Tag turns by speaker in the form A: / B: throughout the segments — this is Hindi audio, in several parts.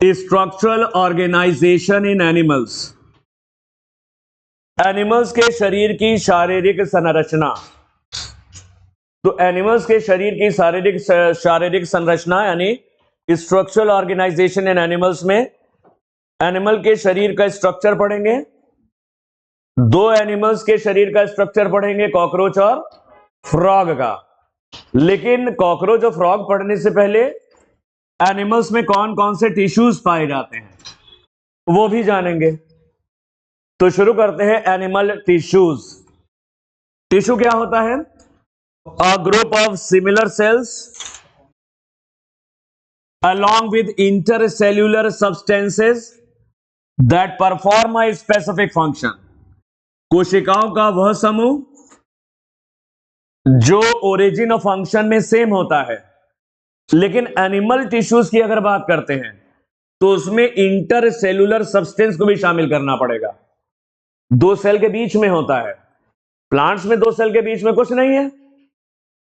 A: स्ट्रक्चरल ऑर्गेनाइजेशन इन एनिमल्स, एनिमल्स के शरीर की शारीरिक संरचना। तो एनिमल्स के शरीर की शारीरिक संरचना यानी स्ट्रक्चरल ऑर्गेनाइजेशन इन एनिमल्स में एनिमल के शरीर का स्ट्रक्चर पढ़ेंगे। दो एनिमल्स के शरीर का स्ट्रक्चर पढ़ेंगे, कॉकरोच और फ्रॉग का। लेकिन कॉकरोच और फ्रॉग पढ़ने से पहले एनिमल्स में कौन कौन से टिश्यूज पाए जाते हैं वो भी जानेंगे। तो शुरू करते हैं एनिमल टिश्यूज। टिश्यू क्या होता है? अ group of similar sales along with intercellular substances that perform a specific function। कोशिकाओं का वह समूह जो ओरिजिन और फंक्शन में सेम होता है। लेकिन एनिमल टिश्यूज की अगर बात करते हैं तो उसमें इंटरसेल्यूलर सब्सटेंस को भी शामिल करना पड़ेगा। दो सेल के बीच में होता है। प्लांट्स में दो सेल के बीच में कुछ नहीं है,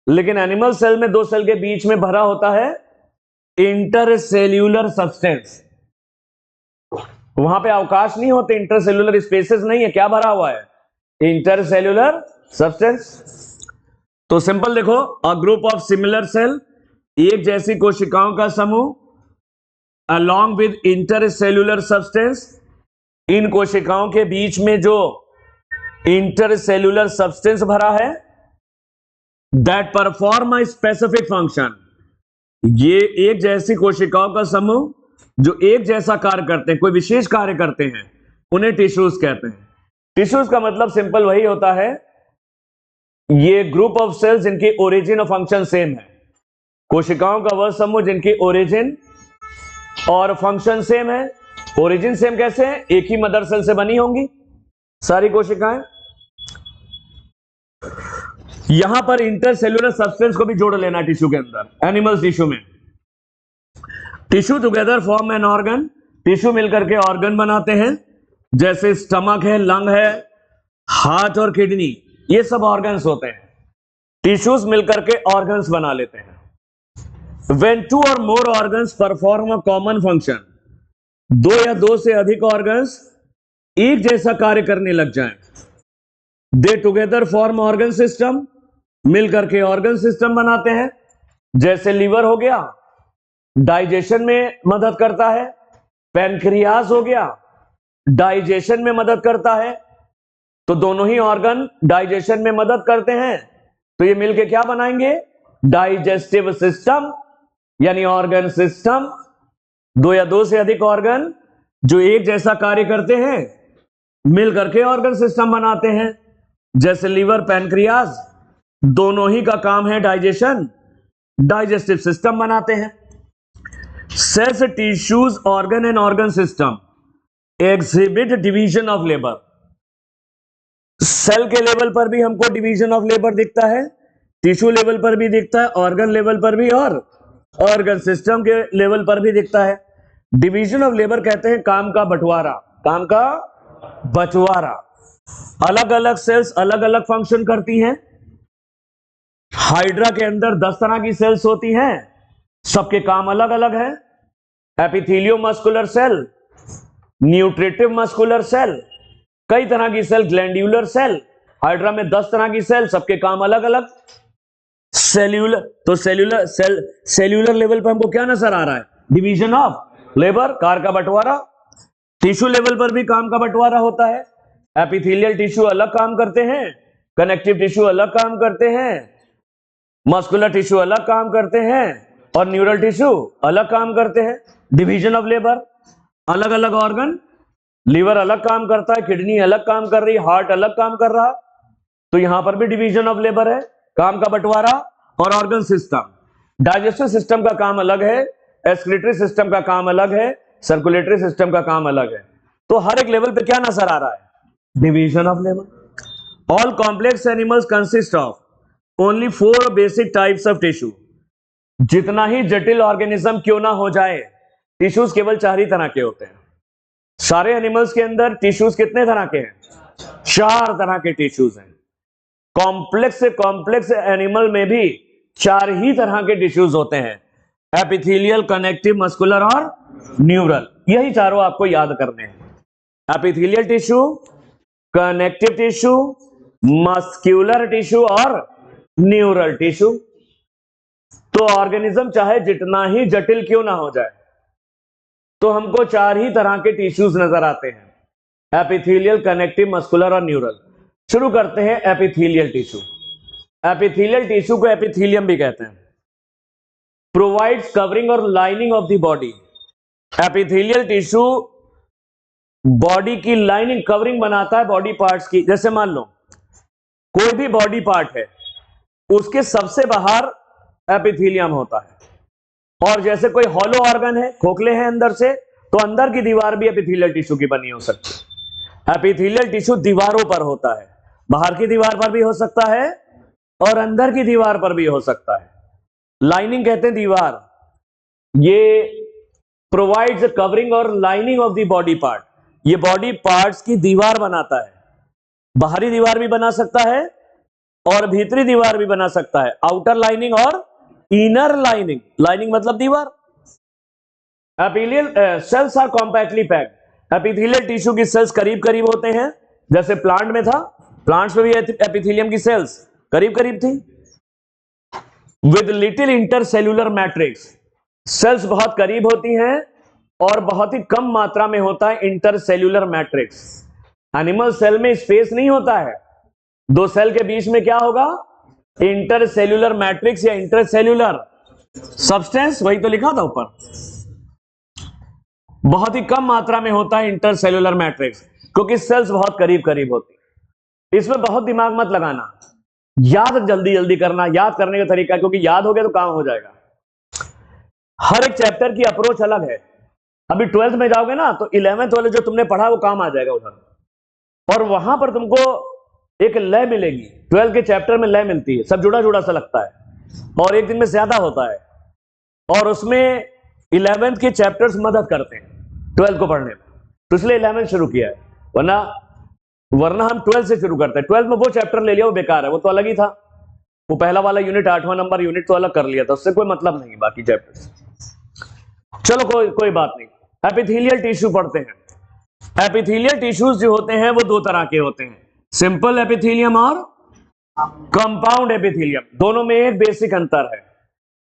A: लेकिन एनिमल सेल में दो सेल के बीच में भरा होता है इंटरसेल्यूलर सब्सटेंस। वहां पे अवकाश नहीं होते, इंटरसेल्यूलर स्पेसेस नहीं है। क्या भरा हुआ है? Intercellular substance. तो सिंपल देखो, a group of similar cell, एक जैसी कोशिकाओं का समूह, अलॉन्ग विद इंटरसेल्यूलर सब्सटेंस, इन कोशिकाओं के बीच में जो इंटरसेल्यूलर सब्सटेंस भरा है, that perform a specific function. ये एक जैसी कोशिकाओं का समूह जो एक जैसा कार्य करते हैं, कोई विशेष कार्य करते हैं, उन्हें टिश्यूज कहते हैं। टिश्यूज का मतलब सिंपल वही होता है, ये ग्रुप ऑफ सेल्स जिनकी ओरिजिन और फंक्शन सेम है। कोशिकाओं का वह समूह जिनकी ओरिजिन और फंक्शन सेम है। ओरिजिन सेम कैसे है? एक ही मदर सेल से बनी होंगी सारी कोशिकाएं। यहां पर इंटरसेल्यूलर सब्सटेंस को भी जोड़ लेना टिश्यू के अंदर। एनिमल टिश्यू में tissue together form an organ, tissue मिलकर के ऑर्गन बनाते हैं। जैसे स्टमक है, लंग है, हार्ट और किडनी, ये सब ऑर्गन्स होते हैं। टिश्यूज मिलकर के ऑर्गन्स बना लेते हैं। When two or more organs perform a common function, दो या दो से अधिक ऑर्गन्स एक जैसा कार्य करने लग जाएं, दे टुगेदर फॉर्म ऑर्गन सिस्टम, मिलकर के ऑर्गन सिस्टम बनाते हैं। जैसे लीवर हो गया, डाइजेशन में मदद करता है। पैनक्रियाज हो गया, डाइजेशन में मदद करता है। तो दोनों ही ऑर्गन डाइजेशन में मदद करते हैं, तो ये मिलके क्या बनाएंगे? डाइजेस्टिव सिस्टम यानी ऑर्गन सिस्टम। दो या दो से अधिक ऑर्गन जो एक जैसा कार्य करते हैं मिलकर के ऑर्गन सिस्टम बनाते हैं। जैसे लीवर, पैनक्रियाज, दोनों ही का काम है डाइजेशन, डाइजेस्टिव सिस्टम बनाते हैं। Cells, tissues, organ and organ system exhibit division of labour. Cell के लेवल पर भी हमको डिवीजन ऑफ लेबर दिखता है, टिश्यू लेवल पर भी दिखता है, ऑर्गन लेवल पर भी और ऑर्गन सिस्टम के लेवल पर भी दिखता है। डिवीजन ऑफ लेबर कहते हैं काम का बंटवारा, काम का बंटवारा। अलग अलग सेल्स अलग अलग फंक्शन करती हैं। हाइड्रा के अंदर 10 तरह की सेल्स होती हैं, सबके काम अलग अलग हैं। Epitheliomuscular cell, nutritive muscular cell, कई तरह की सेल, ग्लैंड्यूलर सेल। हाइड्रा में 10 तरह की सेल, सबके काम अलग अलग। सेल्यूलर, तो सेल्यूलर लेवल पर हमको क्या नजर आ रहा है? डिवीजन ऑफ लेबर, कार्य का बंटवारा। टिश्यू लेवल पर भी काम का बंटवारा होता है। एपिथेलियल टिश्यू अलग काम करते हैं, कनेक्टिव टिश्यू अलग काम करते हैं, मस्कुलर टिश्यू अलग काम करते हैं और न्यूरल टिश्यू अलग काम करते हैं। डिवीजन ऑफ लेबर, अलग अलग ऑर्गन, लीवर अलग काम करता है, किडनी अलग काम कर रही, हार्ट अलग काम कर रहा। तो यहां पर भी डिवीजन ऑफ लेबर है, काम का बंटवारा। और ऑर्गन सिस्टम, डाइजेस्टिव सिस्टम का काम अलग है, एक्सक्रीटरी सिस्टम का काम अलग है, सर्कुलेटरी सिस्टम का काम अलग है। तो हर एक लेवल पे क्या नजर आ रहा है? Division of labour. All complex animals consist of only 4 basic types of tissue. जितना ही जटिल ऑर्गेनिज्म क्यों ना हो जाए, टिश्यूज केवल 4 ही तरह के होते हैं। सारे एनिमल्स के अंदर टिश्यूज कितने तरह के हैं? 4 तरह के टिश्यूज हैं। कॉम्प्लेक्स से कॉम्प्लेक्स एनिमल में भी 4 ही तरह के टिश्यूज होते हैं, एपिथेलियल, कनेक्टिव, मस्कुलर और न्यूरल। यही चारों आपको याद करने हैं। Epithelial tissue, connective tissue, muscular tissue और न्यूरल टिश्यू। तो ऑर्गेनिज्म चाहे जितना ही जटिल क्यों ना हो जाए, तो हमको चार ही तरह के टिश्यूज नजर आते हैं, एपिथेलियल, कनेक्टिव, मस्कुलर और न्यूरल। शुरू करते हैं एपिथेलियल टिश्यू। एपिथेलियल टिश्यू को एपिथेलियम भी कहते हैं। प्रोवाइड्स कवरिंग और lining of the body. Epithelial tissue body की लाइनिंग, कवरिंग बनाता है बॉडी पार्ट्स की। जैसे मान लो कोई भी बॉडी पार्ट है, उसके सबसे बाहर एपिथेलियम होता है। और जैसे कोई हॉलो ऑर्गन है, खोखले हैं अंदर से, तो अंदर की दीवार भी एपिथेलियल टिश्यू की बनी हो सकती है। एपिथेलियल टिश्यू दीवारों पर होता है, बाहर की दीवार पर भी हो सकता है और अंदर की दीवार पर भी हो सकता है। लाइनिंग कहते हैं दीवार। ये प्रोवाइड्स कवरिंग और lining of the body part. ये बॉडी पार्ट्स की दीवार बनाता है। बाहरी दीवार भी बना सकता है और भीतरी दीवार भी बना सकता है। आउटर लाइनिंग और इनर लाइनिंग। लाइनिंग मतलब दीवार। Epithelial cells are compactly packed. Epithelial tissue की सेल्स करीब करीब होते हैं, जैसे प्लांट में था, प्लांट्स में भी एपिथेलियम की सेल्स करीब करीब थी। With little intercellular matrix. Cells बहुत करीब होती हैं और बहुत ही कम मात्रा में होता है इंटरसेल्यूलर मैट्रिक्स। एनिमल सेल में स्पेस नहीं होता है, दो सेल के बीच में क्या होगा, इंटरसेल्यूलर मैट्रिक्स या इंटरसेल्यूलर सब्सटेंस, वही तो लिखा था ऊपर। बहुत ही कम मात्रा में होता है इंटरसेल्यूलर मैट्रिक्स, क्योंकि सेल्स बहुत करीब करीब होती। इसमें बहुत दिमाग मत लगाना, याद जल्दी जल्दी करना, याद करने का तरीका, क्योंकि याद हो गया तो काम हो जाएगा। हर एक चैप्टर की अप्रोच अलग है। अभी 12th में जाओगे ना, तो 11th वाले जो तुमने पढ़ा वो काम आ जाएगा उधर, और वहां पर तुमको एक लय मिलेगी। 12th के चैप्टर में लय मिलती है, सब जुड़ा जुड़ा सा लगता है और एक दिन में ज्यादा होता है, और उसमें 11th के चैप्टर्स मदद करते हैं 12th को पढ़ने में, तो इसलिए 11th शुरू किया है। वरना हम 12th से शुरू करते हैं। 12th में वो चैप्टर ले लिया, वो बेकार है, वो तो अलग ही था। वो पहला वाला यूनिट 8वां नंबर यूनिट तो अलग कर लिया था, उससे कोई मतलब नहीं बाकी चैप्टर्स। चलो कोई बात नहीं। एपिथेलियल टिश्यू पढ़ते हैं। एपिथेलियल टिश्यूज जो होते हैं वो दो तरह के होते हैं, सिंपल एपिथेलियम और कंपाउंड एपिथेलियम। दोनों में एक बेसिक अंतर है।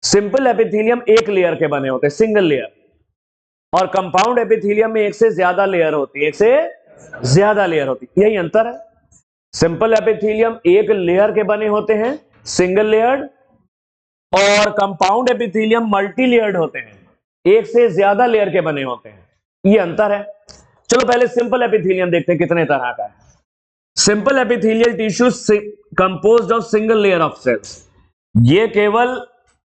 A: सिंपल एपिथेलियम एक लेयर के बने होते हैं, सिंगल लेयर, और कंपाउंड एपिथेलियम में एक से ज्यादा लेयर होती है, एक से ज्यादा लेयर होती है। यही अंतर है। सिंपल एपिथेलियम एक लेयर के बने होते हैं, सिंगल लेयर्ड, और कंपाउंड एपिथेलियम मल्टी लेयर्ड होते हैं, एक से ज्यादा लेयर के बने होते हैं। ये अंतर है। चलो पहले सिंपल एपिथेलियम देखते हैं कितने तरह का है। Simple epithelial tissue composed of single layer of cells. ये केवल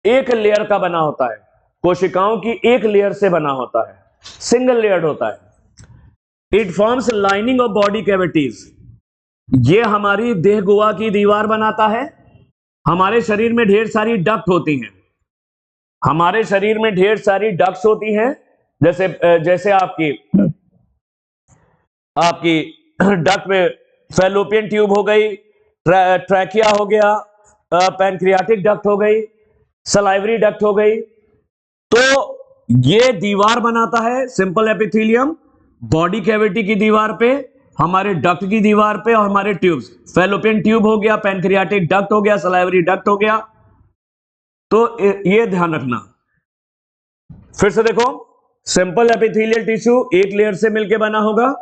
A: एक लेयर का बना होता है, कोशिकाओं की एक लेयर से बना होता है, सिंगल लेयर्ड होता है। It forms lining of body cavities. ये हमारी देह गुहा की दीवार बनाता है। हमारे शरीर में ढेर सारी डक्ट होती हैं, हमारे शरीर में ढेर सारी डक्ट्स होती हैं, जैसे आपकी डक्ट में फैलोपियन ट्यूब हो गई, ट्रैकिया हो गया, पैनक्रियाटिक डक्ट हो गई, सलाइवरी डक्ट हो गई। तो ये दीवार बनाता है सिंपल एपिथेलियम, बॉडी कैविटी की दीवार पे, हमारे डक्ट की दीवार पे, और हमारे ट्यूब्स, फैलोपियन ट्यूब हो गया, पैनक्रियाटिक डक्ट हो गया, सलाइवरी डक्ट हो गया। तो ये ध्यान रखना। फिर से देखो, सिंपल एपिथेलियल टिश्यू एक लेयर से मिलकर बना होगा।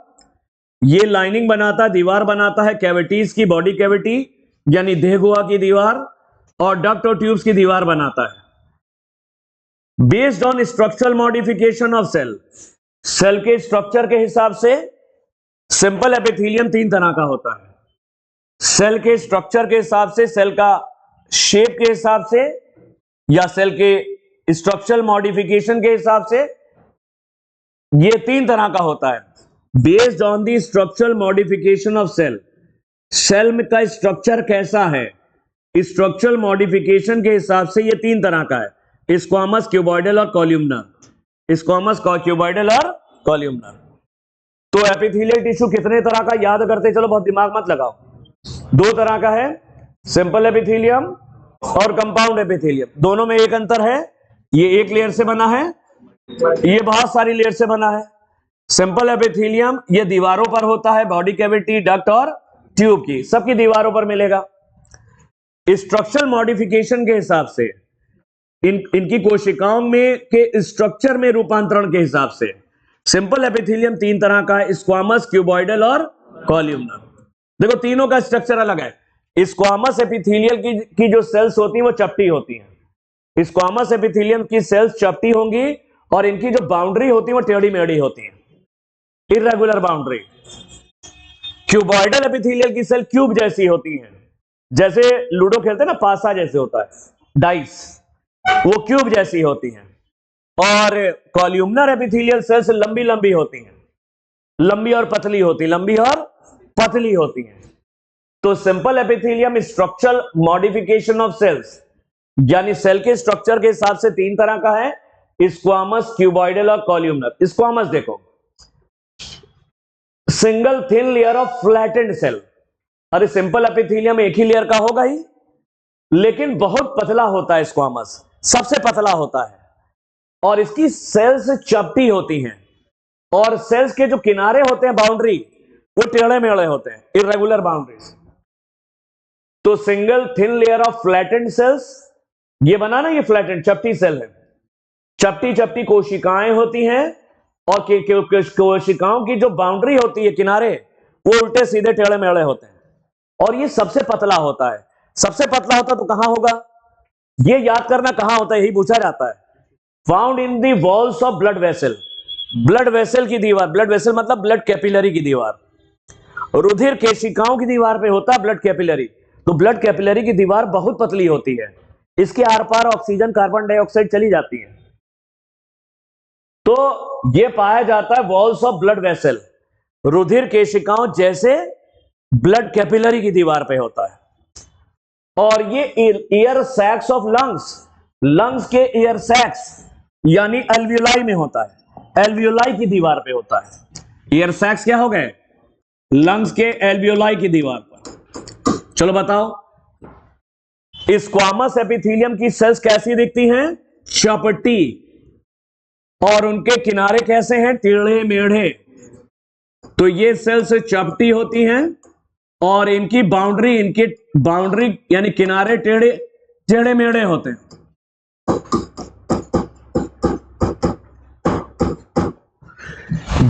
A: ये लाइनिंग बनाता है, दीवार बनाता है कैविटीज की, बॉडी कैविटी यानी देह गुहा की दीवार, और डक्ट और ट्यूब्स की दीवार बनाता है। Based on structural modification of cell, cell के स्ट्रक्चर के हिसाब से सिंपल एपिथेलियम तीन तरह का होता है। सेल के स्ट्रक्चर के हिसाब से, सेल का शेप के हिसाब से, या सेल के स्ट्रक्चरल मॉडिफिकेशन के हिसाब से, ये तीन तरह का होता है। Based on the structural modification of cell, cell में का स्ट्रक्चर कैसा है, स्ट्रक्चरल मॉडिफिकेशन के हिसाब से ये तीन तरह का है, स्क्वामस, क्यूबॉइडल और कॉल्यूमनर। स्क्वामस, क्यूबॉइडल और कॉल्यूमनर। तो एपिथेलियल टिश्यू कितने तरह का याद करते, चलो बहुत दिमाग मत लगाओ। दो तरह का है, सिंपल एपिथेलियम और कंपाउंड एपिथेलियम। दोनों में एक अंतर है, ये एक लेयर से बना है ये बहुत सारी लेयर से बना है। सिंपल एपिथेलियम ये दीवारों पर होता है, बॉडी कैविटी, डक्ट और ट्यूब की, सबकी दीवारों पर मिलेगा। स्ट्रक्चरल मॉडिफिकेशन के हिसाब से इनकी कोशिकाओं में के स्ट्रक्चर में रूपांतरण के हिसाब से सिंपल एपिथेलियम तीन तरह का है, स्क्वामस, क्यूबॉइडल और कॉल्यूमनर। देखो तीनों का स्ट्रक्चर अलग है। स्क्वामस एपिथेलियल की जो सेल्स होती हैं वो चपटी होती हैं। स्क्वामस एपिथेलियम की सेल्स चपटी होंगी और इनकी जो बाउंड्री होती है वो टेढ़ी मेढ़ी होती है, इर्रेगुलर बाउंड्री। क्यूबॉइडल एपिथेलियल की सेल क्यूब जैसी होती हैं, जैसे लूडो खेलते हैं ना, पासा जैसे होता है, डाइस, वो क्यूब जैसी होती हैं। और कॉल्यूमनर एपिथेलियल सेल्स लंबी लंबी होती हैं, लंबी और पतली होती, लंबी और पतली होती हैं। तो simple epithelium structural modification of cells, यानी सेल के स्ट्रक्चर के हिसाब से तीन तरह का है, स्क्वामस, क्यूबॉइडल और कॉल्यूमनर। स्क्वामस देखो, single thin layer of flattened cell. अरे सिंपल एपिथेलियम एक ही लेयर का होगा ही, लेकिन बहुत पतला होता है स्क्वामस, सबसे पतला होता है, और इसकी सेल्स चपटी होती हैं, और सेल्स के जो किनारे होते हैं, बाउंड्री, वो टेढ़े मेढ़े होते हैं, इरेगुलर बाउंड्रीज। तो single thin layer of flattened cells, ये बना ना, ये फ्लैटेंड चपटी सेल है, चपटी चपटी कोशिकाएं होती हैं, और कोशिकाओं की जो बाउंड्री होती है, किनारे, वो उल्टे सीधे टेढ़े मेढ़े होते हैं, और ये सबसे पतला होता है। सबसे पतला होता तो कहां होगा, ये याद करना कहां होता है, यही पूछा जाता है। Found in the walls of blood vessel, blood vessel की दीवार, ब्लड वेसल मतलब ब्लड कैपिलरी की दीवार, रुधिर केशिकाओं की दीवार पे होता है ब्लड कैपिलरी। तो ब्लड कैपिलरी की दीवार बहुत पतली होती है, इसके आर पार ऑक्सीजन, कार्बन डाइऑक्साइड चली जाती है। तो यह पाया जाता है वॉल्स ऑफ ब्लड वेसल, रुधिर केशिकाओं जैसे ब्लड कैपिलरी की दीवार पे होता है। और ये air sacs of lungs, lungs के एयर सैक्स यानी एल्वियोलाई में होता है, एल्वियोलाई की दीवार पे होता है। एयर सैक्स क्या हो गए, लंग्स के एल्वियोलाई की दीवार पर। चलो बताओ, स्क्वामस एपिथेलियम की सेल्स कैसी दिखती हैं, चपटी, और उनके किनारे कैसे हैं, टेढ़े मेढ़े। तो ये सेल्स चपटी होती हैं, और इनकी बाउंड्री यानी किनारे टेढ़े टेढ़े मेढ़े होते हैं।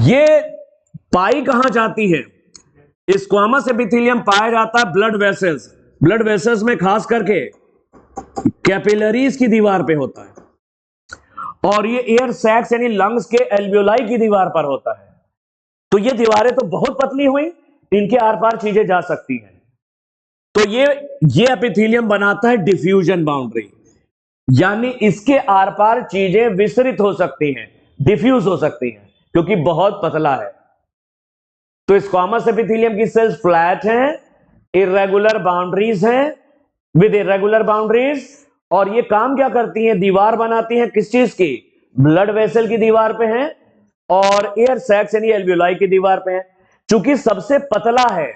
A: ये पाई कहां जाती है, स्क्वामस एपिथेलियम पाया जाता है ब्लड वेसल्स, ब्लड वेसल्स में खास करके कैपिलरीज की दीवार पे होता है, और ये एयर सैक्स यानी लंग्स के एल्वियोलाई की दीवार पर होता है। तो ये दीवारें तो बहुत पतली हुई, इनके आर पार चीजें जा सकती हैं। तो ये एपिथेलियम बनाता है डिफ्यूजन बाउंड्री, यानी इसके आर पार चीजें विस्तृत हो सकती हैं, डिफ्यूज हो सकती हैं, क्योंकि बहुत पतला है। तो स्क्वामस एपिथेलियम की सेल्स फ्लैट हैं, इरेगुलर बाउंड्रीज हैं, विद इरेगुलर बाउंड्रीज, और ये काम क्या करती हैं, दीवार बनाती हैं, किस चीज की, ब्लड वेसल की दीवार पे हैं, और एयर सैक्स यानी एल्वियोलाई की दीवार पे हैं। चूंकि सबसे पतला है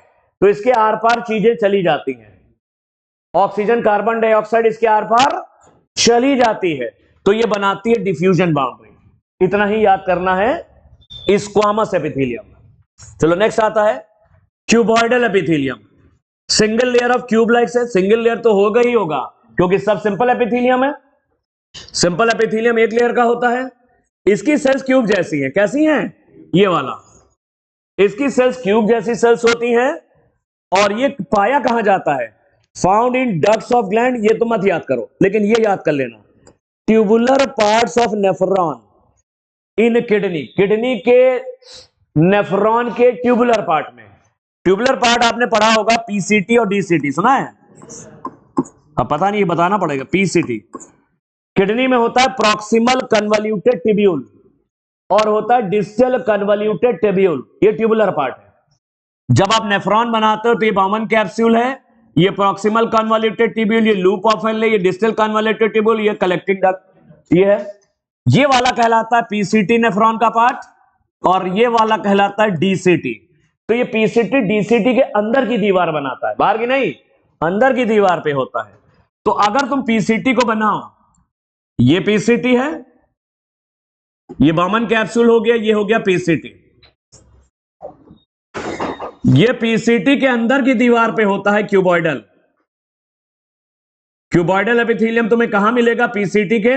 A: तो इसके आर पार चीजें चली जाती हैं, ऑक्सीजन, कार्बन डाइऑक्साइड इसके आर पार चली जाती है, तो ये बनाती है डिफ्यूजन बाउंड्री। इतना ही याद करना है स्क्वामस एपिथेलियम। चलो नेक्स्ट आता है cuboidal epithelium. Single layer of cube like से, सिंगल लेयर तो होगा ही होगा क्योंकि सब सिंपल एपिथेलियम है। सिंपल एपिथेलियम एक लेयर का होता है, इसकी सेल्स क्यूब जैसी है, कैसी हैं, ये वाला, इसकी सेल्स क्यूब जैसी सेल्स होती हैं। और ये पाया कहां जाता है, found in ducts of gland, ये तो मत याद करो, लेकिन ये याद कर लेना, tubular parts of nephron in kidney, kidney के नेफ्रॉन के ट्यूबुलर पार्ट में। ट्यूबुलर पार्ट आपने पढ़ा होगा, पीसीटी और डीसीटी सुना है, अब पता नहीं, बताना पड़ेगा। पीसीटी किडनी में होता है प्रॉक्सिमल कन्वल्यूटेड टिब्यूल, और होता है डिस्टल कन्वल्यूटेड टिब्यूल, ये ट्यूबुलर पार्ट है। जब आप नेफ्रॉन बनाते हो तो ये बाउमन कैप्सूल है, ये प्रॉक्सिमल कन्वल्यूटेड टिब्यूल, ये लूप ऑफ एल है, ये डिस्टल कन्वल्यूटेड टिब्यूल, ये कलेक्टिंग डक्ट, ये है। ये वाला कहलाता है पीसीटी नेफ्रॉन का पार्ट, और ये वाला कहलाता है डीसीटी। तो ये पीसीटी डीसीटी के अंदर की दीवार बनाता है, बाहर की नहीं, अंदर की दीवार पे होता है। तो अगर तुम पीसीटी को बनाओ, ये पीसीटी है, ये बामन कैप्सूल हो गया, ये हो गया पीसीटी। ये पीसीटी के अंदर की दीवार पे होता है क्यूबॉइडल। क्यूबॉइडल एपिथेलियम तुम्हें कहां मिलेगा? पीसीटी के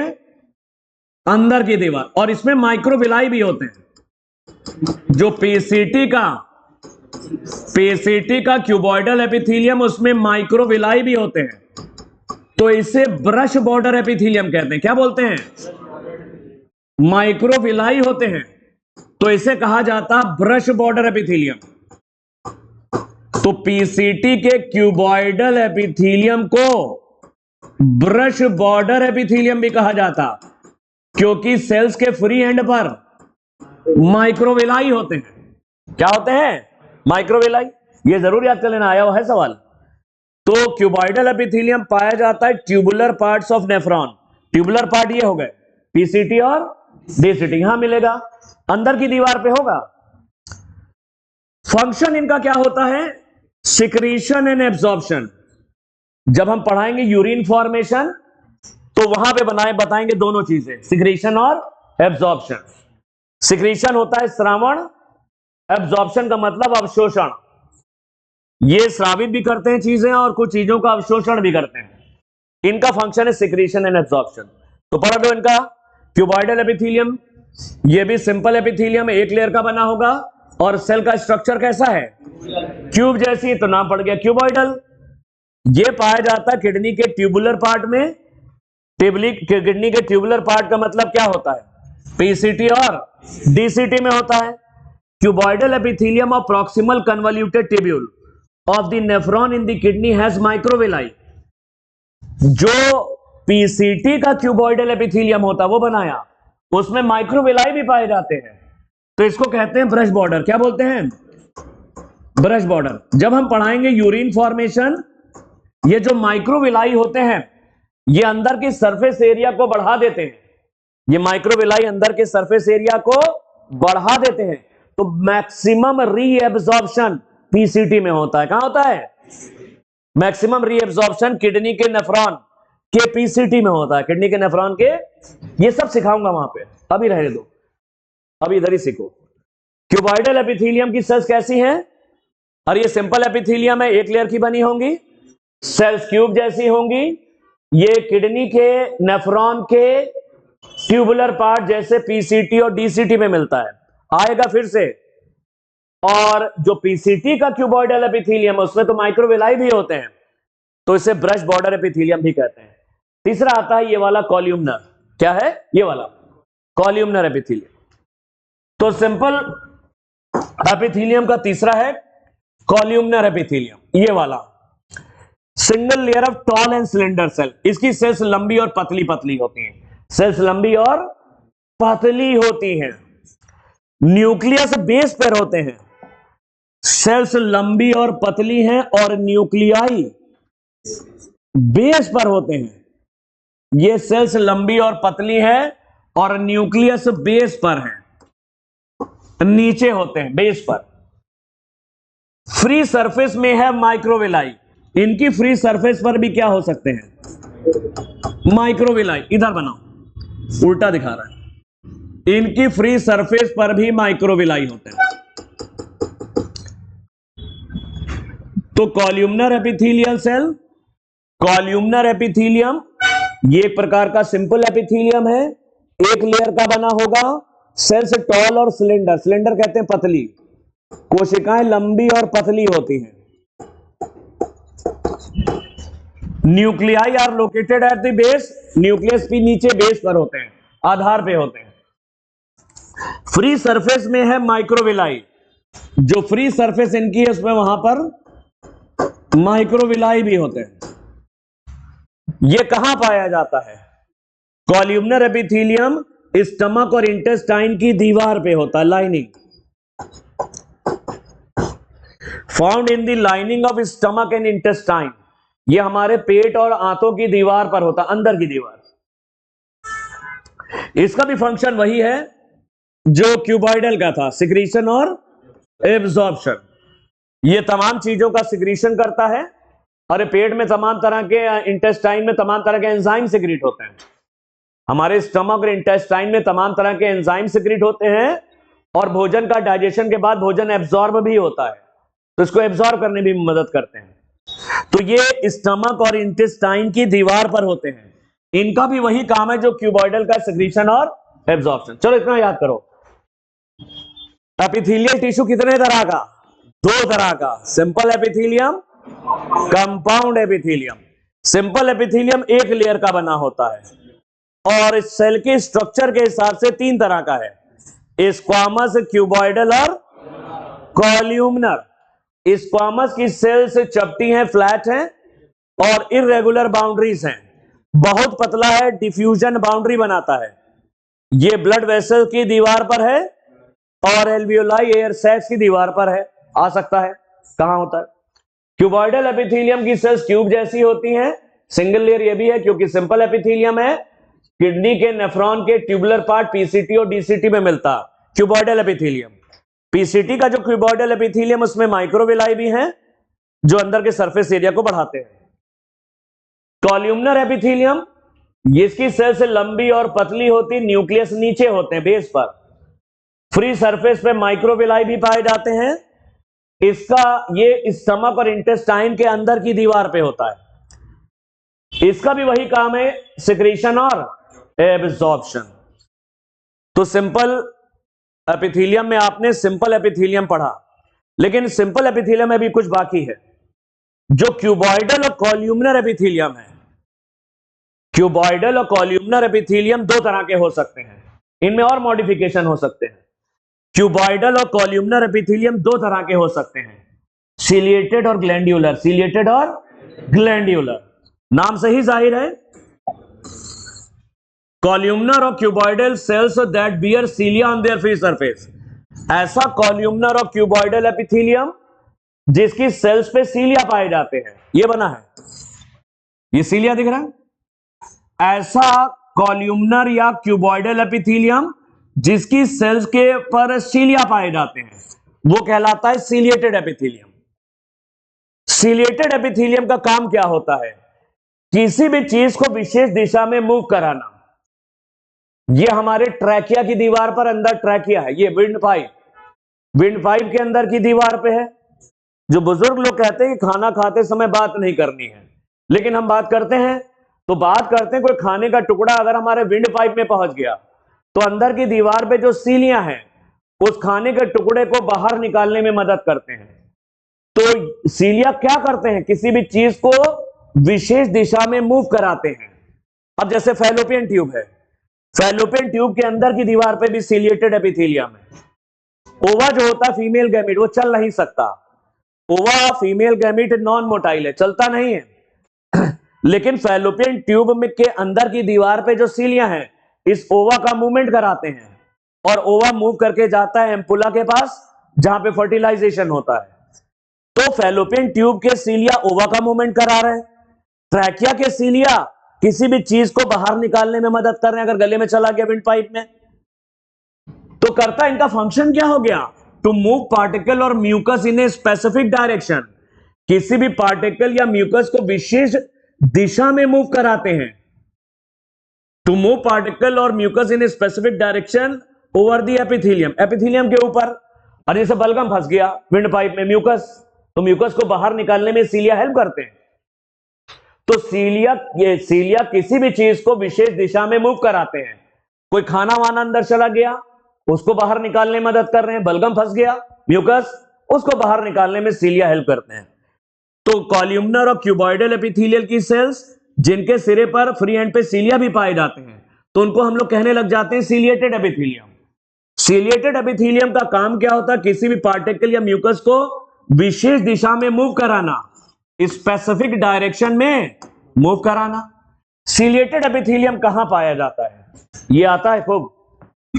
A: अंदर की दीवार। और इसमें माइक्रोविलाई भी होते हैं। जो पीसीटी का क्यूबॉइडल एपिथेलियम, उसमें माइक्रोविलाई भी होते हैं। तो इसे ब्रश बॉर्डर एपिथेलियम कहते हैं। क्या बोलते हैं? माइक्रोविलाई होते हैं, तो इसे कहा जाता ब्रश बॉर्डर एपिथेलियम। तो पीसीटी के क्यूबॉइडल एपिथेलियम को ब्रश बॉर्डर एपिथेलियम भी कहा जाता, क्योंकि सेल्स के फ्री एंड पर माइक्रोविलाई होते हैं। क्या होते हैं? माइक्रोविलाई। ये जरूर याद कर लेना, आया हुआ है सवाल। तो क्यूबॉइडल एपिथेलियम पाया जाता है tubular parts of nephron. Tubular part ये हो गए पीसीटी और डीसीटी, यहां मिलेगा, अंदर की दीवार पे होगा। फंक्शन इनका क्या होता है? Secretion and absorption. जब हम पढ़ाएंगे यूरिन फॉर्मेशन, तो वहां पे बताएंगे दोनों चीजें, सिक्रीशन और एब्जॉर्प्शन। सिक्रीशन होता है श्रावण, एब्जॉर्प्शन का मतलब अवशोषण। ये श्रावित भी करते हैं चीजें और कुछ चीजों का अवशोषण भी करते हैं। इनका फंक्शन है सिक्रीशन एंड एब्जॉर्प्शन। तो पढ़ लो इनका। क्यूबॉइडल एपिथेलियम, ये भी सिंपल एपिथेलियम, एक लेयर का बना होगा। और सेल का स्ट्रक्चर कैसा है? क्यूब जैसी, तो नाम पड़ गया क्यूबॉइडल। ये पाया जाता है किडनी के ट्यूबुलर पार्ट में। किडनी के ट्यूबुलर पार्ट का मतलब क्या होता है? पीसीटी और डीसीटी में होता है। Cuboidal epithelium of proximal convoluted tubule of the nephron in the kidney has microvilli. जो पीसीटी का क्यूबॉइडल एपिथेलियम होता है वो बनाया, उसमें माइक्रोविलाई भी पाए जाते हैं, तो इसको कहते हैं ब्रश बॉर्डर। क्या बोलते हैं? Brush border. जब हम पढ़ाएंगे यूरिन फॉर्मेशन, ये जो माइक्रोविलाई होते हैं, ये अंदर की सरफेस एरिया को बढ़ा देते हैं। ये माइक्रोविलाई अंदर के सरफेस एरिया को बढ़ा देते हैं। तो मैक्सिमम रीएब्जॉर्प्शन पीसीटी में होता है। कहां होता है? मैक्सिमम रीएब्जॉर्प्शन किडनी के नेफ्रॉन के पीसीटी में होता है। किडनी के नेफ्रॉन के, ये सब सिखाऊंगा वहां पे, अभी रहने दो, अभी इधर ही सीखो। क्यूबॉइडल एपिथेलियम की सेल्स कैसी हैं? और ये सिंपल एपिथेलियम है, एक लेयर की बनी होंगी, सेल्स क्यूब जैसी होंगी। ये किडनी के नेफ्रॉन के ट्यूबुलर पार्ट जैसे पीसीटी और डीसीटी में मिलता है। आएगा फिर से। और जो पीसीटी का क्यूबॉइडल एपिथेलियम है, उसमें तो माइक्रोविलाई भी होते हैं, तो इसे ब्रश बॉर्डर एपिथेलियम भी कहते हैं। तीसरा आता है ये वाला कॉल्यूमनर। क्या है? ये वाला कॉल्यूमनर एपिथेलियम। तो सिंपल एपिथेलियम का तीसरा है कॉल्यूमनर एपिथेलियम, ये वाला single layer of tall and cylinder cell. इसकी सेल्स लंबी और पतली पतली होती हैं। सेल्स लंबी और पतली होती हैं। न्यूक्लियस बेस पर होते हैं। सेल्स लंबी और पतली हैं और न्यूक्लियाई बेस पर होते हैं। ये सेल्स लंबी और पतली है और न्यूक्लियस बेस पर है, नीचे होते हैं, बेस पर। फ्री सरफेस में है माइक्रोविलाई। इनकी फ्री सरफेस पर भी क्या हो सकते हैं? माइक्रोविलाई। इधर बनाओ, उल्टा दिखा रहा है। इनकी फ्री सरफेस पर भी माइक्रोविलाई होते हैं। तो columnar epithelial cell, columnar epithelium ये एक प्रकार का सिंपल एपिथेलियम है, एक लेयर का बना होगा। सेल्स टॉल और सिलेंडर, सिलेंडर कहते हैं पतली। कोशिकाएं लंबी और पतली होती हैं। Nuclei are located at the base, nucleus भी नीचे बेस पर होते हैं, आधार पे होते हैं। फ्री सरफेस में है माइक्रोविलाई। जो फ्री सरफेस इनकी है उसमें वहां पर माइक्रोविलाई भी होते हैं। ये कहां पाया जाता है? कॉल्यूमनर एपिथेलियम स्टमक और इंटेस्टाइन की दीवार पे होता है, lining. Found in the lining of stomach and intestine. ये हमारे पेट और आंतों की दीवार पर होता, अंदर की दीवार। इसका भी फंक्शन वही है जो क्यूबॉइडल का था, सिक्रीशन और एब्जॉर्प्शन। ये तमाम चीजों का सिक्रीशन करता है और पेट में तमाम तरह के, इंटेस्टाइन में तमाम तरह के एंजाइम सिक्रीट होते हैं। हमारे स्टमक और इंटेस्टाइन में तमाम तरह के एंजाइम सिक्रीट होते हैं और भोजन का डाइजेशन के बाद भोजन एब्जॉर्ब भी होता है, तो इसको एब्जॉर्ब करने में भी मदद करते हैं। तो ये स्टमक और इंटेस्टाइन की दीवार पर होते हैं, इनका भी वही काम है जो क्यूबॉइडल का सिक्रीशन और एब्जॉर्प्शन। चलो इतना याद करो। एपिथेलियल टिश्यू कितने तरह का? 2 तरह का, simple epithelium, compound epithelium. Simple epithelium एक लेयर का बना होता है और इस सेल के स्ट्रक्चर के हिसाब से 3 तरह का है, स्क्वामस, क्यूबॉइडल और कॉल्यूमनर। स्क्वामस की सेल्स चपटी हैं, फ्लैट हैं और इररेगुलर बाउंड्रीज हैं, बहुत पतला है, डिफ्यूजन बाउंड्री बनाता है। ये ब्लड वेसल की दीवार पर है और एल्वियोलाई एयर सैक्स की दीवार पर है, आ सकता है। कहां होता है? क्यूबॉइडल एपिथेलियम की सेल्स ट्यूब जैसी होती हैं, सिंगल लेयर ये भी है क्योंकि सिंपल एपिथेलियम है। किडनी के नेफ्रॉन के ट्यूबुलर पार्ट पीसीटी और डीसीटी में मिलता क्यूबॉइडल एपिथेलियम। पीसीटी का जो क्यूबॉइडल एपिथेलियम उसमें माइक्रोविलाई भी हैं जो अंदर के सरफेस एरिया को बढ़ाते हैं। कॉल्यूमनर एपिथेलियम, इसकी सेल्स लंबी और पतली होती, न्यूक्लियस नीचे होते हैं बेस पर, फ्री सरफेस पे माइक्रोविलाई भी पाए जाते हैं। इसका ये स्टमक और इंटेस्टाइन के अंदर की दीवार पे होता है। इसका भी वही काम है, सिक्रीशन और एब्जॉर्प्शन। तो सिंपल एपिथेलियम में आपने सिंपल एपिथेलियम पढ़ा, लेकिन सिंपल एपिथेलियम में भी कुछ बाकी है। जो क्यूबॉइडल और कॉल्यूमनर एपिथेलियम है, क्यूबॉइडल और कॉल्यूमनर एपिथेलियम 2 तरह के हो सकते हैं, इनमें और मॉडिफिकेशन हो सकते हैं। क्यूबॉइडल और कॉल्यूमनर एपिथेलियम 2 तरह के हो सकते हैं, सिलिएटेड और ग्लैंड्यूलर। सिलिएटेड और ग्लैंड्यूलर, नाम से ही जाहिर है। कॉल्यूमनर और cuboidal cells that bear cilia on their free surface. ऐसा कॉल्यूमनर और क्यूबॉइडल एपिथेलियम जिसकी सेल्स पे सीलिया पाए जाते हैं, ये बना है, ये सीलिया दिख रहा है। ऐसा कॉल्यूमनर या क्यूबॉइडल एपिथेलियम जिसकी सेल्स के पर सीलिया पाए जाते हैं, वो कहलाता है सीलिएटेड एपिथेलियम। सीलिएटेड एपिथेलियम का काम क्या होता है? किसी भी चीज को विशेष दिशा में मूव कराना। ये हमारे ट्रैकिया की दीवार पर अंदर ट्रैकिया है, ये विंड पाइप के अंदर की दीवार पे है। जो बुजुर्ग लोग कहते हैं कि खाना खाते समय बात नहीं करनी है, लेकिन हम बात करते हैं तो बात करते हैं। कोई खाने का टुकड़ा अगर हमारे विंड पाइप में पहुंच गया तो अंदर की दीवार पे जो सीलियां हैं उस खाने के टुकड़े को बाहर निकालने में मदद करते हैं। तो सीलिया क्या करते हैं? किसी भी चीज को विशेष दिशा में मूव कराते हैं। अब जैसे फैलोपियन ट्यूब है, फैलोपियन ट्यूब के अंदर की दीवार पे भी सीलिएटेड एपिथेलियम है। ओवा जो होता है फीमेल गैमीट, वो चल नहीं सकता। ओवा फीमेल गैमीट नॉन मोटाइल है, चलता नहीं है। लेकिन फैलोपियन ट्यूब में के अंदर की दीवार पे जो सीलियां हैं इस ओवा का मूवमेंट कराते हैं और ओवा मूव करके जाता है एम्पुला के पास जहां पे फर्टिलाइजेशन होता है। तो फैलोपियन ट्यूब के सीलिया ओवा का मूवमेंट करा रहे हैं, ट्रैकिया के सीलिया किसी भी चीज को बाहर निकालने में मदद कर रहे हैं। अगर गले में चला गया विंड पाइप में तो करता, इनका फंक्शन क्या हो गया? टू मूव पार्टिकल और mucus in a specific direction. किसी भी पार्टिकल या म्यूकस को विशेष दिशा में मूव कराते हैं। टू मूव पार्टिकल और mucus in a specific direction over the epithelium, epithelium के ऊपर। और जैसे बलगम फंस गया विंड पाइप में, म्यूकस, तो म्यूकस को बाहर निकालने में सीलिया हेल्प करते हैं। तो सीलिया किसी भी चीज को विशेष दिशा में मूव कराते हैं। कोई खाना वाना अंदर चला गया उसको बाहर निकालने में मदद कर रहे हैं, बलगम फंस गया म्यूकस, उसको बाहर निकालने में सीलिया हेल्प करते हैं। तो कॉल्यूमनर और क्यूबॉइडल एपिथेलियल की सेल्स जिनके सिरे पर फ्री एंड पे सीलिया भी पाए जाते हैं, तो उनको हम लोग कहने लग जाते हैं सीलिएटेड एपिथेलियम। सीलिएटेड एपिथेलियम का काम क्या होता है? किसी भी पार्टिकल या म्यूकस को विशेष दिशा में मूव कराना, स्पेसिफिक डायरेक्शन में मूव कराना। सीलिएटेड एपिथेलियम कहां पाया जाता है? ये आता है खूब।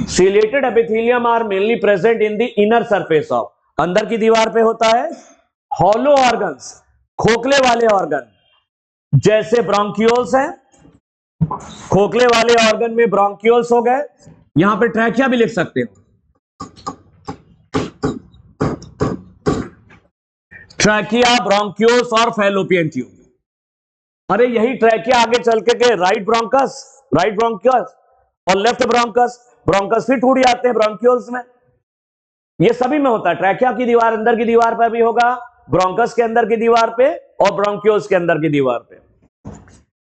A: Ciliated epithelium are mainly present in the inner surface of, अंदर की दीवार पे होता है। हॉलो ऑर्गन्स, खोखले वाले ऑर्गन, जैसे ब्रोंकियोल्स हैं, खोखले वाले ऑर्गन में ब्रोंकियोल्स हो गए। यहां पे ट्रैकिया भी लिख सकते हो, ट्रैकिया, ब्रोंकियोल्स और फैलोपियन ट्यूब। अरे यही ट्रैकिया आगे चल के राइट ब्रोंकस, राइट ब्रोंकियस और लेफ्ट ब्रोंकस, ब्रोंकस फिर टूट जाते हैं ब्रोंक्यूल्स में। ये सभी में होता है। ट्रैकिया की दीवार अंदर की दीवार पर भी होगा, ब्रोंकस के अंदर की दीवार पे और ब्रोंक्यूल्स के अंदर की दीवार पे।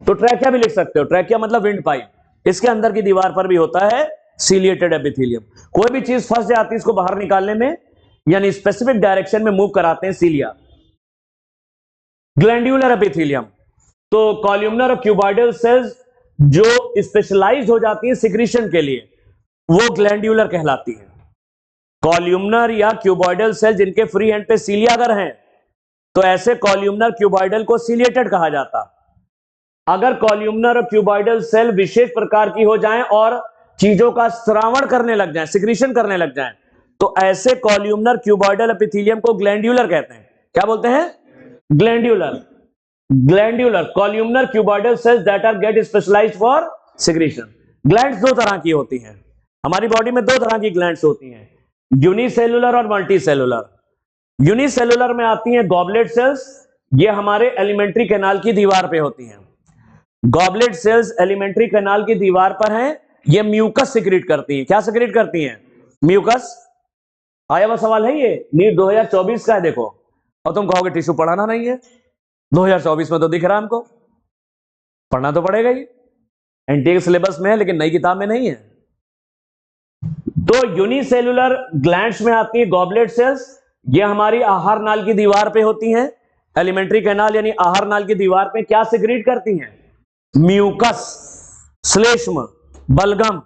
A: तो ट्रैकिया भी लिख सकते हो, ट्रैकिया मतलब विंड पाइप, इसके अंदर की दीवार पर भी होता है सीलिएटेड एपिथेलियम। कोई भी चीज फंस जाती है इसको बाहर निकालने में, यानी स्पेसिफिक डायरेक्शन में मूव कराते हैं सीलिया। ग्लैंड्यूलर एपिथेलियम, तो कॉल्यूमनर और क्यूबॉइडल सेल्स जो स्पेशलाइज हो जाती हैं सिक्रीशन के लिए, वो ग्लैंड्यूलर कहलाती है। कॉल्यूमनर या क्यूबॉइडल सेल जिनके फ्री एंड पे सीलिया अगर हैं, तो ऐसे कॉल्यूमनर क्यूबॉइडल को सीलिएटेड कहा जाता। अगर कॉल्यूमनर और क्यूबॉइडल सेल विशेष प्रकार की हो जाएं और चीजों का स्रावण करने लग जाएं, सिक्रीशन करने लग जाएं, तो ऐसे कॉल्यूमनर क्यूबॉइडल एपिथेलियम को ग्लैंड्यूलर कहते हैं। क्या बोलते हैं? Glandular. Glandular columnar cuboidal cells that are get specialised for secretion. Glands दो तरह की होती हैं हमारी बॉडी में, दो तरह की ग्लैंड्स होती हैं, यूनिसेलुलर और मल्टीसेलुलर। यूनिसेलुलर में आती हैं गॉबलेट सेल्स, ये हमारे एलिमेंट्री कैनाल की दीवार पे होती हैं। गॉबलेट सेल्स एलिमेंट्री कैनाल की दीवार पर हैं, ये म्यूकस सिक्रीट करती हैं। क्या सिक्रीट करती हैं? म्यूकस। आया हुआ सवाल है ये, नीट 2024 का है देखो, और तुम कहोगे टिश्यू पढ़ाना नहीं है। 2024 में तो दिख रहा है हमको, पढ़ना तो पड़ेगा ही, एनटीए सिलेबस में है लेकिन नई किताब में नहीं है। तो यूनिसेलुलर ग्लैंड्स में आती है गॉबलेट सेल्स, ये हमारी आहार नाल की दीवार पे होती हैं। एलिमेंट्री कैनाल यानी आहार नाल की दीवार पे क्या सिक्रीट करती हैं? म्यूकस, श्लेष्म, बलगम।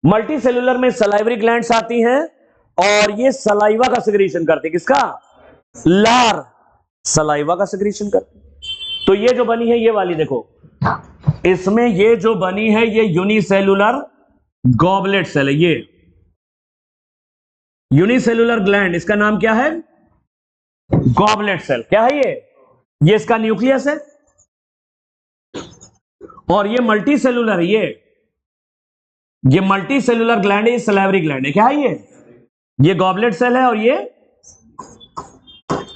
A: मल्टीसेलुलर में सलाइवरी ग्लैंड्स आती हैं और ये सलाइवा का सिक्रीशन करती है। किसका? लार, सलाइवा का सिक्रीशन करती है। तो ये जो बनी है ये वाली देखो, इसमें ये जो बनी है ये यूनिसेलुलर गॉबलेट सेल है। ये यूनिसेलुलर ग्लैंड, इसका नाम क्या है? Goblet cell. क्या है ये इसका न्यूक्लियस है। और ये मल्टीसेलुलर है, ये मल्टीसेलुलर ग्लैंड है, सलाइवरी ग्लैंड है। क्या है ये गॉबलेट सेल है और ये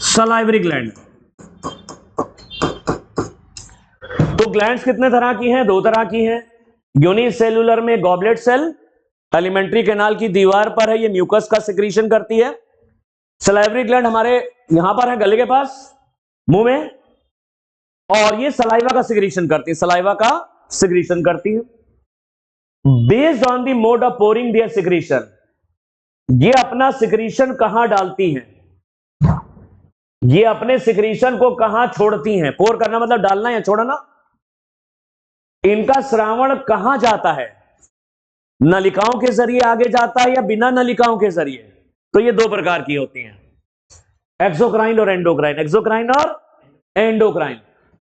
A: सलाइवरी ग्लैंड। तो ग्लैंड्स कितने तरह की हैं? दो तरह की हैं। यूनिसेलुलर में गॉबलेट सेल एलिमेंट्री कैनाल की दीवार पर है, ये म्यूकस का सिक्रीशन करती है। सलाइवरी ग्लैंड हमारे यहां पर है गले के पास, मुंह में, और ये सलाइवा का सिक्रीशन करती है, सलाइवा का सिक्रीशन करती है। Based on the mode of pouring their secretion, ये अपना सिक्रीशन कहां डालती हैं, ये अपने सिक्रीशन को कहां छोड़ती हैं? पोर करना मतलब डालना या छोड़ना। इनका श्रावण कहां जाता है? नलिकाओं के जरिए आगे जाता है या बिना नलिकाओं के जरिए? तो ये दो प्रकार की होती हैं, एक्सोक्राइन और एंडोक्राइन। एक्सोक्राइन और endocrine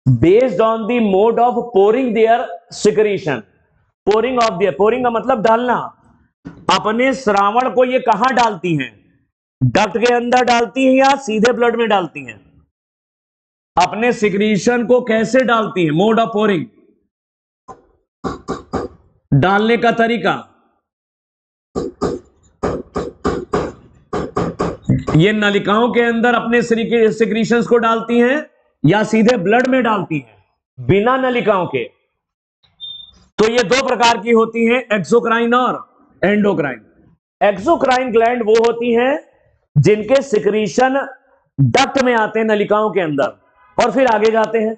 A: based on the mode of pouring their secretion. Pouring of their, pouring का मतलब डालना। अपने श्रावण को ये कहां डालती हैं? डक्ट के अंदर डालती हैं या सीधे ब्लड में डालती हैं? अपने सिक्रीशन को कैसे डालती हैं? मोड ऑफ पोरिंग, डालने का तरीका। ये नलिकाओं के अंदर अपने सिक्रीशंस को डालती हैं या सीधे ब्लड में डालती हैं, बिना नलिकाओं के? तो ये दो प्रकार की होती हैं, एक्सोक्राइन और एंडोक्राइन। एक्सोक्राइन ग्लैंड वो होती हैं जिनके सिक्रीशन डक्ट में आते हैं, नलिकाओं के अंदर, और फिर आगे जाते हैं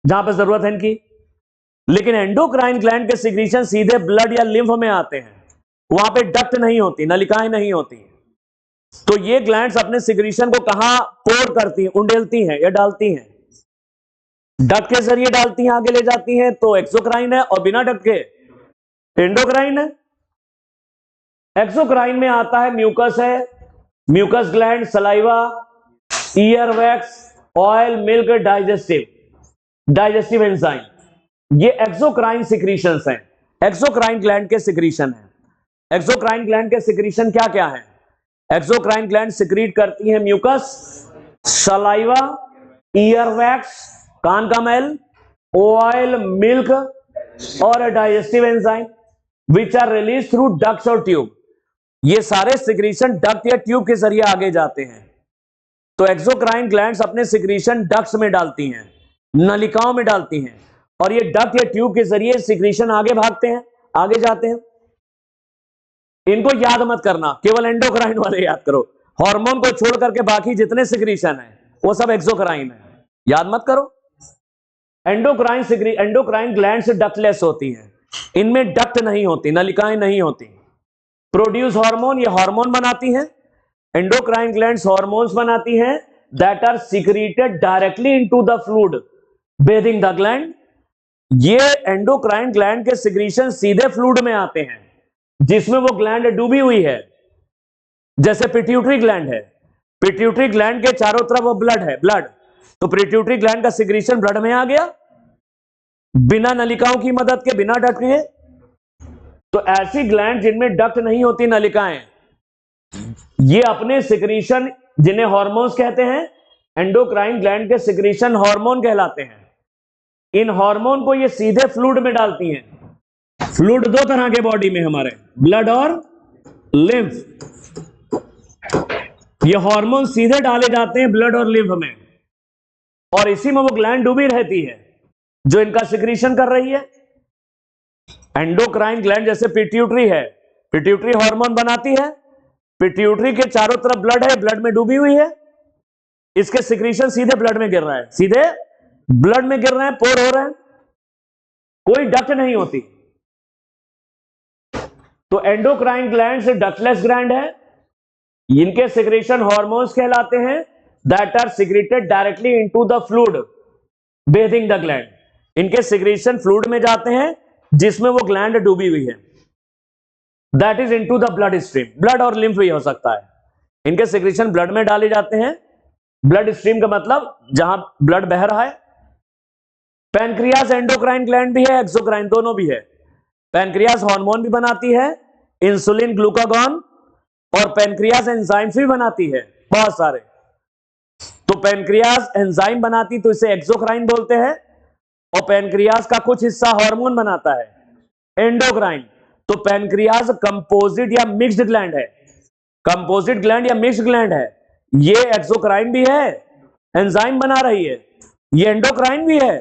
A: जहां पर जरूरत है इनकी। लेकिन एंडोक्राइन ग्लैंड के सिक्रीशन सीधे ब्लड या लिम्फ में आते हैं, वहां पे डक्ट नहीं होती, नलिकाएं नहीं होती। तो ये ग्लैंड्स अपने सिक्रीशन को कहां पोर करती हैं, उंडेलती हैं या डालती हैं? डक्ट के जरिए डालती हैं, आगे ले जाती हैं, तो एक्सोक्राइन है, और बिना डक्ट के एंडोक्राइन है। एक्सोक्राइन में आता है म्यूकस है, mucus gland, saliva, ear wax, oil, milk, digestive enzyme, ये एक्सोक्राइन सिक्रीशंस हैं, एक्सोक्राइन ग्लैंड के सिक्रीशन हैं। एक्सोक्राइन ग्लैंड के सिक्रीशन क्या क्या है? एक्सोक्राइन ग्लैंड सिक्रीट करती है म्यूकस, सलाइवा, ईयर वैक्स, कान का मैल, ऑयल, मिल्क और digestive enzyme which are release through ducts और ट्यूब। ये सारे सिक्रीशन डक्ट या ट्यूब के जरिए आगे जाते हैं। तो एक्सोक्राइन ग्लैंड्स अपने सिक्रीशन डक्ट्स में डालती हैं, नलिकाओं में डालती हैं, और ये डक्ट या ट्यूब के जरिए सिक्रीशन आगे भागते हैं आगे जाते हैं, इनको याद मत करना, केवल एंडोक्राइन वाले याद करो। हार्मोन को छोड़ करके बाकी जितने सिक्रीशन है वो सब एक्सोक्राइन है, याद मत करो। एंडोक्राइन ग्लैंड्स डक्टलेस होती हैं, इनमें डक्ट नहीं होती, नलिकाएं नहीं होती। प्रोड्यूस हार्मोन, ये हार्मोन बनाती हैं। एंडोक्राइन ग्लैंड्स हार्मोन्स बनाती हैं that are secreted directly into the fluid bathing the gland. ये एंडोक्राइन ग्लैंड के सिक्रीशन सीधे फ्लूइड में आते हैं जिसमें वो ग्लैंड डूबी हुई है। जैसे पिट्यूटरी ग्लैंड है, पिट्यूटरी ग्लैंड के चारों तरफ वो ब्लड है, ब्लड, तो पिट्यूटरी ग्लैंड का सिक्रीशन ब्लड में आ गया बिना नलिकाओं की मदद के, बिना डक्ट के। तो ऐसी ग्लैंड जिनमें डक्ट नहीं होती, नलिकाएं, ये अपने सिक्रीशन, जिन्हें हार्मोन्स कहते हैं, एंडोक्राइन ग्लैंड के सिक्रीशन हार्मोन कहलाते हैं। इन हार्मोन को ये सीधे फ्लूइड में डालती हैं। फ्लूइड दो तरह के बॉडी में हमारे, ब्लड और लिम्फ। ये हार्मोन सीधे डाले जाते हैं ब्लड और लिम्फ में, और इसी में वो ग्लैंड डूबी रहती है जो इनका सिक्रीशन कर रही है। एंडोक्राइन ग्लैंड जैसे पिट्यूटरी है, पिट्यूटरी हार्मोन बनाती है, पिट्यूटरी के चारों तरफ ब्लड है, ब्लड में डूबी हुई है, इसके सिक्रीशन सीधे ब्लड में गिर रहा है, सीधे ब्लड में गिर रहे हैं, पोर हो रहे हैं, कोई डक्ट नहीं होती। तो एंडोक्राइन ग्लैंड से डक्टलेस ग्लैंड है, इनके सिक्रीशन हार्मोन्स कहलाते हैं that are secreted directly into the fluid bathing the gland. इनके सिक्रीशन फ्लूइड में जाते हैं जिसमें वो ग्लैंड डूबी हुई है, that is into the blood stream. Blood और लिम्फ भी हो सकता है, इनके सिक्रीशन ब्लड में डाले जाते हैं। ब्लड स्ट्रीम का मतलब जहां ब्लड बह रहा है। पैनक्रियास एंडोक्राइन ग्लैंड भी है, एक्सोक्राइन दोनों भी है। पैनक्रियास हार्मोन भी बनाती है, इंसुलिन, ग्लूकागॉन, और पैनक्रियास एंजाइम्स भी बनाती है बहुत सारे। तो पैनक्रियास एंजाइम बनाती तो इसे एक्सोक्राइन बोलते हैं, और पैनक्रियास का कुछ हिस्सा हार्मोन बनाता है, एंडोक्राइन। तो पैनक्रियास कंपोजिट या मिक्स्ड ग्लैंड है, कंपोजिट ग्लैंड या मिक्स्ड ग्लैंड है। ये एक्सोक्राइन भी है, एंजाइम बना रही है, ये एंडोक्राइन भी है,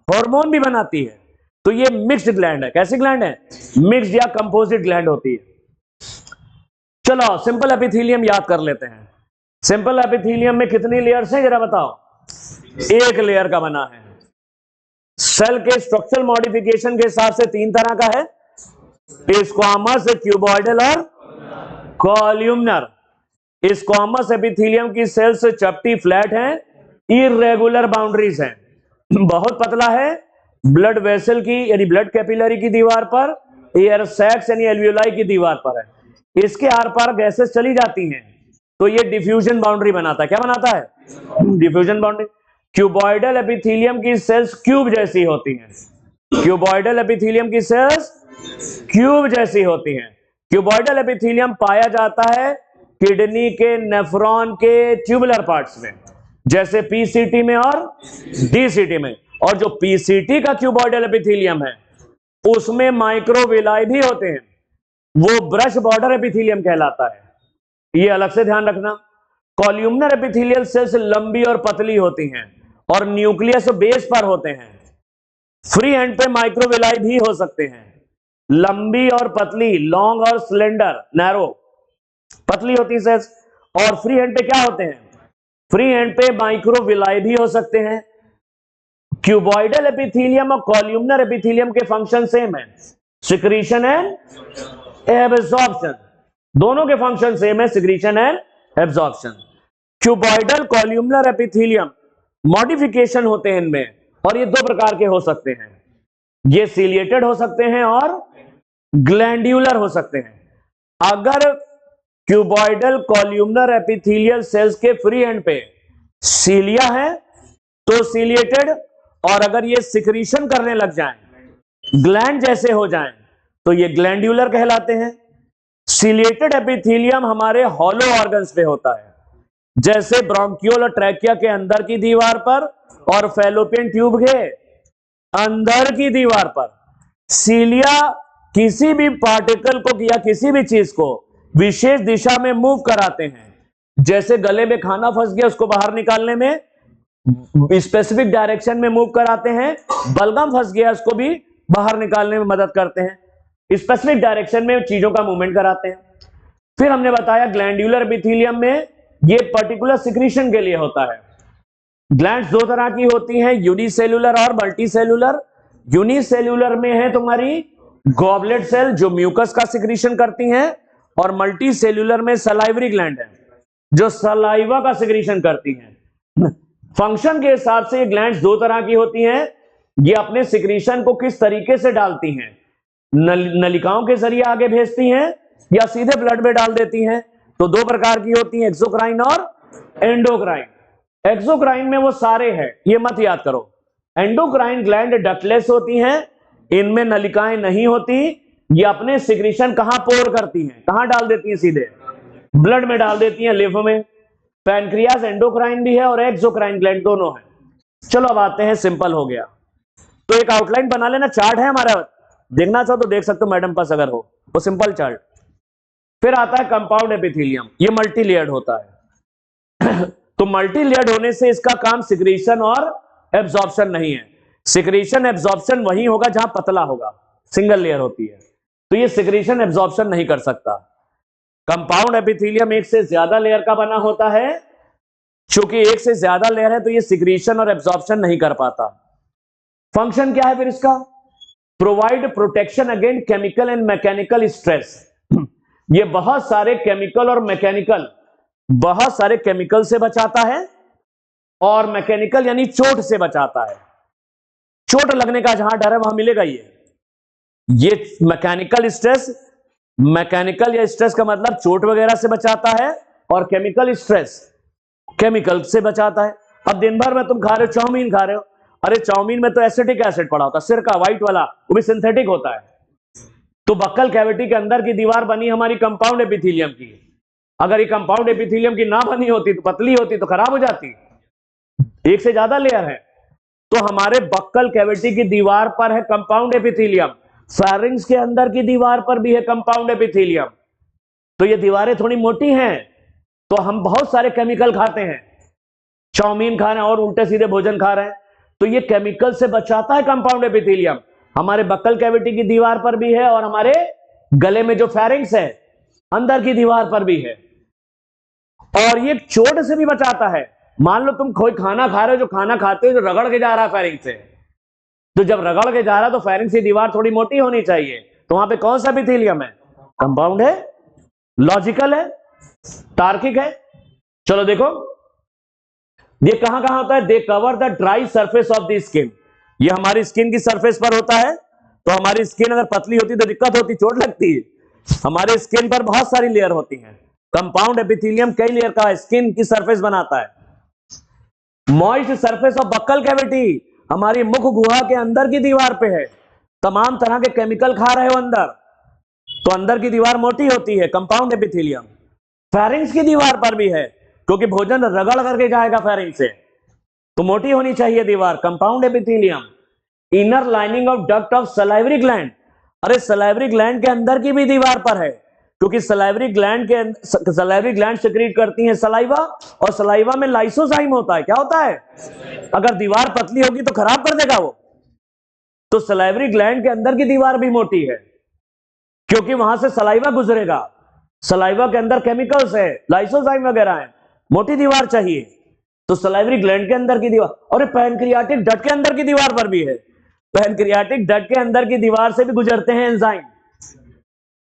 A: हार्मोन भी बनाती है। तो ये मिक्स्ड ग्लैंड है। कैसी ग्लैंड है? मिक्स्ड या कंपोजिट ग्लैंड होती है। चलो सिंपल एपिथेलियम याद कर लेते हैं। सिंपल एपिथेलियम में कितनी लेयर्स हैं जरा बताओ? एक लेयर का बना है। सेल के स्ट्रक्चरल मॉडिफिकेशन के हिसाब से तीन तरह का है, स्क्वामस, क्यूबॉइडल और कॉल्यूमनर। स्क्वामस एपिथेलियम की सेल्स चपटी, फ्लैट हैं, इररेगुलर बाउंड्रीज हैं, बहुत पतला है, ब्लड वेसल की यानी ब्लड कैपिलरी की दीवार पर, एयर सैक्स यानी एल्वियोलाई की दीवार पर है। इसके आर पार गैसेस चली जाती हैं तो ये डिफ्यूजन बाउंड्री बनाता है। क्या बनाता है? Diffusion boundary. क्यूबॉइडल एपिथेलियम की सेल्स क्यूब जैसी होती हैं, क्यूबॉइडल एपिथेलियम की सेल्स क्यूब जैसी होती हैं। क्यूबॉइडल एपिथेलियम पाया जाता है किडनी के, नेफ्रॉन के ट्यूबुलर पार्ट्स में, जैसे पीसीटी में और डीसीटी में। और जो पीसीटी का क्यूबॉइडल एपिथेलियम है उसमें माइक्रोविलाई भी होते हैं, वो ब्रश बॉर्डर एपिथेलियम कहलाता है, ये अलग से ध्यान रखना। कॉल्यूमनर एपिथेलियल सेल्स लंबी और पतली होती हैं और न्यूक्लियस बेस पर होते हैं। फ्री हैंड पे माइक्रोविलाई भी हो सकते हैं, लंबी और पतली, लॉन्ग और स्लेंडर, नैरो, पतली होती सेल्स। और फ्री हैंड पे क्या होते हैं? फ्री हैंड पे माइक्रोविलाई भी हो सकते हैं। क्यूबॉइडल एपिथेलियम और कॉल्यूमनर एपिथेलियम के फंक्शन सेम है, सिक्रीशन एंड एब्जॉर्प्शन, दोनों के फंक्शन सेम है, secretion and absorption. Cuboidal columnar epithelium modification होते हैं इनमें, और ये दो प्रकार के हो सकते हैं, ये सिलिएटेड हो सकते हैं और ग्लैंड्यूलर हो सकते हैं। अगर क्यूबॉइडल कॉल्यूमनर एपिथेलियल सेल्स के फ्री एंड पे सीलिया है तो सिलिएटेड, और अगर ये सिक्रीशन करने लग जाएं, ग्लैंड जैसे हो जाएं, तो ये ग्लैंड्यूलर कहलाते हैं। सिलिएटेड एपिथेलियम हमारे हॉलो ऑर्गन्स पे होता है, जैसे ब्रोंकियोल और ट्रैकिया के अंदर की दीवार पर और फैलोपियन ट्यूब के अंदर की दीवार पर। सीलिया किसी भी पार्टिकल को या किसी भी चीज को विशेष दिशा में मूव कराते हैं, जैसे गले में खाना फंस गया उसको बाहर निकालने में स्पेसिफिक डायरेक्शन में मूव कराते हैं, बलगम फंस गया उसको भी बाहर निकालने में मदद करते हैं। स्पेसिफिक डायरेक्शन में चीजों का मूवमेंट कराते हैं। फिर हमने बताया ग्लैंड्यूलर एपिथेलियम में ये पर्टिकुलर सिक्रीशन के लिए होता है। ग्लैंड्स दो तरह की होती हैं, यूनिसेल्यूलर और मल्टीसेल्यूलर। यूनिसेल्यूलर में है तुम्हारी गॉबलेट सेल जो म्यूकस का सिक्रीशन करती हैं, और मल्टीसेल्यूलर में सलाइवरी ग्लैंड है जो सलाइवा का सिक्रीशन करती हैं। फंक्शन के हिसाब से ये ग्लैंड्स दो तरह की होती हैं। ये अपने सिक्रीशन को किस तरीके से डालती हैं, नलिकाओं के जरिए आगे भेजती हैं या सीधे ब्लड में डाल देती हैं। तो दो प्रकार की होती हैं, एक्सोक्राइन और एंडोक्राइन। एक्सोक्राइन में वो सारे हैं, ये मत याद करो। एंडोक्राइन ग्लैंड डक्टलेस होती हैं, इनमें नलिकाएं नहीं होती। ये अपने सिक्रीशन कहां पोर करती हैं, कहां डाल देती हैं, सीधे ब्लड में डाल देती हैं, लिम्फ में। पैनक्रियास एंडोक्राइन भी है और एक्सोक्राइन ग्लैंड दोनों है। चलो अब आते हैं, सिंपल हो गया तो एक आउटलाइन बना लेना। चार्ट है हमारा, देखना चाहो तो देख सकते हो मैडम पास अगर हो, वो सिंपल चार्ट। फिर आता है कंपाउंड एपिथेलियम, ये मल्टी लेयर्ड होता है। तो मल्टी लेयर्ड होने से इसका काम सिक्रीशन और एब्जॉर्प्शन नहीं है। सिक्रीशन एब्जॉर्प्शन वही होगा जहां पतला होगा, सिंगल लेयर होती है, तो ये सिक्रीशन एब्जॉर्प्शन नहीं कर सकता। कंपाउंड एपिथेलियम एक से ज्यादा लेयर का बना होता है। चूंकि एक से ज्यादा लेयर है तो ये सिक्रीशन और एब्जॉर्प्शन नहीं कर पाता। फंक्शन क्या है फिर इसका? Provide protection against chemical and mechanical stress. ये बहुत सारे केमिकल और मैकेनिकल, बहुत सारे केमिकल से बचाता है और मैकेनिकल यानी चोट से बचाता है। चोट लगने का जहां डर है वहां मिलेगा ये मैकेनिकल स्ट्रेस, मैकेनिकल या स्ट्रेस का मतलब चोट वगैरह से बचाता है, और केमिकल स्ट्रेस केमिकल से बचाता है। अब दिन भर में तुम खा रहे हो, चाउमीन खा रहे हो, अरे चाउमीन में तो एसिटिक एसिड पड़ा होता है, सिरका व्हाइट वाला, वो भी सिंथेटिक होता है। तो बक्कल कैविटी के अंदर की दीवार बनी हमारी कंपाउंड एपिथेलियम की। अगर ये कंपाउंड एपिथेलियम की ना बनी होती तो पतली होती तो खराब हो जाती। एक से ज्यादा लेयर है तो हमारे बक्कल कैविटी की दीवार पर है कंपाउंड एपिथेलियम, फेरिंग्स के अंदर की दीवार पर भी है कंपाउंड एपिथेलियम। तो ये दीवारें थोड़ी मोटी हैं, तो हम बहुत सारे केमिकल खाते हैं, चाउमीन खा रहे हैं और उल्टे सीधे भोजन खा रहे हैं, तो ये केमिकल से बचाता है कंपाउंड एपिथेलियम। हमारे बक्कल कैविटी की दीवार पर भी है और हमारे गले में जो फेरिंग्स है अंदर की दीवार पर भी है, और ये चोट से भी बचाता है। मान लो तुम कोई खाना खा रहे हो, जो खाना खाते हो जो रगड़ के जा रहा है फेरिंग से, तो जब रगड़ के जा रहा है तो फेरिंग की दीवार थोड़ी मोटी होनी चाहिए, तो वहां पे कौन सा एपिथेलियम है? कंपाउंड है। लॉजिकल है, तार्किक है। चलो देखो ये कहां कहां होता है। They cover the dry surface of the skin, ये हमारी स्किन की सरफेस पर होता है। तो हमारी स्किन अगर पतली होती तो दिक्कत होती, चोट लगती है। हमारे स्किन पर बहुत सारी लेयर होती हैं। कंपाउंड एपिथेलियम कई लेयर का स्किन की सरफेस बनाता है। Moist surface of buccal cavity, हमारी मुख गुहा के अंदर की दीवार पे है। तमाम तरह के केमिकल खा रहे हो अंदर, तो अंदर की दीवार मोटी होती है, कंपाउंड एपिथेलियम। फेरिंग्स की दीवार पर भी है, क्योंकि भोजन रगड़ करके जाएगा फेरिंग से, तो मोटी होनी चाहिए दीवार, compound epithelium. Inner lining of duct of salivary gland, अरे सलाइवरी ग्लैंड के अंदर की भी दीवार पर है, क्योंकि सलाइवरी ग्लैंड सिक्रीट करती हैं सलाइवा, और सलाइवा में लाइसोजाइम होता है। क्या होता है? अगर दीवार पतली होगी तो खराब कर देगा वो। तो सलाइवरी ग्लैंड के अंदर की दीवार भी मोटी है, क्योंकि वहां से सलाइवा गुजरेगा। सलाइवा के अंदर केमिकल्स है, लाइसोजाइम वगैरह है, मोटी दीवार चाहिए। तो सलाइवरी ग्लैंड के अंदर की दीवार, और पैनक्रियाटिक डक्ट के अंदर की दीवार पर भी है। पैनक्रियाटिक डक्ट के अंदर की दीवार से भी गुजरते हैं एंजाइम,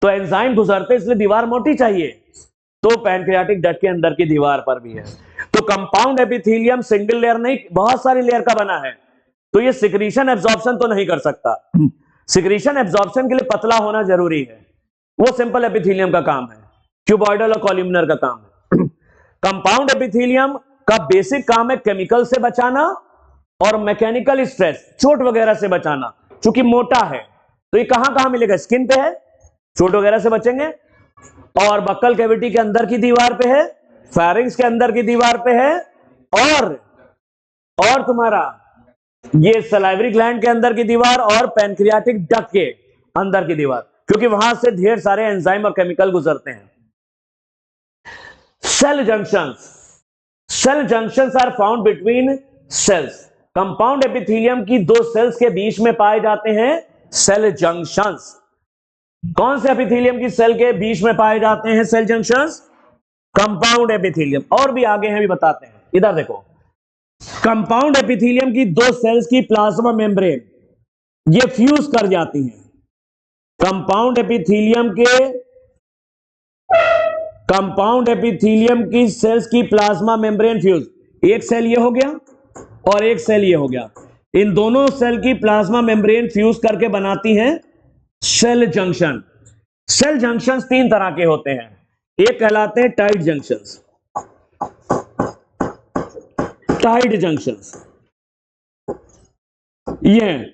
A: तो एंजाइम गुजरते इसलिए दीवार मोटी चाहिए। तो पैनक्रियाटिक डक्ट के अंदर की दीवार पर भी है। तो कंपाउंड एपिथेलियम सिंगल लेयर नहीं, बहुत सारी लेयर का बना है, तो ये सिक्रीशन एब्जॉर्प्शन तो नहीं कर सकता। सिक्रीशन एब्जॉर्प्शन के लिए पतला होना जरूरी है, वो सिंपल एपिथेलियम का काम है, क्यूबॉइडल और कॉलमनर का काम है। कंपाउंड एपिथेलियम का बेसिक काम है केमिकल से बचाना और मैकेनिकल स्ट्रेस, चोट वगैरह से बचाना। चूंकि मोटा है तो ये कहां कहां मिलेगा? स्किन पे है, चोट वगैरह से बचेंगे, और बक्कल कैविटी के अंदर की दीवार पे है, फेरिंग्स के अंदर की दीवार पे है, और तुम्हारा ये सलाइवरी ग्लैंड के अंदर की दीवार और पैनक्रियाटिक डक्ट के अंदर की दीवार, क्योंकि वहां से ढेर सारे एंजाइम और केमिकल गुजरते हैं। Cell junctions, cell junctions are found between cells. Compound epithelium की दो सेल्स के बीच में पाए जाते हैं सेल जंक्शंस। कौन से एपिथेलियम की सेल के बीच में पाए जाते हैं सेल जंक्शंस? Compound epithelium. और भी आगे हैं, भी बताते हैं। इधर देखो, कंपाउंड एपिथेलियम की दो सेल्स की प्लाज्मा मेम्ब्रेन ये फ्यूज कर जाती हैं। कंपाउंड एपिथेलियम की सेल्स की प्लाज्मा मेम्ब्रेन फ्यूज, एक सेल ये हो गया और एक सेल ये हो गया। इन दोनों सेल की प्लाज्मा मेम्ब्रेन फ्यूज करके बनाती हैं सेल जंक्शन। सेल जंक्शंस तीन तरह के होते हैं। एक कहलाते हैं टाइट जंक्शंस। टाइट जंक्शंस ये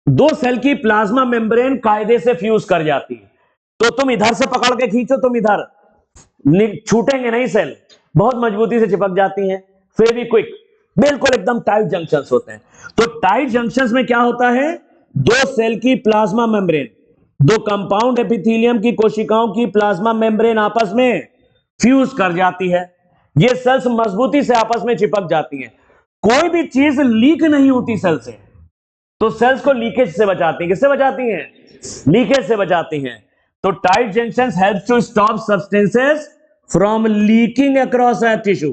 A: दो सेल की प्लाज्मा मेम्ब्रेन कायदे से फ्यूज कर जाती है। तो तुम इधर से पकड़ के खींचो, तुम इधर छूटेंगे नहीं, सेल बहुत मजबूती से चिपक जाती हैं। फेविक्विक, बिल्कुल एकदम टाइट जंक्शंस होते हैं। तो टाइट जंक्शंस में क्या होता है? दो सेल की प्लाज्मा मेम्ब्रेन, दो कंपाउंड एपिथेलियम की कोशिकाओं की प्लाज्मा मेम्ब्रेन आपस में फ्यूज कर जाती है। ये सेल्स मजबूती से आपस में चिपक जाती हैं। कोई भी चीज लीक नहीं होती सेल से, तो सेल्स को लीकेज से बचाती हैं। किससे बचाती हैं? लीकेज से बचाती हैं। तो tight junctions help to stop substances from leaking across a tissue.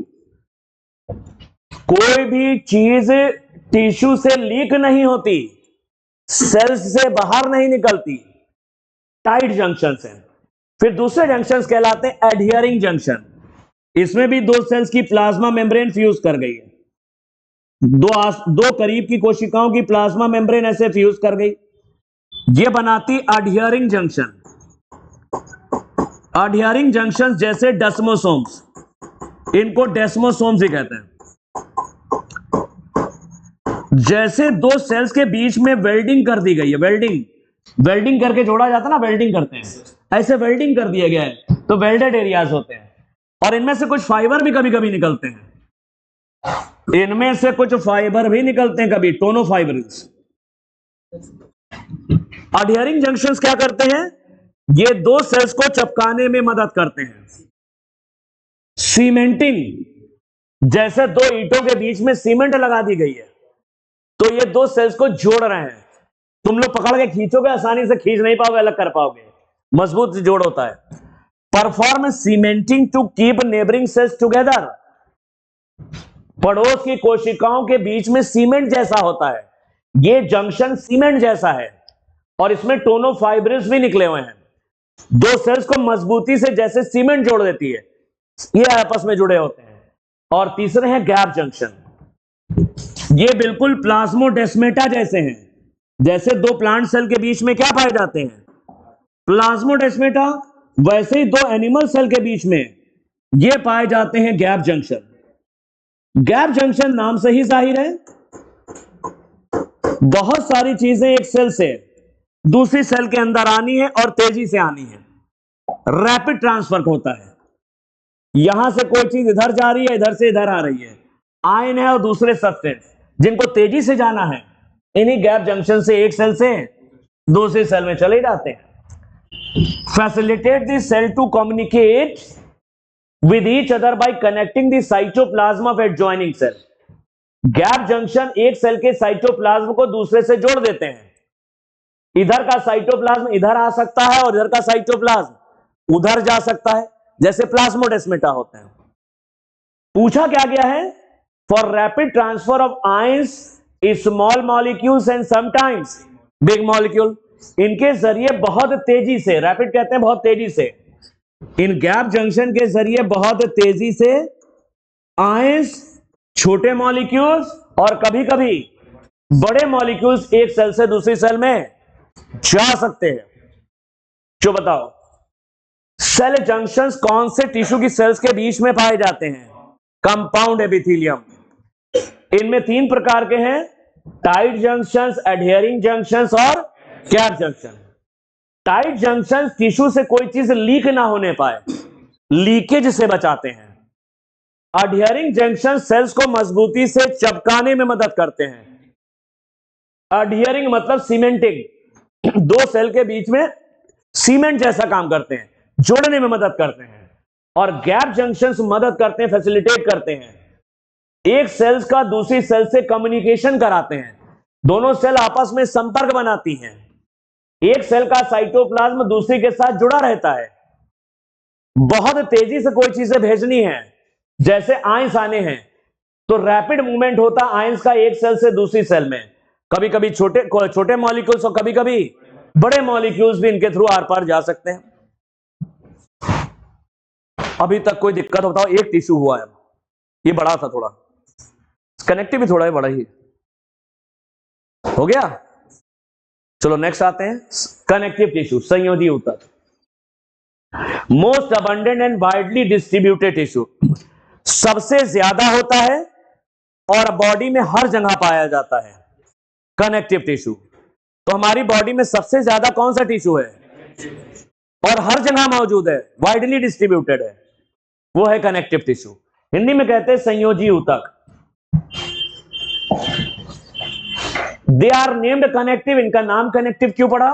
A: कोई भी चीज टिश्यू से लीक नहीं होती, सेल्स से बाहर नहीं निकलती, टाइट जंक्शंस हैं। फिर दूसरे जंक्शंस कहलाते हैं एडहियरिंग जंक्शन। इसमें भी दो सेल्स की प्लाज्मा मेम्ब्रेन फ्यूज कर गई है। दो करीब की कोशिकाओं की प्लाज्मा मेम्ब्रेन ऐसे फ्यूज कर गई, ये बनाती एडहियरिंग जंक्शन। एडहियरिंग जंक्शन जैसे डेस्मोसोम्स, इनको डेस्मोसोम्स ही कहते हैं। जैसे दो सेल्स के बीच में वेल्डिंग कर दी गई है, वेल्डिंग करके जोड़ा जाता है ना, वेल्डिंग करते हैं, ऐसे वेल्डिंग कर दिया गया है, तो वेल्डेड एरियाज होते हैं। और इनमें से कुछ फाइबर भी कभी कभी निकलते हैं, इनमें से कुछ फाइबर भी निकलते हैं कभी, टोनोफाइब्रिल्स। एडहियरिंग जंक्शंस क्या करते हैं? ये दो सेल्स को चिपकाने में मदद करते हैं। सीमेंटिंग, जैसे दो ईंटों के बीच में सीमेंट लगा दी गई है, तो ये दो सेल्स को जोड़ रहे हैं। तुम लोग पकड़ के खींचोगे, आसानी से खींच नहीं पाओगे, अलग कर पाओगे, मजबूत जोड़ होता है। Perform cementing to keep neighbouring cells together. पड़ोस की कोशिकाओं के बीच में सीमेंट जैसा होता है, ये जंक्शन सीमेंट जैसा है, और इसमें टोनोफाइब्रिल्स भी निकले हुए हैं। दो सेल्स को मजबूती से जैसे सीमेंट जोड़ देती है, ये आपस में जुड़े होते हैं। और तीसरे हैं गैप जंक्शन। ये बिल्कुल प्लाज्मोडेस्मेटा जैसे हैं। जैसे दो प्लांट सेल के बीच में क्या पाए जाते हैं? प्लाज्मोडेस्मेटा, वैसे ही दो एनिमल सेल के बीच में ये पाए जाते हैं गैप जंक्शन। गैप जंक्शन नाम से ही जाहिर है, बहुत सारी चीजें एक सेल से दूसरी सेल के अंदर आनी है और तेजी से आनी है, रैपिड ट्रांसफर होता है। यहां से कोई चीज इधर जा रही है, इधर से इधर आ रही है, आयन है और दूसरे सब्सटेंस, जिनको तेजी से जाना है, इन्हीं गैप जंक्शन से एक सेल से दूसरी सेल में चले जाते हैं। Facilitate the cell to communicate with each other by connecting the cytoplasm of adjoining cell। Gap junction एक सेल के साइटोप्लाज्म को दूसरे से जोड़ देते हैं। इधर का साइटोप्लाज्म इधर आ सकता है और इधर का साइटोप्लाज्म उधर जा सकता है, जैसे प्लाज्मोडेस्मेटा होते हैं। पूछा क्या गया है? For rapid transfer of ions, small molecules and sometimes big molecule, इनके जरिए बहुत तेजी से, रैपिड कहते हैं बहुत तेजी से, इन गैप जंक्शन के जरिए बहुत तेजी से आयंस, छोटे मॉलिक्यूल्स और कभी कभी बड़े मॉलिक्यूल्स एक सेल से दूसरी सेल में जा सकते हैं। जो बताओ, सेल जंक्शंस कौन से टिश्यू की सेल्स के बीच में पाए जाते हैं? Compound epithelium. इनमें तीन प्रकार के हैं, टाइट जंक्शंस, एडहियरिंग जंक्शंस और gap junction. Tight junction tissue से कोई चीज लीक ना होने पाए, लीकेज से बचाते हैं। एडहियरिंग जंक्शन सेल्स को मजबूती से चिपकाने में मदद करते हैं। एडहियरिंग मतलब सीमेंटिंग, दो सेल के बीच में सीमेंट जैसा काम करते हैं, जोड़ने में मदद करते हैं। और गैप जंक्शंस मदद करते हैं, फैसिलिटेट करते हैं, एक सेल्स का दूसरी सेल से कम्युनिकेशन कराते हैं, दोनों सेल आपस में संपर्क बनाती हैं। एक सेल का साइटोप्लाज्म दूसरी के साथ जुड़ा रहता है। बहुत तेजी से कोई चीजें भेजनी है, जैसे आयंस आने हैं, तो रैपिड मूवमेंट होता आयंस का एक सेल से दूसरी सेल में। कभी कभी छोटे छोटे मॉलिक्यूल्स और कभी कभी बड़े मॉलिक्यूल्स भी इनके थ्रू आर पार जा सकते हैं। अभी तक कोई दिक्कत बताओ? एक टिश्यू हुआ है, ये बड़ा था थोड़ा, कनेक्टिव भी थोड़ा है, बड़ा ही हो गया। चलो नेक्स्ट आते हैं, कनेक्टिव टिश्यू, संयोजी ऊतक। Most abundant and widely distributed tissue, सबसे ज्यादा होता है और बॉडी में हर जगह पाया जाता है कनेक्टिव टिश्यू। तो हमारी बॉडी में सबसे ज्यादा कौन सा टिश्यू है और हर जगह मौजूद है, वाइडली डिस्ट्रीब्यूटेड है, वो है कनेक्टिव टिश्यू। हिंदी में कहते हैं संयोजी ऊतक। दे आर नेम्ड कनेक्टिव, इनका नाम कनेक्टिव क्यों पड़ा?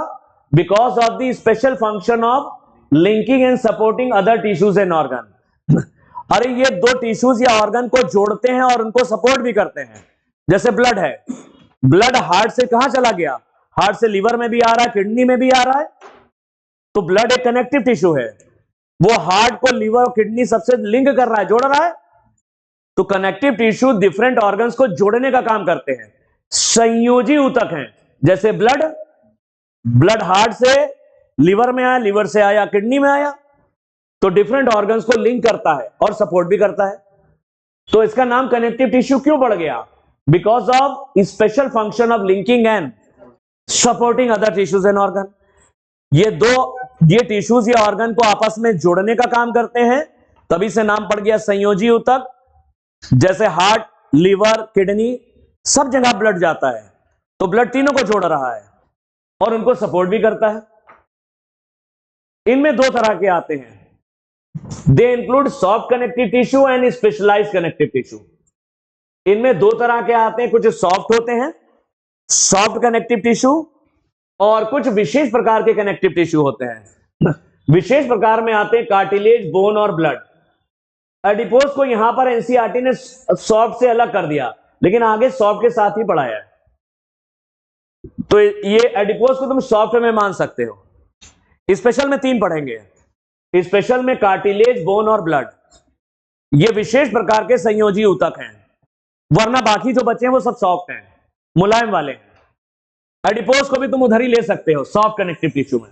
A: Because of the special function of linking and supporting other tissues and organ. अरे ये दो टिश्यूज या ऑर्गन को जोड़ते हैं और उनको सपोर्ट भी करते हैं। जैसे ब्लड है, ब्लड हार्ट से कहां चला गया? हार्ट से लीवर में भी आ रहा है, किडनी में भी आ रहा है, तो ब्लड एक कनेक्टिव टिश्यू है, वो हार्ट को लीवर और किडनी सबसे लिंक कर रहा है, जोड़ रहा है। तो कनेक्टिव टिश्यू डिफरेंट ऑर्गन्स को जोड़ने का काम करते हैं, संयोजी ऊतक हैं। जैसे ब्लड, ब्लड हार्ट से लीवर में आया, लीवर से आया किडनी में आया, तो डिफरेंट ऑर्गन्स को लिंक करता है और सपोर्ट भी करता है। तो इसका नाम कनेक्टिव टिश्यू क्यों पड़ गया? Because of special function of linking and supporting other tissues and organ. ये टिश्यूज या ऑर्गन को आपस में जोड़ने का काम करते हैं, तभी से नाम पड़ गया संयोजी ऊतक। जैसे हार्ट, लीवर, किडनी, सब जगह ब्लड जाता है, तो ब्लड तीनों को जोड़ रहा है और उनको सपोर्ट भी करता है। इनमें दो तरह के आते हैं, they include soft connective tissue and specialised connective tissue. इनमें दो तरह के आते हैं, कुछ सॉफ्ट होते हैं, सॉफ्ट कनेक्टिव टिश्यू, और कुछ विशेष प्रकार के कनेक्टिव टिश्यू होते हैं। विशेष प्रकार में आते हैं कार्टिलेज, बोन और ब्लड। एडिपोज को यहां पर एनसीईआरटी ने सॉफ्ट से अलग कर दिया, लेकिन आगे सॉफ्ट के साथ ही पढ़ाया है, तो ये एडिपोज को तुम सॉफ्ट में मान सकते हो। स्पेशल में तीन पढ़ेंगे, स्पेशल में कार्टिलेज, बोन और ब्लड, ये विशेष प्रकार के संयोजी ऊतक हैं, वरना बाकी जो बचे हैं वो सब सॉफ्ट हैं, मुलायम वाले हैं। एडिपोज को भी तुम उधर ही ले सकते हो, सॉफ्ट कनेक्टिव टिश्यू में।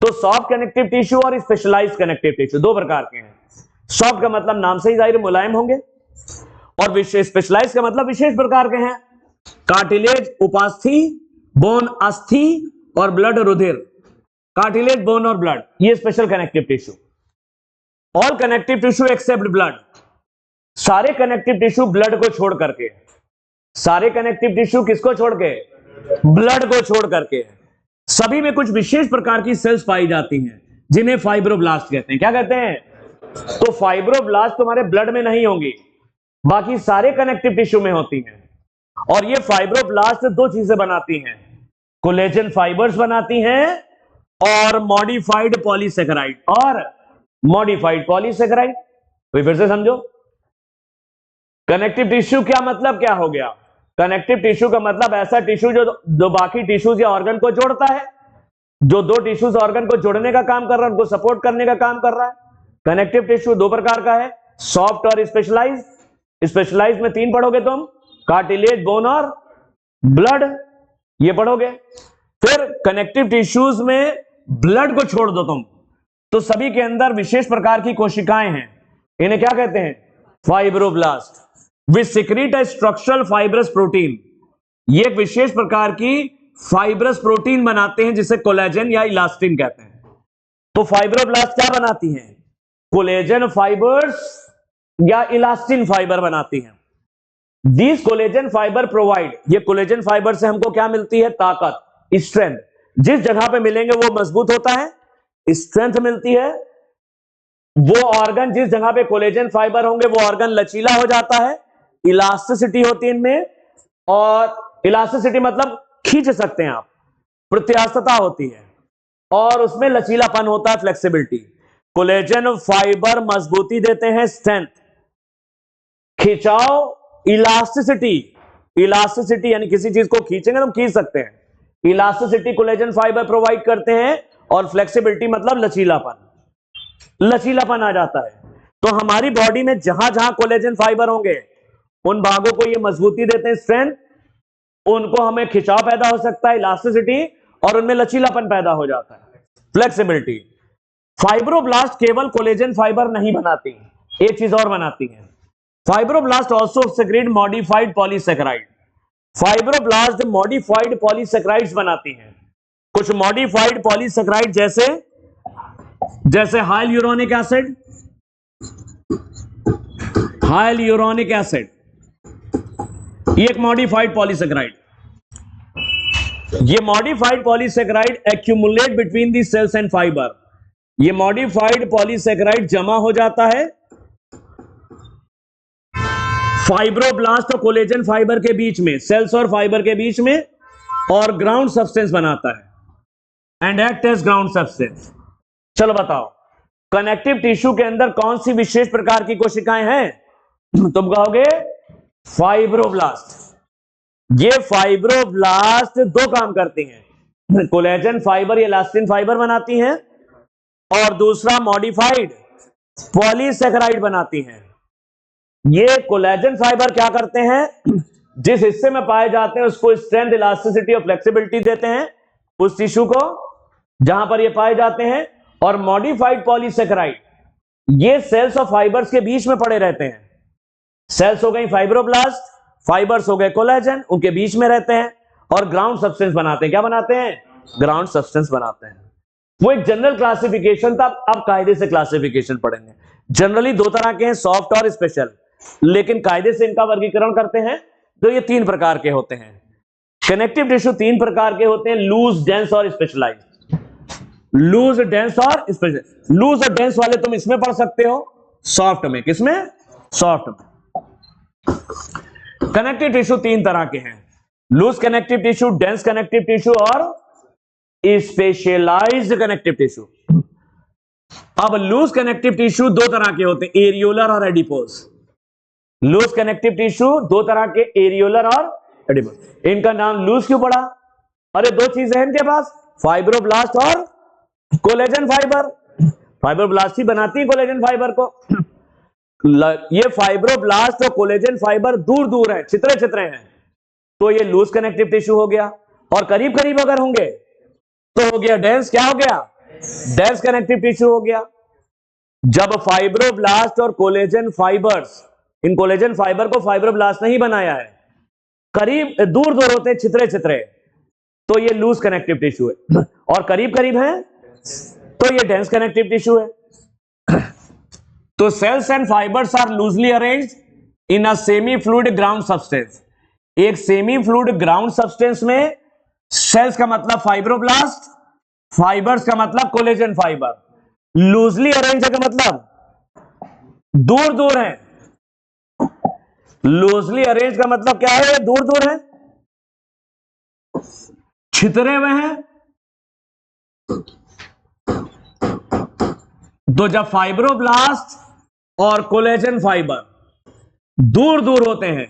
A: तो सॉफ्ट कनेक्टिव टिश्यू और स्पेशलाइज्ड कनेक्टिव टिश्यू दो प्रकार के हैं। सॉफ्ट का मतलब नाम से ही जाहिर मुलायम होंगे, और स्पेशलाइज्ड का मतलब विशेष प्रकार के हैं। कार्टिलेज उपास्थि, बोन अस्थि और ब्लड रुधिर। कार्टिलेज, बोन और ब्लड, ये special connective tissue. All connective tissue except blood, सारे कनेक्टिव टिश्यू ब्लड को छोड़ करके, सारे कनेक्टिव टिश्यू किसको छोड़ के? ब्लड को छोड़ करके। सभी में कुछ विशेष प्रकार की सेल्स पाई जाती हैं, जिन्हें फाइब्रोब्लास्ट कहते हैं। क्या कहते हैं? तो फाइब्रोब्लास्ट तुम्हारे ब्लड में नहीं होंगी, बाकी सारे कनेक्टिव टिश्यू में होती हैं। और ये फाइब्रोब्लास्ट दो चीजें बनाती हैं, कोलेजन फाइबर्स बनाती हैं और मॉडिफाइड पॉलीसेकेराइड, और मॉडिफाइड पॉलीसेकेराइड। तो फिर से समझो, कनेक्टिव टिश्यू क्या मतलब क्या हो गया? कनेक्टिव टिश्यू का मतलब ऐसा टिश्यू जो बाकी टिश्यूज या ऑर्गन को जोड़ता है, जो दो टिश्यूज ऑर्गन को जोड़ने का काम कर रहा है, उनको सपोर्ट करने का काम कर रहा है। कनेक्टिव टिश्यू दो प्रकार का है, सॉफ्ट और स्पेशलाइज्ड। स्पेशलाइज्ड में तीन पढ़ोगे तुम, कार्टिलेज, बोन और ब्लड, ये पढ़ोगे। फिर कनेक्टिव टिश्यूज में ब्लड को छोड़ दो तुम, तो सभी के अंदर विशेष प्रकार की कोशिकाएं हैं, इन्हें क्या कहते हैं? फाइब्रोब्लास्ट। विच सिक्रीट ए स्ट्रक्चरल फाइब्रस प्रोटीन, ये एक विशेष प्रकार की फाइब्रस प्रोटीन बनाते हैं, जिसे कोलेजन या इलास्टिन कहते हैं। तो फाइब्रोब्लास्ट क्या बनाती हैं? कोलेजन फाइबर्स या इलास्टिन फाइबर बनाती हैं। दीज कोलेजन फाइबर प्रोवाइड, ये कोलेजन फाइबर से हमको क्या मिलती है? ताकत, स्ट्रेंथ। जिस जगह पे मिलेंगे वो मजबूत होता है, स्ट्रेंथ मिलती है। वो ऑर्गन जिस जगह पे कोलेजन फाइबर होंगे वो ऑर्गन लचीला हो जाता है, इलास्टिसिटी होती है इनमें, और इलास्टिसिटी मतलब खींच सकते हैं आप, प्रत्यास्थता होती है, और उसमें लचीलापन होता है, फ्लेक्सिबिलिटी। कोलेजन फाइबर मजबूती देते हैं, स्ट्रेंथ, खिंचाव, इलास्टिसिटी। इलास्टिसिटी यानी किसी चीज को खींचेंगे तो खींच सकते हैं, इलास्टिसिटी कोलेजन फाइबर प्रोवाइड करते हैं, और फ्लेक्सिबिलिटी मतलब लचीलापन आ जाता है। तो हमारी बॉडी में जहां जहां कोलेजन फाइबर होंगे उन भागों को ये मजबूती देते हैं, स्ट्रेंथ, उनको हमें खिंचाव पैदा हो सकता है, इलास्टिसिटी, और उनमें लचीलापन पैदा हो जाता है, फ्लेक्सिबिलिटी। फाइब्रोब्लास्ट केवल कोलेजन फाइबर नहीं बनाती, एक चीज और बनाती है। Fibroblast also secrete modified polysaccharide. Fibroblast modified polysaccharides बनाती हैं। कुछ मॉडिफाइड पॉलीसेकेराइड जैसे हाइलुरोनिक एसिड, ये एक मॉडिफाइड पॉलीसेकेराइड। ये modified polysaccharide accumulate between the cells and fibre. ये मॉडिफाइड पॉलीसेकेराइड जमा हो जाता है फाइब्रोब्लास्ट और कोलेजन फाइबर के बीच में, सेल्स और फाइबर के बीच में, और ग्राउंड सब्सटेंस बनाता है and act as ground substance. चलो बताओ, कनेक्टिव टिश्यू के अंदर कौन सी विशेष प्रकार की कोशिकाएं हैं? तुम कहोगे फाइब्रोब्लास्ट। ये फाइब्रोब्लास्ट दो काम करती हैं, कोलेजन फाइबर या इलास्टिन फाइबर बनाती हैं, और दूसरा मॉडिफाइड पॉलीसेकेराइड बनाती हैं। ये कोलेजन फाइबर क्या करते हैं, जिस हिस्से में पाए जाते हैं उसको स्ट्रेंथ, इलास्टिसिटी और फ्लेक्सिबिलिटी देते हैं, उस टिश्यू को जहां पर ये पाए जाते हैं। और मॉडिफाइड पॉलीसेकेराइड ये सेल्स और फाइबर्स के बीच में पड़े रहते हैं। सेल्स हो गई फाइब्रोब्लास्ट, फाइबर्स हो गए कोलेजन, उनके बीच में रहते हैं और ग्राउंड सब्सटेंस बनाते हैं। क्या बनाते हैं? ग्राउंड सब्सटेंस बनाते हैं। वो एक जनरल क्लासिफिकेशन था, अब कायदे से क्लासिफिकेशन पढ़ेंगे। जनरली दो तरह के हैं, सॉफ्ट और स्पेशल, लेकिन कायदे से इनका वर्गीकरण करते हैं तो ये तीन प्रकार के होते हैं। कनेक्टिव टिश्यू तीन प्रकार के होते हैं, लूज, डेंस और स्पेशलाइज्ड। लूज, डेंस और स्पेशल। लूज और डेंस वाले तुम इसमें पढ़ सकते हो, सॉफ्ट में। किसमें? सॉफ्ट में। कनेक्टिव टिश्यू तीन तरह के हैं, loose connective tissue, dense connective tissue और स्पेशलाइज्ड कनेक्टिव टिश्यू। अब लूज कनेक्टिव टिश्यू दो तरह के होते हैं, एरियोलर और एडिपोज। लूज कनेक्टिव टिश्यू दो तरह के, एरियोलर और एडिपोज। इनका नाम लूज क्यों पड़ा? अरे दो चीजें हैं इनके पास, फाइब्रोब्लास्ट और कोलेजन फाइबर। फाइब्रोब्लास्ट ही बनाती है कोलेजन फाइबर को। ये फाइब्रोब्लास्ट और कोलेजन फाइबर दूर दूर है, छितरे छितरे हैं, तो ये लूज कनेक्टिव टिश्यू हो गया। और करीब करीब अगर होंगे तो हो गया डेंस। क्या हो गया? डेंस कनेक्टिव टिश्यू हो गया। जब फाइब्रोब्लास्ट और कोलेजन फाइबर्स, इन कोलेजन फाइबर को फाइब्रोब्लास्ट नहीं बनाया है, करीब दूर दूर होते हैं, छितरे छितरे, तो ये लूज कनेक्टिव टिश्यू है। और करीब करीब है तो ये डेंस कनेक्टिव टिश्यू है। तो cells and fibres are loosely arranged in a semi fluid ground substance. एक सेमी फ्लूइड ग्राउंड सब्सटेंस में सेल्स का मतलब फाइब्रोब्लास्ट, फाइबर्स का मतलब कोलेजन फाइबर। लूजली अरेंज का मतलब दूर दूर है। लूजली अरेंज का मतलब क्या है? दूर दूर है, छितरे हुए हैं। तो जब फाइब्रोब्लास्ट और कोलेजन फाइबर दूर दूर होते हैं,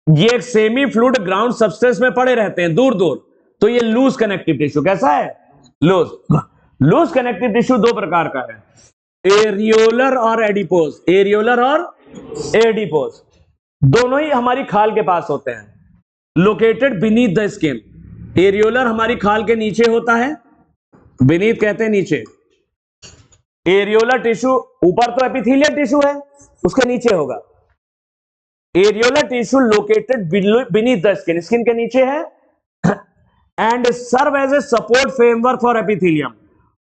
A: ये एक सेमी फ्लूइड ग्राउंड सब्सटेंस में पड़े रहते हैं दूर दूर, तो ये लूज कनेक्टिव टिश्यू। कैसा है? लूज। लूज कनेक्टिव टिश्यू दो प्रकार का है, एरियोलर और एडिपोज। एरियोलर और एडिपोज दोनों ही हमारी खाल के पास होते हैं, located beneath the skin. Areolar हमारी खाल के नीचे होता है, बीनीथ कहते हैं नीचे। एरियोलर टिश्यू ऊपर तो एपिथेलियल टिश्यू है, उसके नीचे होगा। Areolar tissue located beneath the skin, skin के नीचे है, and serve as a support framework for epithelium.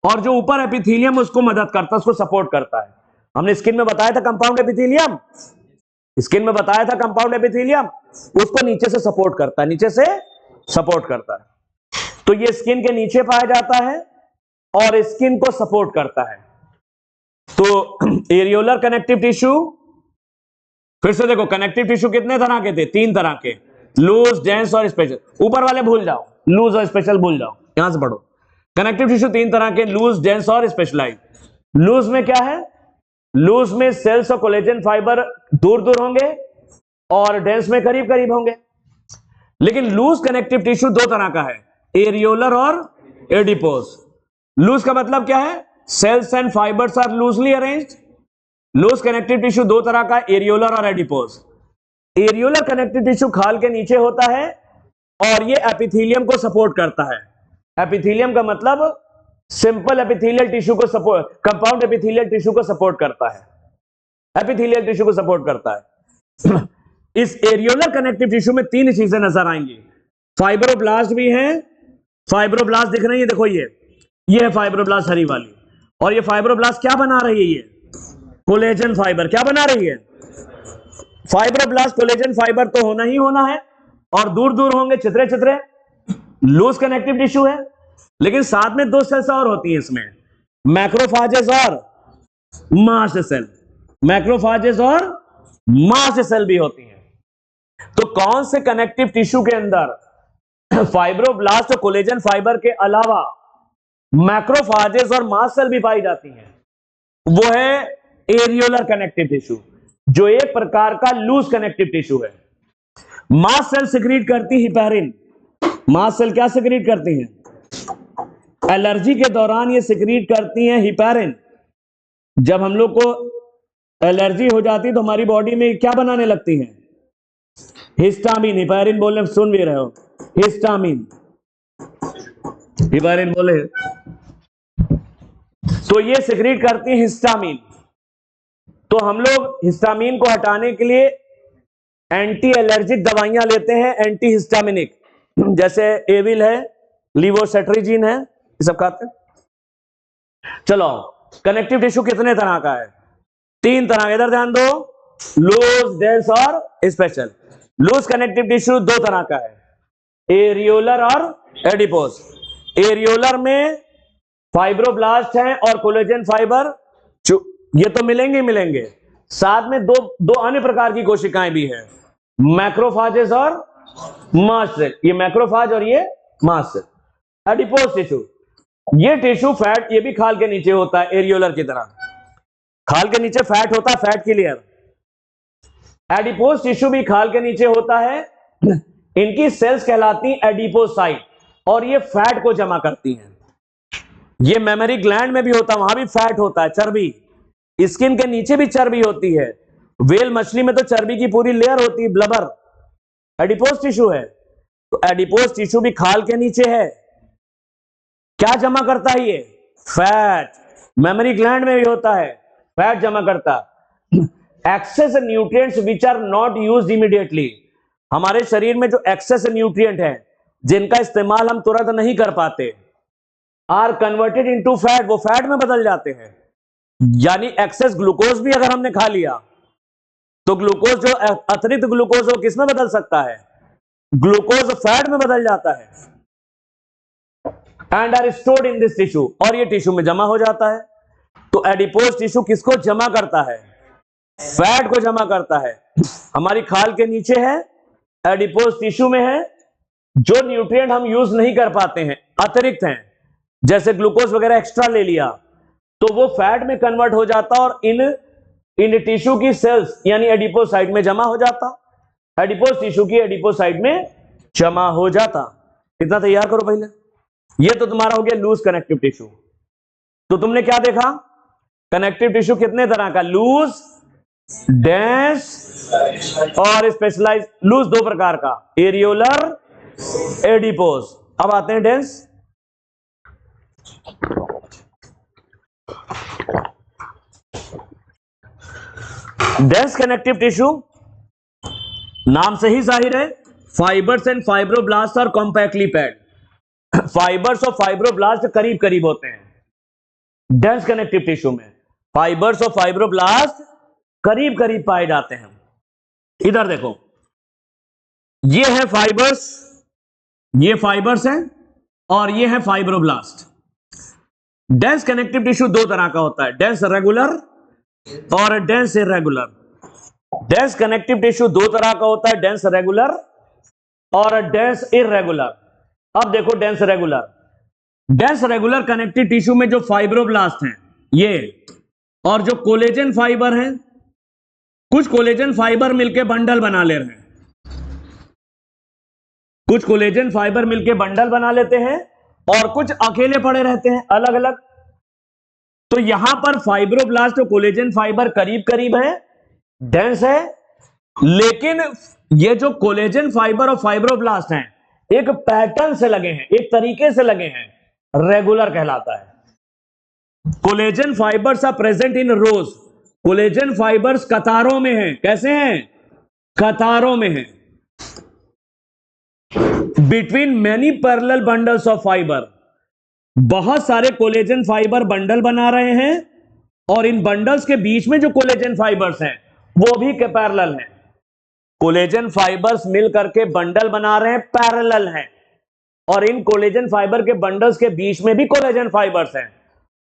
A: और जो ऊपर एपिथेलियम उसको मदद करता है, उसको सपोर्ट करता है। हमने स्किन में बताया था कंपाउंड एपिथेलियम, स्किन में बताया था कंपाउंड एपिथेलियम, उसको नीचे से सपोर्ट करता है, नीचे से सपोर्ट करता है। तो ये स्किन के नीचे पाया जाता है और स्किन को सपोर्ट करता है। तो एरियोलर कनेक्टिव टिश्यू, फिर से देखो कनेक्टिव टिश्यू कितने तरह के थे? तीन तरह के, लूज, डेंस और स्पेशल। ऊपर वाले भूल जाओ, लूज और स्पेशल भूल जाओ, यहां से पढ़ो। कनेक्टिव टिश्यू तीन तरह के, लूज, डेंस और स्पेशलाइज्ड। लूज में क्या है? लूज में सेल्स और कोलेजन फाइबर दूर दूर होंगे और डेंस में करीब करीब होंगे। लेकिन लूज कनेक्टिव टिश्यू दो तरह का है, एरियोलर और एडिपोज। लूज का मतलब क्या है? Cells and fibres are loosely arranged. Loose connective tissue दो तरह का, एरियोलर और एडिपोज। एरियोलर कनेक्टिव टिश्यू खाल के नीचे होता है और ये एपिथेलियम को सपोर्ट करता है। एपिथेलियम का मतलब सिंपल एपिथेलियल टिश्यू को सपोर्ट, कंपाउंड एपिथेलियल टिश्यू को सपोर्ट करता है, एपिथेलियल टिश्यू को सपोर्ट करता है। इस एरियोलर कनेक्टिव टिश्यू में तीन चीजें नजर आएंगी, फाइब्रोब्लास्ट भी हैं। फाइब्रोब्लास्ट दिख रही है, देखो ये है फाइब्रोब्लास्ट हरी वाली, और ये फाइब्रोब्लास्ट क्या बना रही है? ये कोलेजन फाइबर क्या बना रही है? फाइब्रोब्लास्ट कोलेजन फाइबर तो होना ही होना है, और दूर दूर होंगे चित्रे चित्रे। लूज कनेक्टिव टिश्यू है, लेकिन साथ में दो सेल्स और होती हैं इसमें, मैक्रोफाजेस और मास्ट सेल। मैक्रोफाजेस और मास्ट सेल भी होती हैं। तो कौन से कनेक्टिव टिश्यू के अंदर फाइब्रोब्लास्ट और कोलेजन फाइबर के अलावा मैक्रोफाजेस और मास्ट सेल भी पाई जाती हैं? वो है एरियोलर कनेक्टिव टिश्यू, जो एक प्रकार का लूज कनेक्टिव टिश्यू है। मास्ट सेल सिक्रीट करती हिपैरिन। मास्ट सेल क्या सिक्रीट करती हैं? एलर्जी के दौरान ये सिक्रीट करती हैं हिपैरिन। जब हम लोग को एलर्जी हो जाती है तो हमारी बॉडी में क्या बनाने लगती हैं? हिस्टामिन। हिपैरिन बोलने सुन भी रहे हो, हिस्टामिन, हिपैरिन बोले तो ये सिक्रीट करती है हिस्टामिन। तो हम लोग हिस्टामिन को हटाने के लिए एंटी एलर्जिक दवाइयां लेते हैं, एंटी हिस्टामिनिक, जैसे एविल है, लीवोसेट्रिजिन है, ये सब खाते हैं। चलो, कनेक्टिव टिश्यू कितने तरह का है? तीन तरह। इधर ध्यान दो, लूज, डेंस और स्पेशल। लूज कनेक्टिव टिश्यू दो तरह का है, एरियोलर और एडिपोज। एरियोलर में फाइब्रोब्लास्ट हैं और कोलेजन फाइबर, ये तो मिलेंगे ही मिलेंगे, साथ में दो अन्य प्रकार की कोशिकाएं भी हैं, मैक्रोफाजेस और मास्ट सेल। ये मैक्रोफाज और ये मास्ट सेल। एडिपोज टिश्यू, ये टिश्यू फैट, ये भी खाल के नीचे होता है एरियोलर की तरह। खाल के नीचे फैट होता है, फैट क्लियर। एडिपोज टिश्यू भी खाल के नीचे होता है। इनकी सेल्स कहलाती एडिपोसाइट, और ये फैट को जमा करती हैं। ये मेमोरी ग्लैंड में भी होता है, वहां भी फैट होता है, चर्बी। स्किन के नीचे भी चर्बी होती है। व्हेल मछली में तो चर्बी की पूरी लेयर होती है, ब्लबर। एडिपोज टिश्यू है, तो एडिपोज टिश्यू भी खाल के नीचे है। क्या जमा करता है ये? फैट। मेमोरी ग्लैंड में भी होता है, फैट जमा करता। Excess nutrients which are not used immediately, हमारे शरीर में जो एक्सेस न्यूट्रिएंट है जिनका इस्तेमाल हम तुरंत नहीं कर पाते, आर कन्वर्टेड इनटू फैट, वो फैट में बदल जाते हैं। यानी एक्सेस ग्लूकोज भी अगर हमने खा लिया तो ग्लूकोज, जो अतिरिक्त ग्लूकोज हो, किस में बदल सकता है? ग्लूकोज फैट में बदल जाता है। And are stored in this tissue, और ये टिश्यू में जमा हो जाता है। तो एडिपोज टिश्यू किसको जमा करता है? फैट को जमा करता है। हमारी खाल के नीचे है, एडिपोज टिश्यू में है। जो न्यूट्रिएंट हम यूज नहीं कर पाते हैं, अतिरिक्त हैं, जैसे ग्लूकोज वगैरह एक्स्ट्रा ले लिया, तो वो फैट में कन्वर्ट हो जाता और इन टिश्यू की सेल्स यानी एडिपोसाइट में जमा हो जाता। एडिपोज टिश्यू की एडिपोसाइट में जमा हो जाता। इतना तैयार करो पहले। ये तो तुम्हारा हो गया लूज कनेक्टिव टिश्यू। तो तुमने क्या देखा? कनेक्टिव टिश्यू कितने तरह का? लूज, डेंस और स्पेशलाइज। लूज दो प्रकार का, एरियोलर, एडिपोज। अब आते हैं डेंस। डेंस कनेक्टिव टिश्यू, नाम से ही जाहिर है, फाइबर्स एंड फाइब्रोब्लास्ट और कॉम्पैक्टली पैक्ड। फाइबर्स और फाइब्रोब्लास्ट करीब करीब होते हैं डेंस कनेक्टिव टिश्यू में। फाइबर्स और फाइब्रोब्लास्ट करीब करीब पाए जाते हैं। इधर देखो, ये है फाइबर्स, ये फाइबर्स हैं और ये है फाइब्रोब्लास्ट। डेंस कनेक्टिव टिश्यू दो तरह का होता है, डेंस रेगुलर और dense irregular. Dense connective tissue दो तरह का होता है, डेंस रेगुलर और डेंस इरेगुलर। अब देखो dense regular. Dense regular connective tissue में जो फाइब्रोब्लास्ट हैं ये, और जो कोलेजन फाइबर हैं, कुछ कोलेजन फाइबर मिलकर बंडल बना ले रहे हैं। कुछ कोलेजन फाइबर मिलके बंडल बना लेते हैं और कुछ अकेले पड़े रहते हैं अलग अलग। तो यहां पर फाइब्रोब्लास्ट और कोलेजन फाइबर करीब करीब है, डेंस है, लेकिन ये जो कोलेजन फाइबर और फाइब्रोब्लास्ट हैं एक पैटर्न से लगे हैं, एक तरीके से लगे हैं, रेगुलर कहलाता है। Collagen fibres are present in rows, collagen fibres कतारों में हैं। कैसे हैं? कतारों में हैं। Between many parallel bundles of fibre, बहुत सारे कोलेजन फाइबर बंडल बना रहे हैं और इन बंडल्स के बीच में जो कोलेजन फाइबर्स हैं वो भी पैरेलल हैं। कोलेजन फाइबर्स मिल करके बंडल बना रहे हैं, पैरेलल हैं, और इन कोलेजन फाइबर के बंडल्स के बीच में भी कोलेजन फाइबर्स हैं,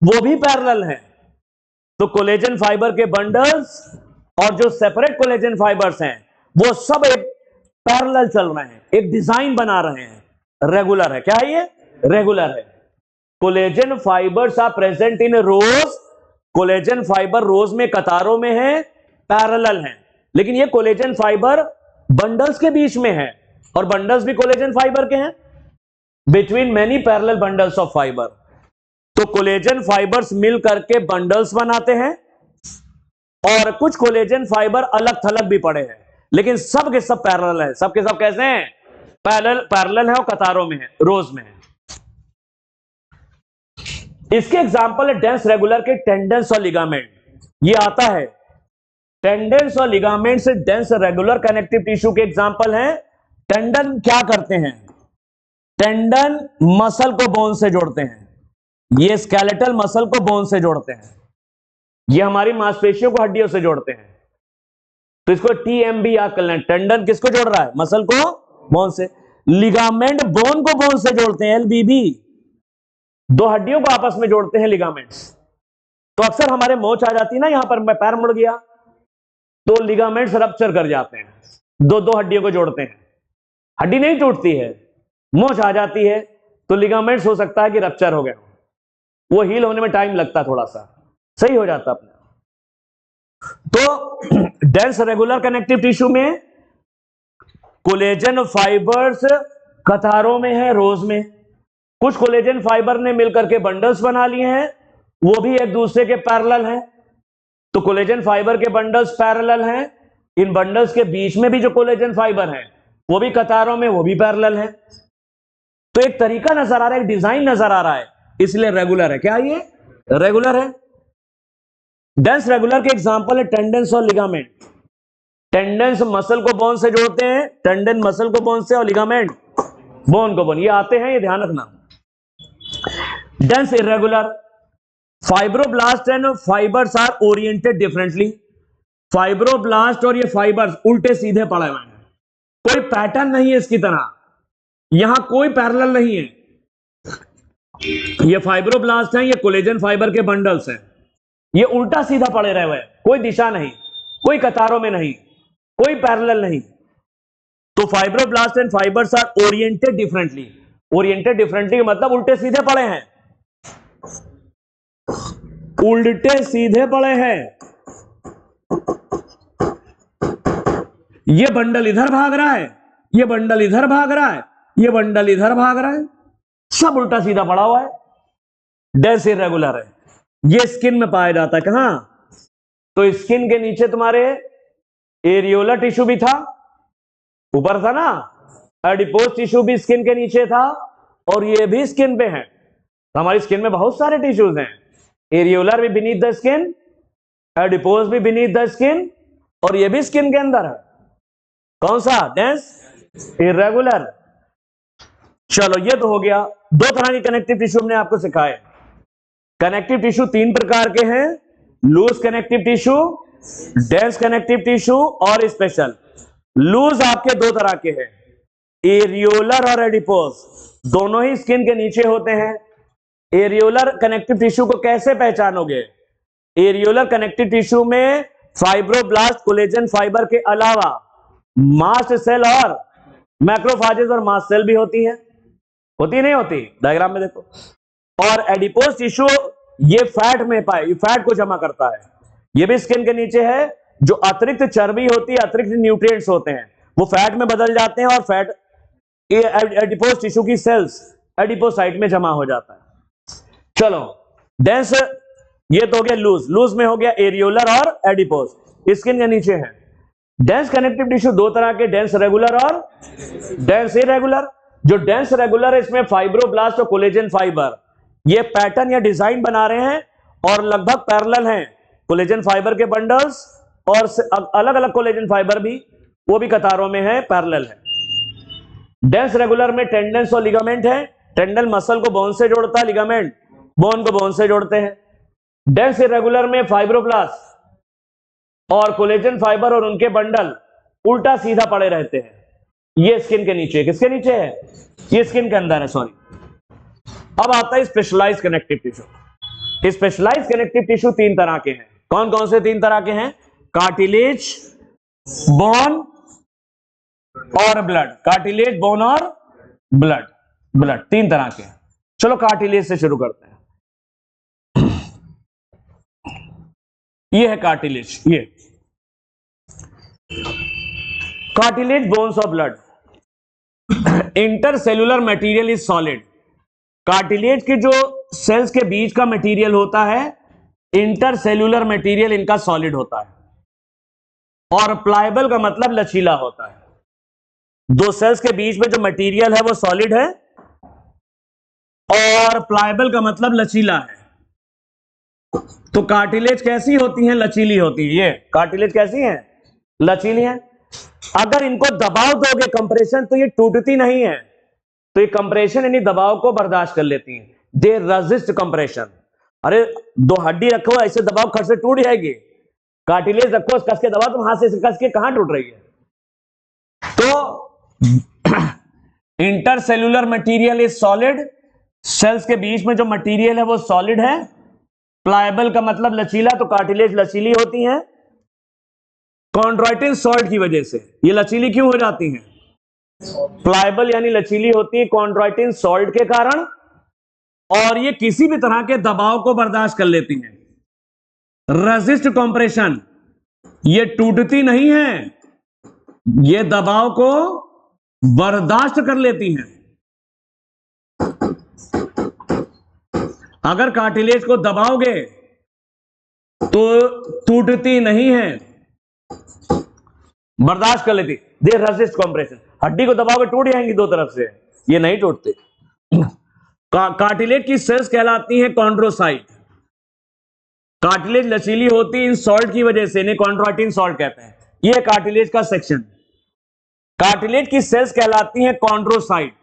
A: वो भी पैरेलल हैं। तो कोलेजन फाइबर के बंडल्स और जो सेपरेट कोलेजन फाइबर्स हैं वो सब एक पैरेलल चल रहे हैं, एक डिजाइन बना रहे हैं, रेगुलर है। क्या है ये? रेगुलर है। Collagen fibres are present in rows, collagen fibre rows में कतारों में है, पैरेलल हैं, लेकिन ये कोलेजन फाइबर बंडल्स के बीच में है और बंडल्स भी कोलेजन फाइबर के हैं, between many parallel bundles of fibre. तो कोलेजन फाइबर्स मिल करके बंडल्स बनाते हैं और कुछ कोलेजन फाइबर अलग थलग भी पड़े हैं, लेकिन सब के सब पैरेलल है। सब के सब कैसे हैं? पैरेलल है और कतारों में है, रोज में है। इसके एग्जाम्पल है डेंस रेगुलर के टेंडेंस और लिगामेंट। ये आता है टेंडेंस और लिगामेंट से डेंस रेगुलर कनेक्टिव टिश्यू के एग्जाम्पल हैं। टेंडन क्या करते हैं? टेंडन मसल को बोन से जोड़ते हैं, ये स्केलेटल मसल को बोन से जोड़ते हैं, ये हमारी मांसपेशियों को हड्डियों से जोड़ते हैं। तो इसको टीएमबी याद कर लें। टेंडन किसको जोड़ रहा है? मसल को बोन से। लिगामेंट बोन को बोन से जोड़ते हैं, एलबीबी, दो हड्डियों को आपस में जोड़ते हैं लिगामेंट्स। तो अक्सर हमारे मोच आ जाती है ना, यहां पर मैं पैर मुड़ गया तो लिगामेंट्स रप्चर कर जाते हैं, दो दो हड्डियों को जोड़ते हैं, हड्डी नहीं टूटती है, मोच आ जाती है तो लिगामेंट्स हो सकता है कि रप्चर हो गए, वो हील होने में टाइम लगता है, थोड़ा सा सही हो जाता अपने। तो डेंस रेगुलर कनेक्टिव टिश्यू में कोलेजन फाइबर्स कतारों में है, रोज में। कुछ कोलेजन फाइबर ने मिलकर के बंडल्स बना लिए हैं, वो भी एक दूसरे के पैरेलल हैं। तो कोलेजन फाइबर के बंडल्स पैरेलल हैं, इन बंडल्स के बीच में भी जो कोलेजन फाइबर हैं वो भी कतारों में, वो भी पैरेलल है। तो एक तरीका नजर आ रहा है, एक डिजाइन नजर आ रहा है, इसलिए रेगुलर है। क्या ये? रेगुलर है। डेंस रेगुलर के एग्जांपल है टेंडेंस और लिगामेंट। टेंडेंस मसल को बोन से जोड़ते हैं, टेंडन मसल को बोन से, और लिगामेंट बोन को बोन, ये आते हैं, ये ध्यान रखना। Dense irregular, fibroblast and fibres are oriented differently. Fibroblast और ये फाइबर्स उल्टे सीधे पड़े हुए हैं, कोई पैटर्न नहीं है इसकी तरह, यहां कोई पैरेलल नहीं है। ये फाइब्रोब्लास्ट हैं, ये कोलेजन फाइबर के बंडल्स हैं, ये उल्टा सीधा पड़े रहे हुए, कोई दिशा नहीं, कोई कतारों में नहीं, कोई पैरेलल नहीं। तो fibroblast and fibres are oriented differently. Oriented differently मतलब उल्टे सीधे पड़े हैं, उल्टे सीधे पड़े हैं। ये बंडल इधर भाग रहा है, ये बंडल इधर भाग रहा है, ये बंडल इधर भाग रहा है, सब उल्टा सीधा पड़ा हुआ है। डेंस इरेगुलर है। ये स्किन में पाया जाता है। कहां? तो स्किन के नीचे तुम्हारे एरियोलर टिश्यू भी था, ऊपर था ना, एडिपोज टिश्यू भी स्किन के नीचे था, और ये भी स्किन पे है। तो हमारी स्किन में बहुत सारे टिश्यूज हैं, एरियोलर भी बीनीथ द स्किन, एडिपोज भी बीनीथ द स्किन, और ये भी स्किन के अंदर है। कौन सा? Dense irregular. चलो ये तो हो गया। दो तरह के कनेक्टिव टिश्यू हमने आपको सिखाए। कनेक्टिव टिश्यू तीन प्रकार के हैं, loose connective tissue, dense connective tissue और स्पेशल। लूज आपके दो तरह के हैं, एरियोलर और एडिपोज, दोनों ही स्किन के नीचे होते हैं। एरियोलर कनेक्टिव टिश्यू को कैसे पहचानोगे? एरियोलर कनेक्टिव टिश्यू में फाइब्रोब्लास्ट कोलेजन फाइबर के अलावा मास्ट सेल और मैक्रोफाजेस और मास्ट सेल भी होती है। होती नहीं होती? डायग्राम में देखो। और एडिपोज टिश्यू ये फैट में पाए, फैट को जमा करता है, ये भी स्किन के नीचे है। जो अतिरिक्त चर्बी होती है, अतिरिक्त न्यूट्रिएंट्स होते हैं, वो फैट में बदल जाते हैं और फैट ये एडिपोज टिश्यू की सेल्स एडिपोसाइट में जमा हो जाता है। चलो डेंस, ये तो हो गया लूज, लूज में हो गया एरियोलर और एडिपोज, स्किन के नीचे है। डेंस कनेक्टिव टिश्यू दो तरह के, डेंस रेगुलर और डेंस इरेगुलर। जो डेंस रेगुलर है इसमें फाइब्रोब्लास्ट और कोलेजन फाइबर ये पैटर्न या डिजाइन बना रहे हैं और लगभग पैरेलल हैं। कोलेजन फाइबर के बंडल्स और अलग अलग कोलेजन फाइबर भी, वो भी कतारों में है, पैरेलल है। डेंस रेगुलर में टेंडन्स और लिगामेंट है। टेंडन मसल को बोन से जोड़ता है, लिगामेंट बोन को बोन से जोड़ते हैं। डेंस इरेगुलर में फाइब्रोब्लास्ट और कोलेजन फाइबर और उनके बंडल उल्टा सीधा पड़े रहते हैं। ये स्किन के नीचे, किसके नीचे है? ये स्किन के अंदर है, सॉरी। अब आता है specialised connective tissue. Specialised connective tissue तीन तरह के हैं। कौन कौन से तीन तरह के हैं? कार्टिलेज, बोन और ब्लड। कार्टिलेज, बोन और ब्लड, ब्लड तीन तरह के हैं। चलो कार्टिलेज से शुरू करते हैं। ये है कार्टिलेज, ये कार्टिलेज, बोन्स और blood. Intercellular material is solid. Cartilage के जो सेल्स के बीच का मटेरियल होता है, इंटरसेलुलर मटेरियल इनका सॉलिड होता है। और प्लायबल का मतलब लचीला होता है। दो सेल्स के बीच में जो मटेरियल है वो सॉलिड है और प्लायबल का मतलब लचीला है। तो कार्टिलेज कैसी होती हैं? लचीली होती है। ये कार्टिलेज कैसी है? लचीली है। अगर इनको दबाव दोगे, कंप्रेशन, तो ये टूटती नहीं है। तो ये कंप्रेशन यानी दबाव को बर्दाश्त कर लेती हैं। दे रेजिस्ट कंप्रेशन। अरे दो हड्डी रखो, ऐसे दबाव खट से टूट जाएगी। कार्टिलेज रखो, कस के दबाव, तुम हाथ से कस के कहां टूट रही है? तो intercellular material is solid. Cells के बीच में जो मटेरियल है वो सॉलिड है। प्लायबल का मतलब लचीला, तो कार्टिलेज लचीली होती हैं। कॉन्ड्राइटिन सॉल्ट की वजह से ये लचीली क्यों हो जाती हैं? प्लायबल यानी लचीली होती है कॉन्ड्राइटिन सॉल्ट के कारण, और ये किसी भी तरह के दबाव को बर्दाश्त कर लेती हैं। रेजिस्ट कंप्रेशन, ये टूटती नहीं है, ये दबाव को बर्दाश्त कर लेती हैं। अगर कार्टिलेज को दबाओगे तो टूटती नहीं है, बर्दाश्त कर लेती। दे रेजिस्ट कंप्रेशन। हड्डी को दबाओगे टूट जाएंगी दो तरफ से, ये नहीं टूटते। कार्टिलेज की सेल्स कहलाती हैं कॉन्ड्रोसाइट। कार्टिलेज लचीली होती है इन सॉल्ट की वजह से, इन्हें कॉन्ड्राइटिन सॉल्ट कहते हैं। ये कार्टिलेज का सेक्शन। कार्टिलेज की सेल्स कहलाती हैं कॉन्ड्रोसाइट।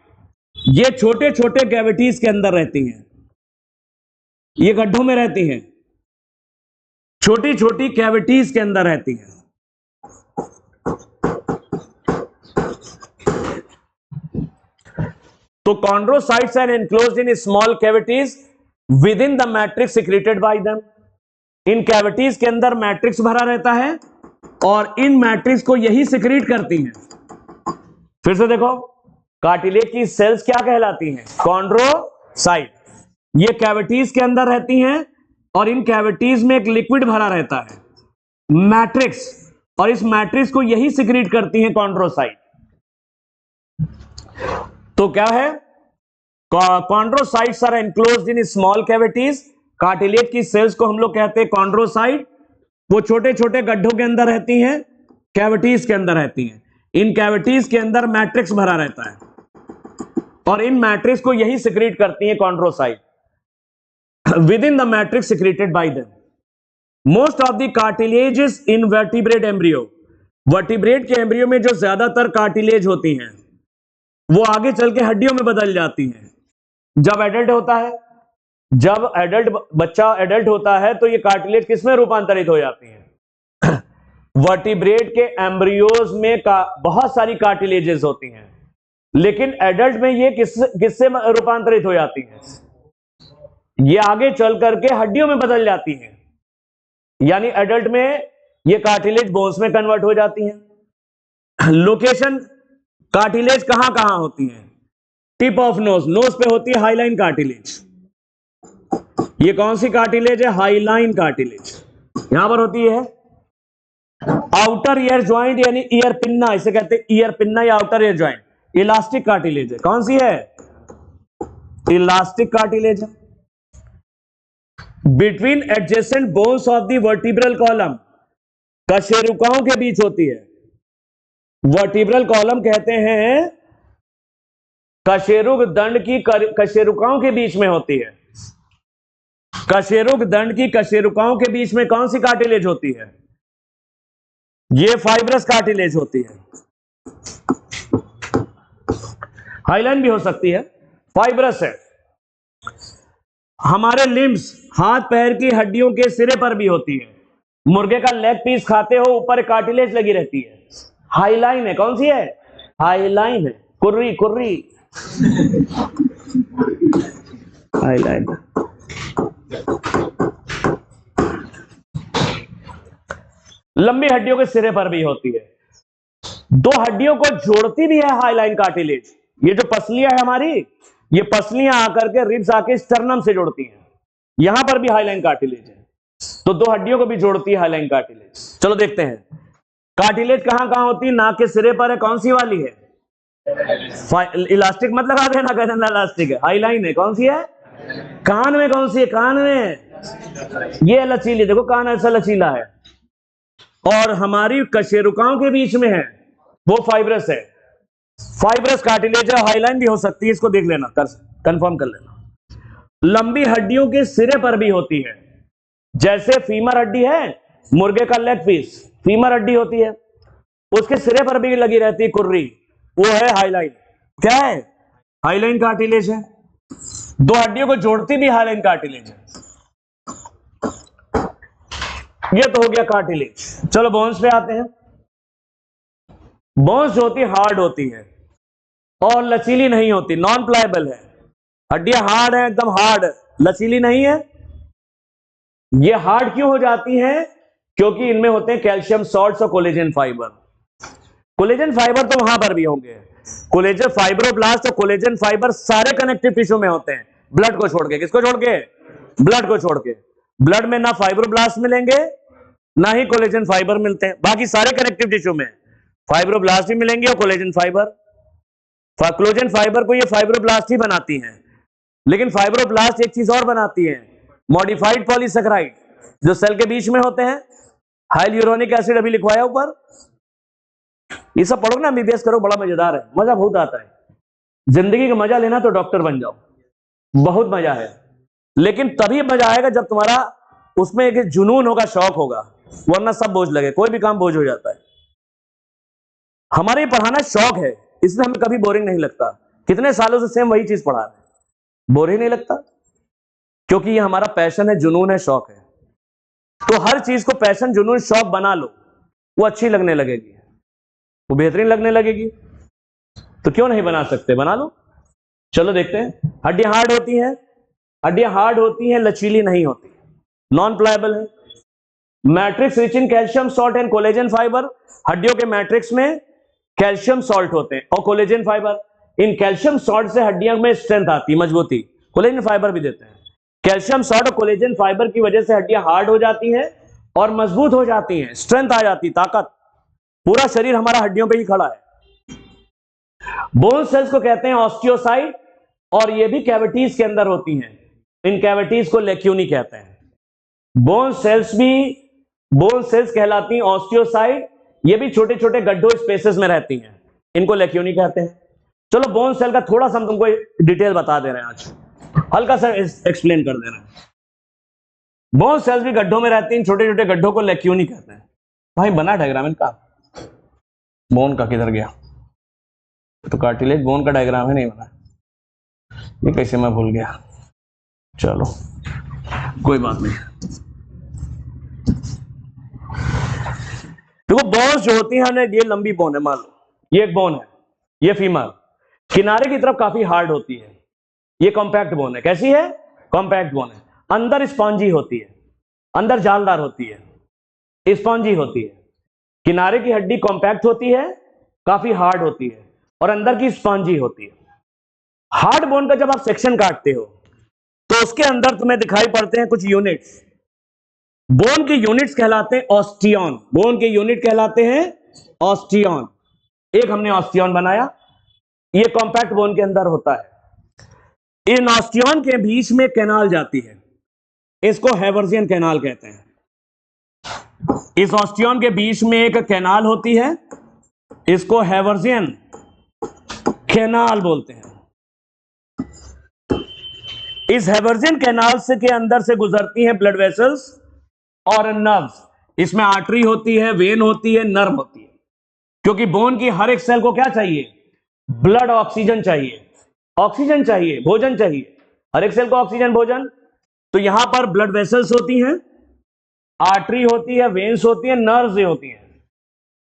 A: ये छोटे छोटे कैविटीज के अंदर रहती हैं, ये गड्ढों में रहती हैं, छोटी छोटी कैविटीज के अंदर रहती हैं। तो chondrocytes are enclosed in small cavities within the matrix secreted by them. In cavities के अंदर मैट्रिक्स भरा रहता है और इन मैट्रिक्स को यही सिक्रीट करती हैं। फिर से देखो, कार्टिलेज की सेल्स क्या कहलाती हैं? कॉन्ड्रोसाइट। ये कैविटीज के अंदर रहती हैं और इन कैविटीज में एक लिक्विड भरा रहता है, मैट्रिक्स, और इस मैट्रिक्स को यही सिक्रीट करती हैं कॉन्ड्रोसाइट। तो क्या है? Chondrocytes are enclosed in small cavities. Cartilage की सेल्स को हम लोग कहते हैं कॉन्ड्रोसाइट। वो छोटे छोटे गड्ढों के अंदर रहती हैं, कैविटीज के अंदर रहती हैं। इन कैविटीज के अंदर मैट्रिक्स भरा रहता है और इन मैट्रिक्स को यही सिक्रीट करती हैं chondrocyte. With in the matrix secreted by them. Most of the cartilages in vertebrate embryo. Vertebrate के एम्ब्रियो में जो ज्यादातर कार्टिलेज होती हैं वो आगे चल के हड्डियों में बदल जाती हैं जब एडल्ट होता है। जब बच्चा एडल्ट होता है तो ये कार्टिलेज किसमें रूपांतरित हो जाती हैं? वर्टिब्रेट के एम्ब्रियोज में बहुत सारी कार्टिलेजेस होती हैं, लेकिन एडल्ट में ये किससे रूपांतरित हो जाती हैं? ये आगे चल करके हड्डियों में बदल जाती हैं। यानी एडल्ट में ये कार्टिलेज बोन्स में कन्वर्ट हो जाती हैं। लोकेशन कार्टिलेज कहां कहां होती है? टिप ऑफ नोज, नोज पे होती है हाईलाइन कार्टिलेज। ये कौन सी कार्टिलेज है? Hyaline cartilage. यहां पर होती है आउटर ईयर ज्वाइंट यानी ईयर पिन्ना, इसे कहते हैं ईयर पिन्ना या outer ear joint. Elastic cartilage है। कौन सी है? इलास्टिक कार्टिलेज है। Between adjacent bones of the vertebral column, कशेरुकाओं के बीच होती है। वर्टिब्रल कॉलम कहते हैं कशेरुक दंड की कशेरुकाओं के बीच में होती है। कशेरुक दंड की कशेरुकाओं के बीच में कौन सी कार्टिलेज होती है? ये फाइब्रस कार्टिलेज होती है। हाईलाइन भी हो सकती है, फाइब्रस है। हमारे लिम्स, हाथ पैर की हड्डियों के सिरे पर भी होती है। मुर्गे का लेग पीस खाते हो, ऊपर कार्टिलेज लगी रहती है, हाईलाइन है। कौन सी है? हाईलाइन है। कुर्री कुर्री हाईलाइन। लंबी हड्डियों के सिरे पर भी होती है। दो हड्डियों को जोड़ती भी है हाईलाइन कार्टिलेज। ये जो पसलियां है हमारी, ये पसलियां आकर के रिब्स आके स्टर्नम से जोड़ती हैं, यहां पर भी हाईलाइन कार्टिलेज है। तो दो हड्डियों को भी जोड़ती है हाईलाइन कार्टिलेज। चलो देखते हैं कार्टिलेज कहां कहां होती है। नाक के सिरे पर है, कौन सी वाली है? इलास्टिक मत लगा देना, कहना इलास्टिक है, हाईलाइन है। कौन सी है? कान में कौन सी है? कान में ये लचीली, देखो कान ऐसा लचीला है। और हमारी कशेरुकाओं के बीच में है, वो फाइब्रस है। फाइब्रस कार्टिलेज है, हाईलाइन भी हो सकती है, इसको देख लेना, कंफर्म कर लेना। लंबी हड्डियों के सिरे पर भी होती है, जैसे फीमर हड्डी है, मुर्गे का लेग पीस फीमर हड्डी होती है, उसके सिरे पर भी लगी रहती है कुर्री, वो है हाईलाइन। क्या है? हाईलाइन कार्टिलेज है। दो हड्डियों को जोड़ती भी हाईलाइन कार्टिलेज है। ये तो हो गया कार्टिलेज। चलो बोन्स पे आते हैं। बोन्स जो होती है हार्ड होती है और लचीली नहीं होती, नॉन प्लायबल है। हड्डियां हार्ड है, एकदम हार्ड, लचीली नहीं है। ये हार्ड क्यों हो जाती हैं? क्योंकि इनमें होते हैं कैल्शियम सॉल्ट्स और कोलेजन फाइबर। कोलेजन फाइबर तो वहां पर भी होंगे। कोलेजन फाइब्रोब्लास्ट और कोलेजन फाइबर सारे कनेक्टिव टिश्यू में होते हैं, ब्लड को छोड़ के। किसको छोड़ के? ब्लड को छोड़ के। ब्लड में ना फाइब्रोब्लास्ट मिलेंगे ना ही कोलेजन फाइबर मिलते हैं, बाकी सारे कनेक्टिव टिश्यू में फाइब्रोब्लास्ट भी मिलेंगे और कोलेजन फाइबर। कोलेजन फाइबर को ये फाइब्रोब्लास्ट ही बनाती हैं, लेकिन फाइब्रोब्लास्ट एक चीज और बनाती है, मॉडिफाइड पॉलीसेकेराइड, जो सेल के बीच में होते हैं। हाइल्यूरोनिक एसिड अभी लिखवाया ऊपर, ये सब पढ़ो ना, एमबीबीएस करो, बड़ा मजेदार है, मजा बहुत आता है। जिंदगी का मजा लेना तो डॉक्टर बन जाओ, बहुत मजा है। लेकिन तभी मजा आएगा जब तुम्हारा उसमें एक जुनून होगा, शौक होगा, वरना सब बोझ लगे, कोई भी काम बोझ हो जाता है। हमारे ये पढ़ाना शौक है, इसलिए हमें कभी बोरिंग नहीं लगता। कितने सालों से सेम वही चीज पढ़ा रहे हैं, बोर ही नहीं लगता, क्योंकि ये हमारा पैशन है, जुनून है, शौक है। तो हर चीज को पैशन, जुनून, शौक बना लो, वो अच्छी लगने लगेगी, वो बेहतरीन लगने लगेगी। तो क्यों नहीं बना सकते? बना लो। चलो देखते हैं। हड्डियां हार्ड होती हैं, हड्डियां हार्ड होती हैं, लचीली नहीं होती, नॉन प्लायबल है। Matrix rich in calcium salt and collagen fibre, हड्डियों के मैट्रिक्स में कैल्शियम सॉल्ट होते हैं और collagen fibre. In calcium salt से हड्डियों में स्ट्रेंथ आती है, मजबूती। कोलेजन फाइबर भी देते हैं। कैल्शियम सॉल्ट और कोलेजन फाइबर की वजह से हड्डियां हार्ड हो जाती हैं और मजबूत हो जाती हैं, स्ट्रेंथ आ जाती, ताकत। पूरा शरीर हमारा हड्डियों पे ही खड़ा है। बोन सेल्स को कहते हैं ऑस्टियोसाइट, और ये भी कैविटीज के अंदर होती हैं। इन कैविटीज को लेक्यूनी कहते हैं। बोन सेल्स कहलाती हैं ऑस्टियोसाइट, ये भी छोटे छोटे गड्ढों स्पेसेस में रहती हैं, इनको लेक्यूनी कहते हैं। चलो बोन सेल का थोड़ा सा हम तुमको डिटेल बता दे रहे हैं, आज हल्का सा एक्सप्लेन कर दे रहे हैं। बोन सेल्स भी गड्ढों में रहती हैं, छोटे छोटे गड्ढों को लेक्यूनी कहते हैं। भाई बना डायग्राम इनका, बोन का किधर गया? तो कार्टिलेज बोन का डायग्राम है, नहीं बना, ये कैसे मैं भूल गया। चलो कोई बात नहीं। देखो बोन्स जो होती हैं, ये लंबी बोन है, मान लो ये एक बोन है, ये फीमर, किनारे की तरफ काफी हार्ड होती है। ये कॉम्पैक्ट बोन है। कैसी है? कॉम्पैक्ट बोन है। अंदर स्पॉन्जी होती है, अंदर जालदार होती है, स्पॉन्जी होती है। किनारे की हड्डी कॉम्पैक्ट होती है, काफी हार्ड होती है, और अंदर की स्पॉन्जी होती है। हार्ड बोन का जब आप सेक्शन काटते हो तो उसके अंदर तुम्हें दिखाई पड़ते हैं कुछ यूनिट्स। बोन के यूनिट्स कहलाते हैं ऑस्टियन। बोन के यूनिट कहलाते हैं ऑस्टियन। एक हमने ऑस्टियन बनाया, ये कॉम्पैक्ट बोन के अंदर होता है। इन ऑस्टियन के बीच में कैनाल जाती है, इसको हैवर्जियन कैनाल कहते हैं। इस ऑस्टियन के बीच में एक कैनाल होती है, इसको हैवर्जियन कैनाल बोलते हैं। इस हैवर्जियन कैनाल से के अंदर से गुजरती हैं ब्लड वेसल्स और नर्व्स। इसमें आर्टरी होती है, वेन होती है, नर्व होती है। क्योंकि बोन की हर एक सेल को क्या चाहिए? ब्लड, ऑक्सीजन चाहिए, ऑक्सीजन चाहिए, भोजन चाहिए। हर एक सेल को ऑक्सीजन, भोजन। तो यहां पर ब्लड वेसल्स होती हैं, आर्टरी होती है, वेन्स होती है, नर्व्स होती हैं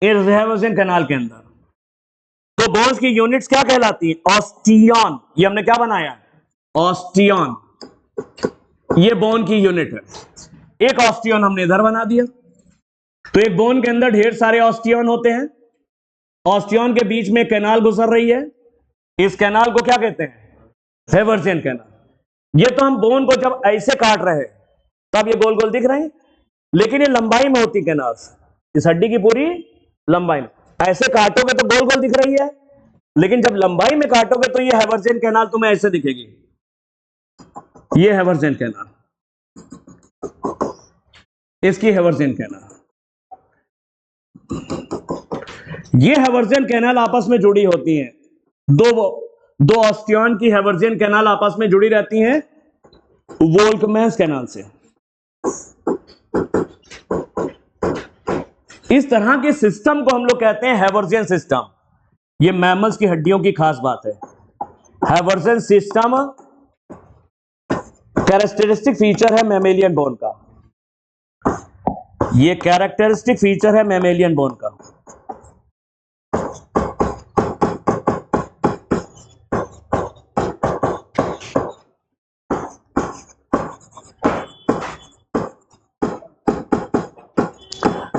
A: इस हैवर्जियन कैनाल के अंदर। तो बोन्स की यूनिट्स क्या कहलाती है? ऑस्टियन। ये हमने क्या बनाया? ऑस्टियन। ये बोन की यूनिट है। एक ऑस्टियन हमने इधर बना दिया। तो एक बोन के अंदर ढेर सारे ऑस्टियन होते हैं। ऑस्टियन के बीच में कैनाल गुजर रही है, इस कैनाल को क्या कहते हैं? हैवर्जियन कैनाल। ये तो हम बोन को जब ऐसे काट रहे हैं तब ये गोल गोल दिख रहे हैं, लेकिन ये लंबाई में होती कैनाल्स, इस हड्डी की पूरी लंबाई में। ऐसे काटोगे तो गोल गोल दिख रही है, लेकिन जब लंबाई में काटोगे तो ये हैवर्जियन कैनाल तुम्हें ऐसे दिखेगी। ये हैवर्जियन कैनाल, इसकी हैवर्जियन कैनाल। ये हैवर्जियन कैनाल आपस में जुड़ी होती हैं। दो ऑस्टियन की हैवर्जियन कैनाल आपस में जुड़ी रहती हैं वोल्कमैन्स कैनाल से। इस तरह के सिस्टम को हम लोग कहते हैं हैवर्जियन सिस्टम। ये मैमल्स की हड्डियों की खास बात है। हैवर्जियन सिस्टम कैरेक्टरिस्टिक फीचर है मैमेलियन बोन का। ये कैरेक्टरिस्टिक फीचर है मैमेलियन बोन का।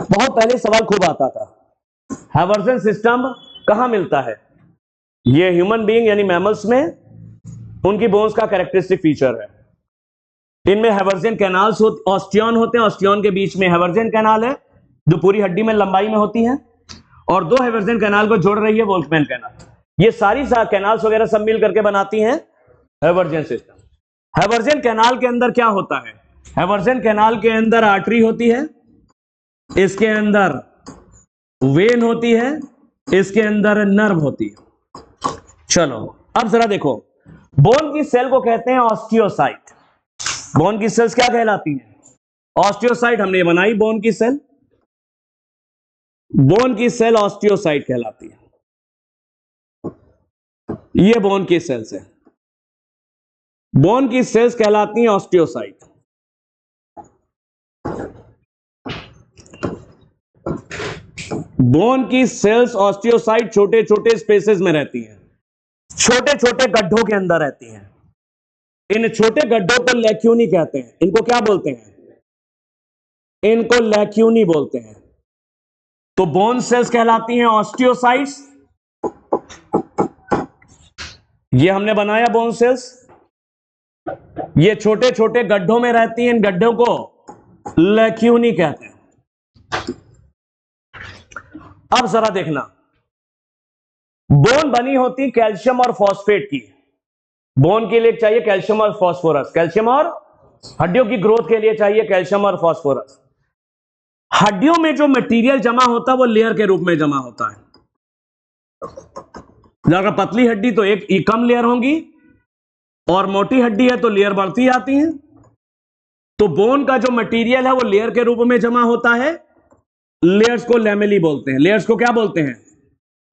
A: बहुत पहले सवाल खूब आता था, हैवर्जियन सिस्टम कहां मिलता है? ये ह्यूमन बीइंग यानी मैमल्स में उनकी बोन्स का कैरेक्टरिस्टिक फीचर है। इनमें हैवर्जियन कैनाल्स ऑस्टियन होते हैं, ऑस्टियन के बीच में हैवर्जियन कैनाल है जो पूरी हड्डी में लंबाई में होती है, और दो हैवर्जियन कैनाल को जोड़ रही है वोल्कमैन कैनाल। ये सारी कैनाल्स वगैरह सब मिल करके बनाती हैं हैवर्जियन सिस्टम। हैवर्जियन कैनाल के अंदर क्या होता है? हैवर्जियन कैनाल के अंदर आर्टरी होती है, इसके अंदर वेन होती है, इसके अंदर नर्व होती है। चलो अब जरा देखो, बोन की सेल को कहते हैं ऑस्टियोसाइट। बोन की सेल्स क्या कहलाती हैं? ऑस्टियोसाइट। हमने बनाई बोन की सेल, बोन की सेल ऑस्टियोसाइट कहलाती है। ये बोन की सेल्स है, बोन की सेल्स कहलाती हैं ऑस्टियोसाइट। बोन की सेल्स ऑस्टियोसाइट छोटे छोटे स्पेसेस में रहती हैं, छोटे छोटे गड्ढों के अंदर रहती हैं। इन छोटे गड्ढों को लैक्यूनी कहते हैं। इनको क्या बोलते हैं? इनको लैक्यूनी बोलते हैं। तो बोन सेल्स कहलाती हैं ऑस्टियोसाइट्स। ये हमने बनाया बोन सेल्स, ये छोटे छोटे गड्ढों में रहती हैं, इन गड्ढों को लैक्यूनी कहते हैं। अब जरा देखना, बोन बनी होती कैल्शियम और फॉस्फेट की। बोन के लिए चाहिए कैल्शियम और फास्फोरस, कैल्शियम और हड्डियों की ग्रोथ के लिए चाहिए कैल्शियम और फास्फोरस। हड्डियों में जो मटेरियल जमा होता है वो लेयर के रूप में जमा होता है। अगर पतली हड्डी तो एक कम लेयर होंगी, और मोटी हड्डी है तो लेयर बढ़ती जाती है। तो बोन का जो मटेरियल है वो लेयर के रूप में जमा होता है। लेयर्स को लैमेली बोलते हैं। लेयर्स को क्या बोलते हैं?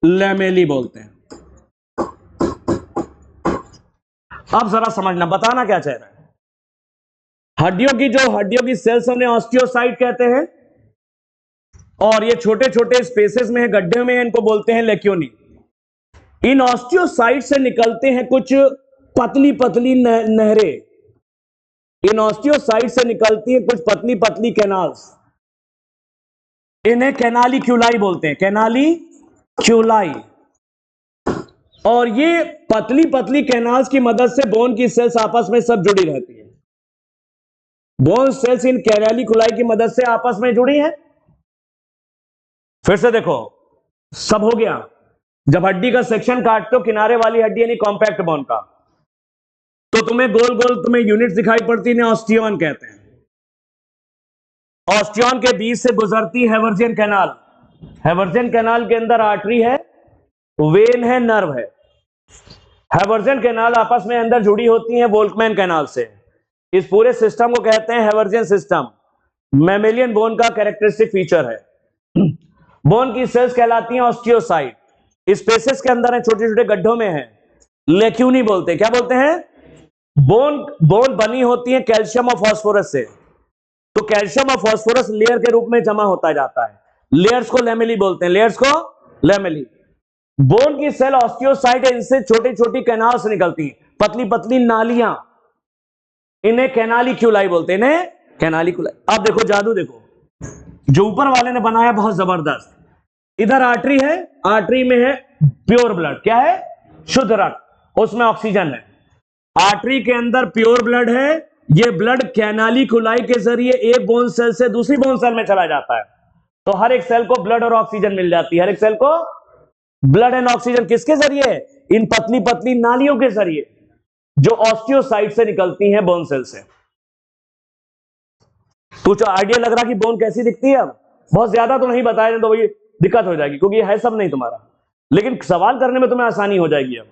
A: लैमेली बोलते हैं। अब जरा समझना, बताना क्या चाह रहा है। हड्डियों की सेल्स हमने ऑस्टियोसाइट कहते हैं, और ये छोटे छोटे स्पेसेस में है, गड्ढे में है, इनको बोलते हैं लैक्यूनी। इन ऑस्टियोसाइट से निकलते हैं कुछ पतली पतली नहरें। इन ऑस्टियोसाइट से निकलती हैं कुछ पतली पतली कैनाल्स, इन्हें कैनालिक्यूलाई बोलते हैं, कैनालिक्यूलाई। और ये पतली पतली कैनाल्स की मदद से बोन की सेल्स आपस में सब जुड़ी रहती है। बोन सेल्स इन कैनालिक्यूलाई की मदद से आपस में जुड़ी हैं। फिर से देखो, सब हो गया, जब हड्डी का सेक्शन काटते हो किनारे वाली हड्डी यानी कॉम्पैक्ट बोन का, तो तुम्हें गोल गोल तुम्हें यूनिट्स दिखाई पड़ती है, ऑस्टियन कहते हैं। ऑस्टियन के बीच से गुजरती हैवर्जियन कैनाल। हैवर्जियन कैनाल के अंदर आर्टरी है, वेन है, नर्व है। हैवर्जियन कैनाल आपस में अंदर जुड़ी होती है वोल्कमैन कैनाल से। इस पूरे सिस्टम को कहते हैं हैवर्जियन सिस्टम। मैमेलियन बोन का कैरेक्टरिस्टिक फीचर है। बोन की सेल्स कहलाती हैं ऑस्टियोसाइट। स्पेसेस के अंदर है, छोटे छोटे गड्ढों में है, लेक्यूनी बोलते हैं। क्या बोलते हैं? बोन बनी होती है कैल्शियम और फास्फोरस से। तो कैल्शियम और फास्फोरस लेयर के रूप में जमा होता जाता है। लेयर्स को लैमेली बोलते हैं, लेयर्स को लैमेली। बोन की सेल ऑस्टियोसाइट है, इनसे छोटी छोटी कैनाल से निकलती हैं, पतली पतली नालियां, इन्हें कैनालिक्यूलाई बोलते हैं, इन्हें कैनालिक्यूलाई। अब देखो जादू, देखो जो ऊपर वाले ने बनाया बहुत जबरदस्त। इधर आर्टरी है, आर्टरी में है प्योर ब्लड। क्या है? शुद्ध रक्त, उसमें ऑक्सीजन है। आर्टरी के अंदर प्योर ब्लड है। ये ब्लड कैनालिक्यूलाई के जरिए एक बोन सेल से दूसरी बोन सेल में चला जाता है। तो हर एक सेल को ब्लड और ऑक्सीजन मिल जाती है। हर एक सेल को ब्लड एंड ऑक्सीजन किसके जरिए? इन पतली पतली नालियों के जरिए जो ऑस्टियोसाइट से निकलती हैं बोन सेल से। कुछ आइडिया लग रहा कि बोन कैसी दिखती है? अब बहुत ज्यादा तो नहीं बताया तो भाई दिक्कत हो जाएगी, क्योंकि है सब नहीं तुम्हारा, लेकिन सवाल करने में तुम्हें आसानी हो जाएगी। अब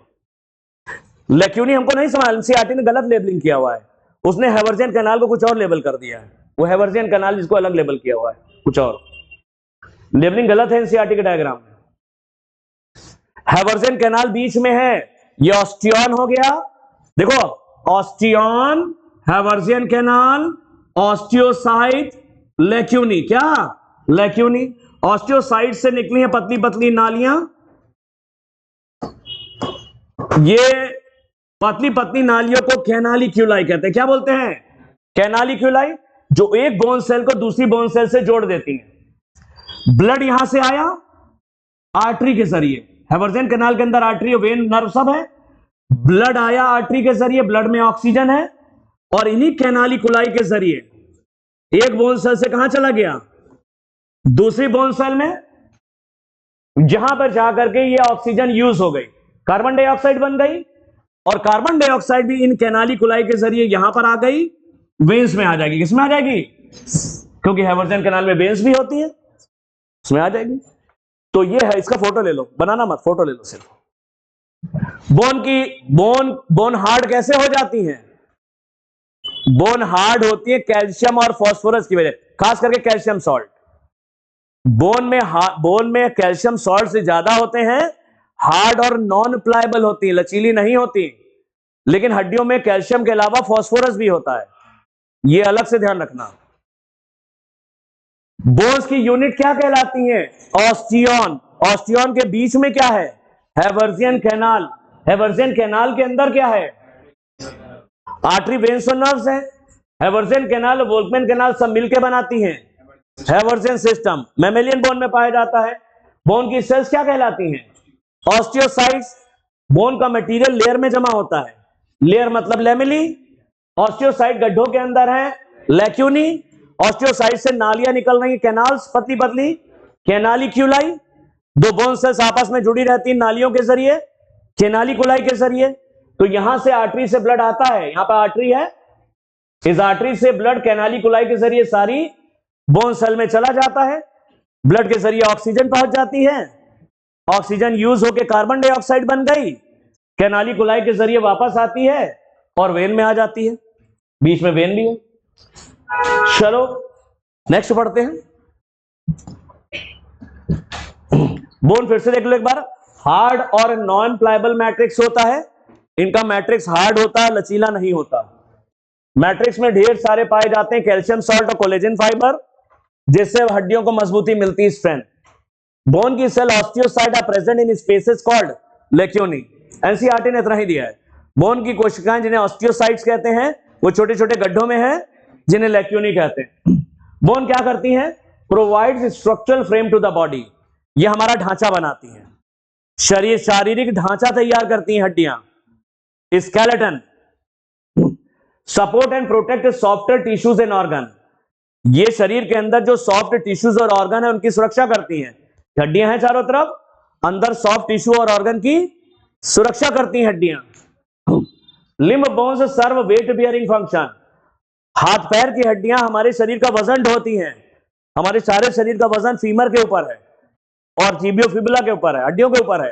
A: लेक्यूनी हमको नहीं समझ, एनसीईआरटी ने गलत लेबलिंग किया हुआ है। उसने हैवर्जियन कैनाल को कुछ और लेबल कर दिया है। वो हैवर्जियन कैनाल जिसको अलग लेबल किया हुआ है, कुछ और लेबलिंग गलत है एनसीईआरटी के डायग्राम में। हैवर्जियन कैनाल बीच में है, ये ऑस्टियन हो गया। देखो ऑस्टियन, हैवर्जियन कैनाल, ऑस्टियोसाइट, लेक्यूनी। क्या? लेक्यूनी। ऑस्टियोसाइट से निकली है पतली पतली नालियां। ये पतली पतली नालियों को कैनालिक्यूलाई कहते हैं। क्या बोलते हैं? कैनालिक्यूलाई, जो एक बोन सेल को दूसरी बोन सेल से जोड़ देती हैं। ब्लड यहां से आया आर्टरी के जरिए, हैवर्जियन कैनाल के अंदर आर्टरी, वेन, नर्व सब है। ब्लड आया आर्टरी के जरिए, ब्लड में ऑक्सीजन है, और इन्हीं कैनालिक्यूलाई के जरिए एक बोन सेल से कहां चला गया? दूसरी बोन सेल में, जहां पर जाकर के ये ऑक्सीजन यूज हो गई, कार्बन डाइऑक्साइड बन गई, और कार्बन डाइऑक्साइड भी इन कैनालिक्यूलाई के जरिए यहां पर आ गई, वेन्स में आ जाएगी। किसमें आ जाएगी? क्योंकि हैवर्जियन कैनाल में वेन्स भी होती है, उसमें आ जाएगी। तो ये है, इसका फोटो ले लो, बनाना मत, फोटो ले लो सिर्फ। बोन हार्ड कैसे हो जाती है? बोन हार्ड होती है कैल्शियम और फास्फोरस की वजह, खास करके कैल्शियम सॉल्ट। बोन में कैल्शियम सॉल्ट से ज्यादा होते हैं, हार्ड और नॉन प्लायबल होती है, लचीली नहीं होती। लेकिन हड्डियों में कैल्शियम के अलावा फास्फोरस भी होता है, यह अलग से ध्यान रखना। बोन्स की यूनिट क्या कहलाती है? ऑस्टियन। ऑस्टियन के बीच में क्या है? हैवर्जियन कैनाल। हैवर्जियन कैनाल के अंदर क्या है? आर्टरी, वेन्स और नर्व्स है। हैवर्जियन कैनाल और वोल्कमैन कैनाल सब मिलकर बनाती हैं हैवर्जियन सिस्टम। मैमेलियन बोन में पाया जाता है। बोन की सेल्स क्या कहलाती हैं? ऑस्टियोसाइट्स। बोन का मटेरियल लेयर में जमा होता है, लेयर मतलब लैमेली। ऑस्टियोसाइट गड्ढों के अंदर है, लेक्यूनी। ऑस्टियोसाइट से नालियां निकल रही हैं, कैनाल्स पतली पतली, कैनालिक्यूलाई। दो बोन सेल्स आपस में जुड़ी रहती हैं नालियों के जरिए, कैनालिक्यूलाई के जरिए। तो यहां से आर्टरी से ब्लड आता है, यहां पर आर्टरी है, इस आर्टरी से ब्लड कैनालिक्यूलाई के जरिए सारी बोन सेल में चला जाता है। ब्लड के जरिए ऑक्सीजन पहुंच जाती है, ऑक्सीजन यूज होकर कार्बन डाइऑक्साइड बन गई, कैनालिक्यूलाई के जरिए वापस आती है और वेन में आ जाती है। बीच में वेन भी है। चलो नेक्स्ट पढ़ते हैं। बोन फिर से देख लो एक बार। हार्ड और नॉन प्लायबल मैट्रिक्स होता है। इनका मैट्रिक्स हार्ड होता है, लचीला नहीं होता। मैट्रिक्स में ढेर सारे पाए जाते हैं कैल्शियम सॉल्ट और कोलेजन फाइबर, जिससे हड्डियों को मजबूती मिलती है, स्ट्रेंथ। बोन की cell osteocyte are present in spaces called lacunae. NCERT ने इतना ही दिया है। बोन की कोशिकाएं जिन्हें ऑस्टियोसाइट्स कहते हैं, वो छोटे छोटे गड्ढों में है, जिन्हें लेक्यूनी कहते हैं। बोन क्या करती हैं? Provides structural frame to the body. ये हमारा ढांचा बनाती हैं, शरीर, शारीरिक ढांचा तैयार करती हैं हड्डियां, skeleton. Support and protect softer tissues and organ. ये शरीर के अंदर जो सॉफ्ट टिश्यूज और ऑर्गन है उनकी सुरक्षा करती हैं। हड्डियां हैं चारों तरफ, अंदर सॉफ्ट टिश्यू और ऑर्गन की सुरक्षा करती हैं हड्डियां। लिम्ब बोन्स सर्व वेट बियरिंग फंक्शन। हाथ पैर की हड्डियां हमारे शरीर का वजन ढोती हैं। हमारे सारे शरीर का वजन फीमर के ऊपर है और टिबियोफिबुला के ऊपर है, हड्डियों के ऊपर है।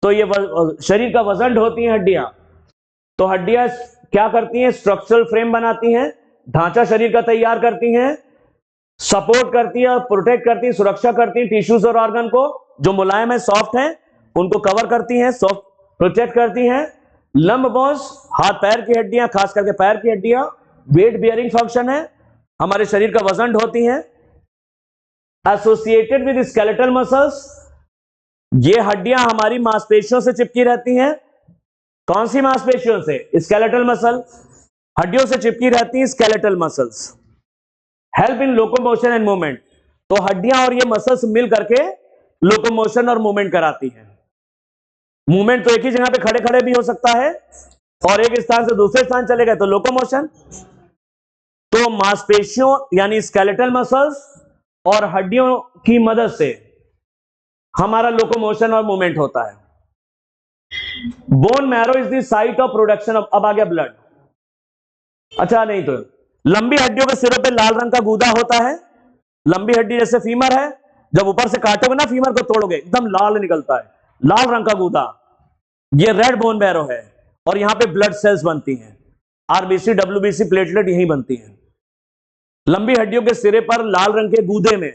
A: तो ये शरीर का वजन ढोती हैं हड्डियां। तो हड्डियां क्या करती हैं? स्ट्रक्चरल फ्रेम बनाती हैं, ढांचा शरीर का तैयार करती हैं, सपोर्ट करती है, प्रोटेक्ट करती है, सुरक्षा करती है टिश्यूज और ऑर्गन को। जो मुलायम है, सॉफ्ट है, उनको कवर करती हैं, सॉफ्ट प्रोटेक्ट करती हैं। लंब बोन्स हाथ पैर की हड्डियां, खास करके पैर की हड्डियां वेट बियरिंग फंक्शन है, हमारे शरीर का वजन ढोती हैं। एसोसिएटेड विद स्केलेटल मसल्स, ये हड्डियां हमारी मांसपेशियों से चिपकी रहती हैं। कौन सी मांसपेशियों से? स्केलेटल मसल, हड्डियों से चिपकी रहती हैं skeletal muscles. Help in locomotion and movement, तो हड्डियां और ये मसल्स मिल करके लोकोमोशन और मूवमेंट कराती हैं। मूवमेंट तो एक ही जगह पे खड़े खड़े भी हो सकता है और एक स्थान से दूसरे स्थान चले गए तो लोकोमोशन। तो मांसपेशियों यानी स्केलेटल मसल्स और हड्डियों की मदद से हमारा लोकोमोशन और मूवमेंट होता है। Bone marrow is the site of production of, अब आ गया ब्लड। अच्छा, नहीं तो लंबी हड्डियों के सिरों पे लाल रंग का गूदा होता है। लंबी हड्डी जैसे फीमर है, जब ऊपर से काटोगे ना फीमर को तोड़ोगे एकदम लाल निकलता है, लाल रंग का गूदा, ये रेड बोन मैरो है। और यहां पे ब्लड सेल्स बनती हैं, आरबीसी, डब्ल्यूबीसी, प्लेटलेट यहीं बनती हैं। लंबी हड्डियों के सिरे पर लाल रंग के गूदे में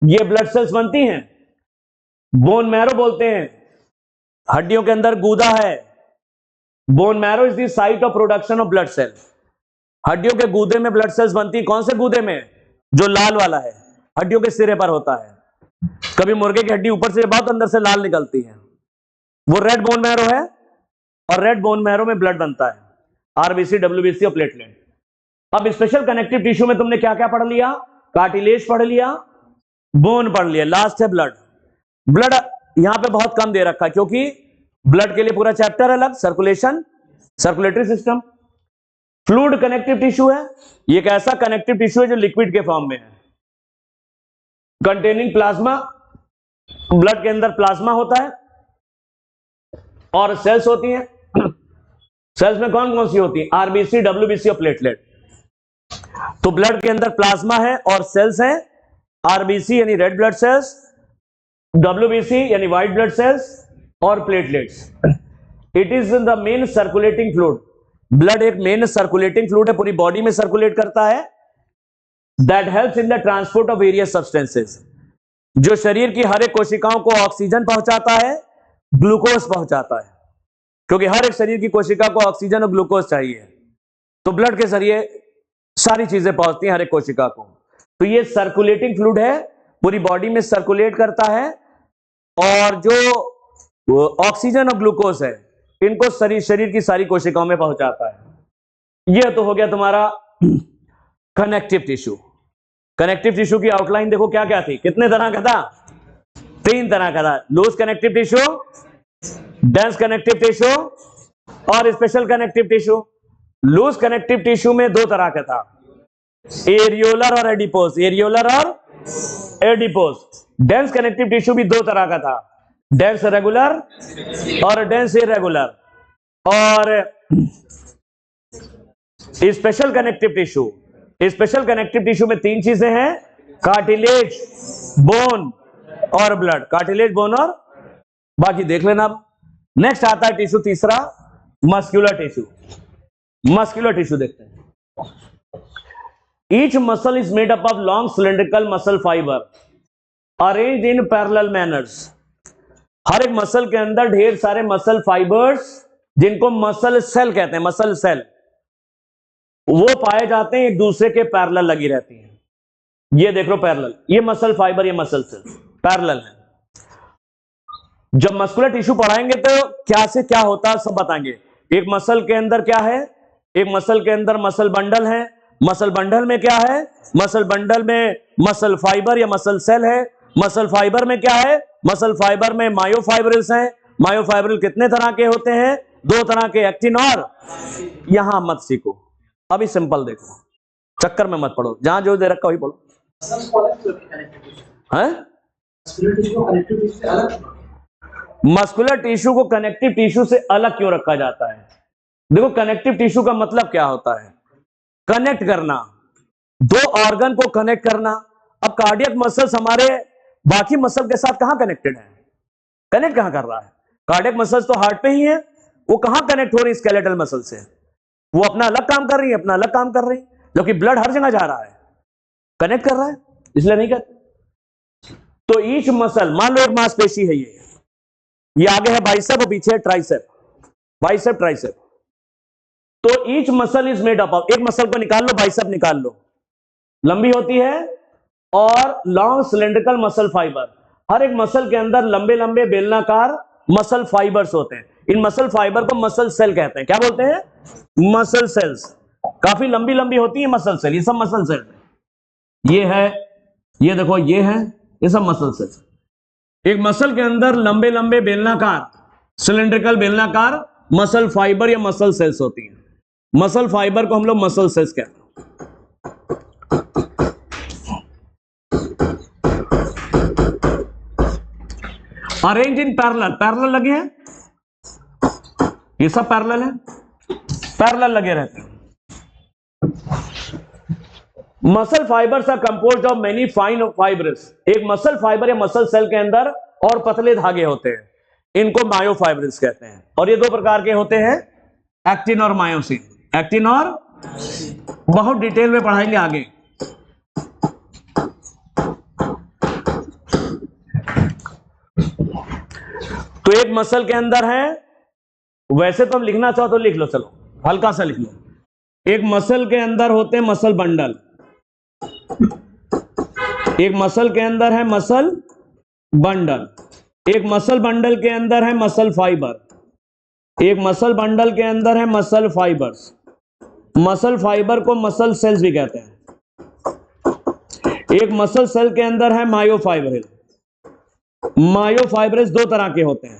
A: ये ब्लड सेल्स बनती हैं, बोन मैरो बोलते हैं। हड्डियों के अंदर गूदा है। Bone marrow is the site of production of blood cell. हड्डियों के गूदे में ब्लड सेल्स बनती। कौन से गूदे में? जो लाल वाला है, हड्डियों के सिरे पर होता है। कभी मुर्गे की हड्डी ऊपर से बहुत अंदर से लाल निकलती है, वो रेड बोन मैरो है। और रेड बोन मैरो में ब्लड बनता है, आरबीसी, डब्ल्यूबीसी और प्लेटलेट। अब स्पेशल कनेक्टिव टिश्यू में तुमने क्या क्या पढ़ लिया? कार्टिलेज पढ़ लिया, बोन पढ़ लिया, लास्ट है ब्लड। ब्लड यहां पे बहुत कम दे रखा है क्योंकि ब्लड के लिए पूरा चैप्टर अलग, circulation, circulatory system. Fluid connective tissue है, ये एक ऐसा कनेक्टिव टिश्यू है जो लिक्विड के फॉर्म में है, कंटेनिंग प्लाज्मा। ब्लड के अंदर प्लाज्मा होता है और सेल्स होती हैं। सेल्स में कौन कौन सी होती है? आरबीसी, डब्ल्यूबीसी और प्लेटलेट। तो ब्लड के अंदर प्लाज्मा है और सेल्स हैं, आरबीसी यानी रेड ब्लड सेल्स, डब्ल्यूबीसी यानी व्हाइट ब्लड सेल्स और platelets. It is the main circulating fluid. Blood एक मेन सर्कुलेटिंग फ्लूइड है, पूरी बॉडी में सर्कुलेट करता है। That helps in the transport of various substances, जो शरीर की हर एक कोशिकाओं को ऑक्सीजन पहुंचाता है, ग्लूकोज पहुंचाता है, क्योंकि हर एक शरीर की कोशिका को ऑक्सीजन और ग्लूकोज चाहिए। तो ब्लड के जरिए सारी चीजें पहुंचती हैं हर एक कोशिका को। तो ये सर्कुलेटिंग फ्लूइड है, पूरी बॉडी में सर्कुलेट करता है और जो ऑक्सीजन और ग्लूकोज है इनको शरीर की सारी कोशिकाओं में पहुंचाता है। यह तो हो गया तुम्हारा कनेक्टिव टिश्यू। कनेक्टिव टिश्यू की आउटलाइन देखो क्या क्या थी, कितने तरह का था? 3 तरह का था। Loose connective tissue, dense connective tissue और special connective tissue. Loose connective tissue में 2 तरह का था, एरियोलर और एडिपोज, एरियोलर और एडिपोज। डेंस कनेक्टिव टिश्यू भी 2 तरह का था, डेंस रेगुलर और डेंस इरेगुलर। और special connective tissue, special connective tissue में 3 चीजें हैं, कार्टिलेज, बोन और ब्लड। कार्टिलेज, बोन और बाकी देख लेना। अब नेक्स्ट आता है टिश्यू तीसरा, मस्कुलर टिश्यू। मस्कुलर टिश्यू देखते हैं। Each muscle is made up of long cylindrical muscle fibre arranged in parallel manners. हर एक मसल के अंदर ढेर सारे मसल फाइबर्स, जिनको मसल सेल कहते हैं, मसल सेल, वो पाए जाते हैं, एक दूसरे के पैरेलल लगी रहती हैं। ये देख लो पैरेलल, ये मसल फाइबर, ये मसल सेल पैरेलल है। जब मस्कुलर टिश्यू पढ़ाएंगे तो क्या से क्या होता है सब बताएंगे। एक मसल के अंदर क्या है? एक मसल के अंदर मसल बंडल है। मसल बंडल में क्या है? मसल बंडल में मसल फाइबर या मसल सेल है। मसल फाइबर में क्या है? मसल फाइबर में मायोफाइब्रिल्स हैं। मायोफाइब्रिल कितने तरह के होते हैं? 2 तरह के, एक्टिन और, यहां मत सीखो, अभी सिंपल देखो, चक्कर में मत पढ़ो, जहां जो दे रखा वही पढ़ो। हैं? मस्कुलर टिश्यू को कनेक्टिव टिश्यू से अलग क्यों रखा जाता है? देखो, कनेक्टिव टिश्यू का मतलब क्या होता है? कनेक्ट करना, दो ऑर्गन को कनेक्ट करना। अब कार्डियक मसल्स हमारे बाकी मसल के साथ कहां कनेक्टेड है? कनेक्ट कहां कर रहा है? कार्डियक मसल्स तो हार्ट पे ही है, वो कहां कनेक्ट हो रही है स्केलेटल मसल से? वो अपना अलग काम कर रही है, अपना अलग काम कर रही है, जबकि ब्लड हर जगह जा रहा है, कनेक्ट कर रहा है, इसलिए नहीं करते। तो ईच मसल, मान लो एक मांसपेशी है, ये आगे है बाइसेप और पीछे है ट्राइसेप, बाइसेप ट्राइसेप। तो each muscle is made up of, एक मसल को निकाल लो, बाइसेप निकाल लो, लंबी होती है और लॉन्ग सिलेंड्रिकल मसल फाइबर। हर एक मसल के अंदर लंबे लंबे बेलनाकार मसल फाइबर्स होते हैं। इन मसल फाइबर को मसल सेल कहते हैं। क्या बोलते हैं? Muscle cells. काफी लंबी लंबी होती है मसल सेल, ये सब मसल सेल है। ये है, ये देखो, ये है, ये सब मसल सेल। एक मसल के अंदर लंबे लंबे बेलनाकार, सिलेंड्रिकल बेलनाकार मसल फाइबर या मसल सेल्स होती हैं। मसल फाइबर को हम लोग मसल सेल्स कहते हैं। अरेंज इन पैरेलल, पैरेलल लगे हैं, ये सब पैरेलल है, पैरेलल लगे रहते हैं। Muscle fibres are composed of many fine fibrous. एक मसल फाइबर या मसल सेल के अंदर और पतले धागे होते हैं, इनको मायोफाइब्रस कहते हैं। और ये दो प्रकार के होते हैं, एक्टिन और मायोसिन। एक्टिन और, बहुत डिटेल में पढ़ाएंगे आगे। तो एक मसल के अंदर है, वैसे तो हम लिखना चाहो तो लिख लो, चलो हल्का सा लिख लो। एक मसल के अंदर होते हैं मसल बंडल, एक मसल के अंदर है मसल बंडल, एक मसल बंडल के अंदर है मसल फाइबर, एक मसल बंडल के अंदर है मसल फाइबर्स। मसल फाइबर को मसल सेल्स भी कहते हैं। एक मसल सेल के अंदर है मायोफाइब्रिल। मायोफाइब्रिल्स दो तरह के होते हैं,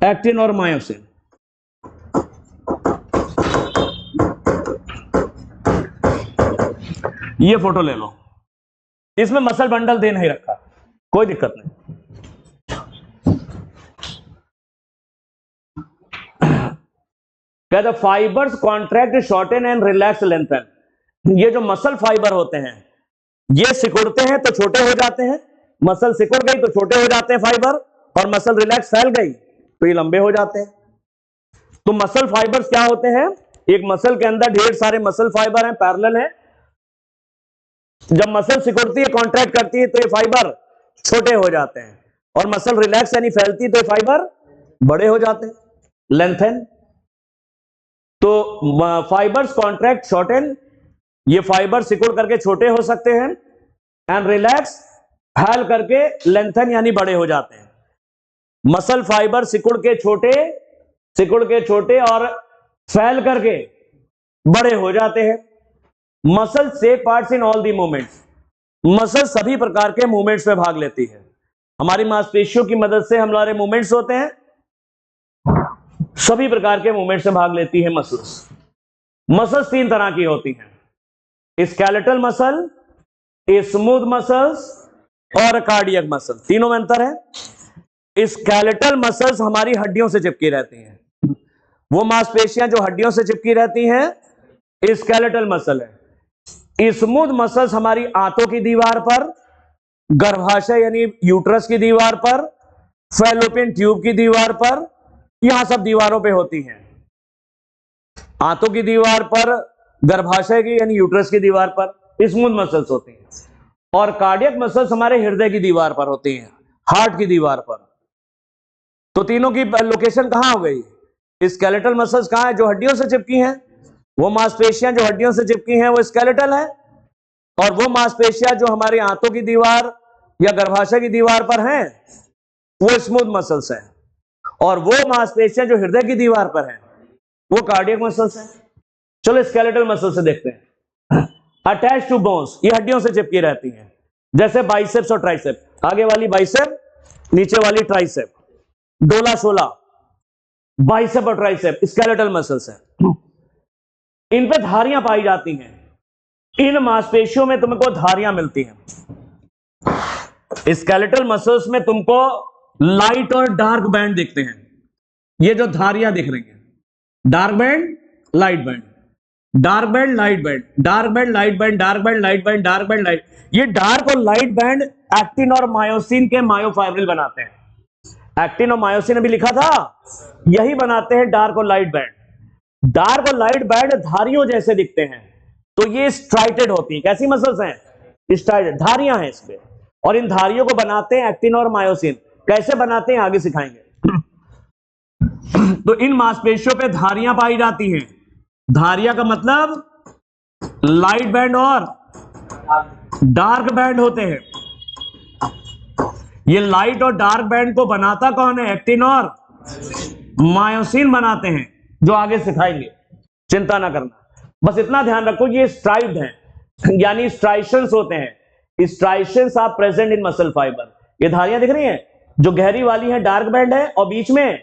A: एक्टिन और मायोसिन। ये फोटो ले लो, इसमें मसल बंडल दे नहीं रखा, कोई दिक्कत नहीं। कहते fibres contract, shorten and relax, lengthen. ये जो मसल फाइबर होते हैं, ये सिकुड़ते हैं तो छोटे हो जाते हैं, मसल सिकुड़ गई तो छोटे हो जाते हैं फाइबर, और मसल रिलैक्स फैल गई तो ये लंबे हो जाते हैं। तो मसल फाइबर्स क्या होते हैं? एक मसल के अंदर ढेर सारे मसल फाइबर हैं, पैरेलल हैं। जब मसल सिकुड़ती है, कॉन्ट्रैक्ट करती है, तो ये फाइबर छोटे हो जाते हैं, और मसल रिलैक्स यानी फैलती है तो ये फाइबर बड़े हो जाते हैं, लेंथन। तो फाइबर्स कॉन्ट्रैक्ट, शॉर्टन, ये फाइबर सिकुड़ करके छोटे हो सकते हैं, एंड रिलैक्स, फैल करके लेंथन यानी बड़े हो जाते हैं। मसल फाइबर सिकुड़ के छोटे और फैल करके बड़े हो जाते हैं। Muscle take parts in all the movements. Muscle सभी प्रकार के मूवमेंट्स में भाग लेती है। हमारी मांसपेशियों की मदद से हमारे मूवमेंट्स होते हैं, सभी प्रकार के मूवमेंट्स में भाग लेती है मसल्स। मसल्स तीन तरह की होती हैं, स्केलेटल मसल, स्मूथ मसल्स और कार्डियक मसल। तीनों में अंतर है। स्केलेटल मसल्स हमारी हड्डियों से चिपकी रहती हैं, वो मांसपेशियां जो हड्डियों से चिपकी रहती हैं स्केलेटल मसल है। स्मूथ मसल्स हमारी आंतों की दीवार पर, गर्भाशय यानी यूट्रस की दीवार पर, फैलोपियन ट्यूब की दीवार पर, यहां सब दीवारों पे होती हैं। आंतों की दीवार पर, गर्भाशय की यानी यूट्रस की दीवार पर स्मूथ मसल्स होती हैं। और कार्डियक मसल्स हमारे हृदय की दीवार पर होती हैं, हार्ट की दीवार पर। तो तीनों की लोकेशन कहां हो गई? स्केलेटल मसल्स कहां है? जो हड्डियों से चिपकी हैं, वो मांसपेशियां जो हड्डियों से चिपकी हैं वो स्केलेटल है, और वो मांसपेशियां जो हमारी आंतों की दीवार या गर्भाशय की दीवार पर हैं वो स्मूथ मसल्स हैं, और वो मांसपेशियां जो हृदय की दीवार पर हैं वो कार्डियक मसल्स हैं। चलो स्केलेटल मसल से देखते हैं। अटैच टू बोन्स, ये हड्डियों से चिपकी रहती हैं, जैसे बाइसेप्स और ट्राइसेप। आगे वाली बाइसेप, नीचे वाली ट्राइसेप, डोला शोला, बाइसेप और ट्राइसेप स्केलेटल मसल्स हैं। इन पे धारियां पाई जाती हैं, इन मांसपेशियों में तुमको धारियां मिलती हैं। स्केलेटल मसल्स में तुमको लाइट और डार्क बैंड दिखते हैं, ये जो धारियां दिख रही हैं, dark band, light band, dark band, light band, dark band, light band, dark band, light band, dark band, light. ये डार्क और लाइट बैंड एक्टिन और मायोसिन के मायोफाइब्रिल बनाते हैं। एक्टिन और मायोसिन अभी लिखा था, यही बनाते हैं डार्क और लाइट बैंड। डार्क और लाइट बैंड धारियों जैसे दिखते हैं, तो ये स्ट्राइटेड होती है। कैसी मसल्स हैं? स्ट्राइटेड, धारियां हैं इसमें, और इन धारियों को बनाते हैं एक्टिन और मायोसिन। कैसे बनाते हैं आगे सिखाएंगे। तो इन मांसपेशियों पे धारियां पाई जाती हैं। धारियां का मतलब लाइट बैंड और डार्क बैंड होते हैं। ये लाइट और डार्क बैंड को बनाता कौन है? एक्टिन और मायोसिन बनाते हैं, जो आगे सिखाएंगे, चिंता ना करना। बस इतना ध्यान रखो, ये स्ट्राइप्ड हैं, यानी स्ट्राइशंस होते हैं। Striations are present in muscle fibre. ये धारियां दिख रही हैं, जो गहरी वाली है डार्क बैंड है, और बीच में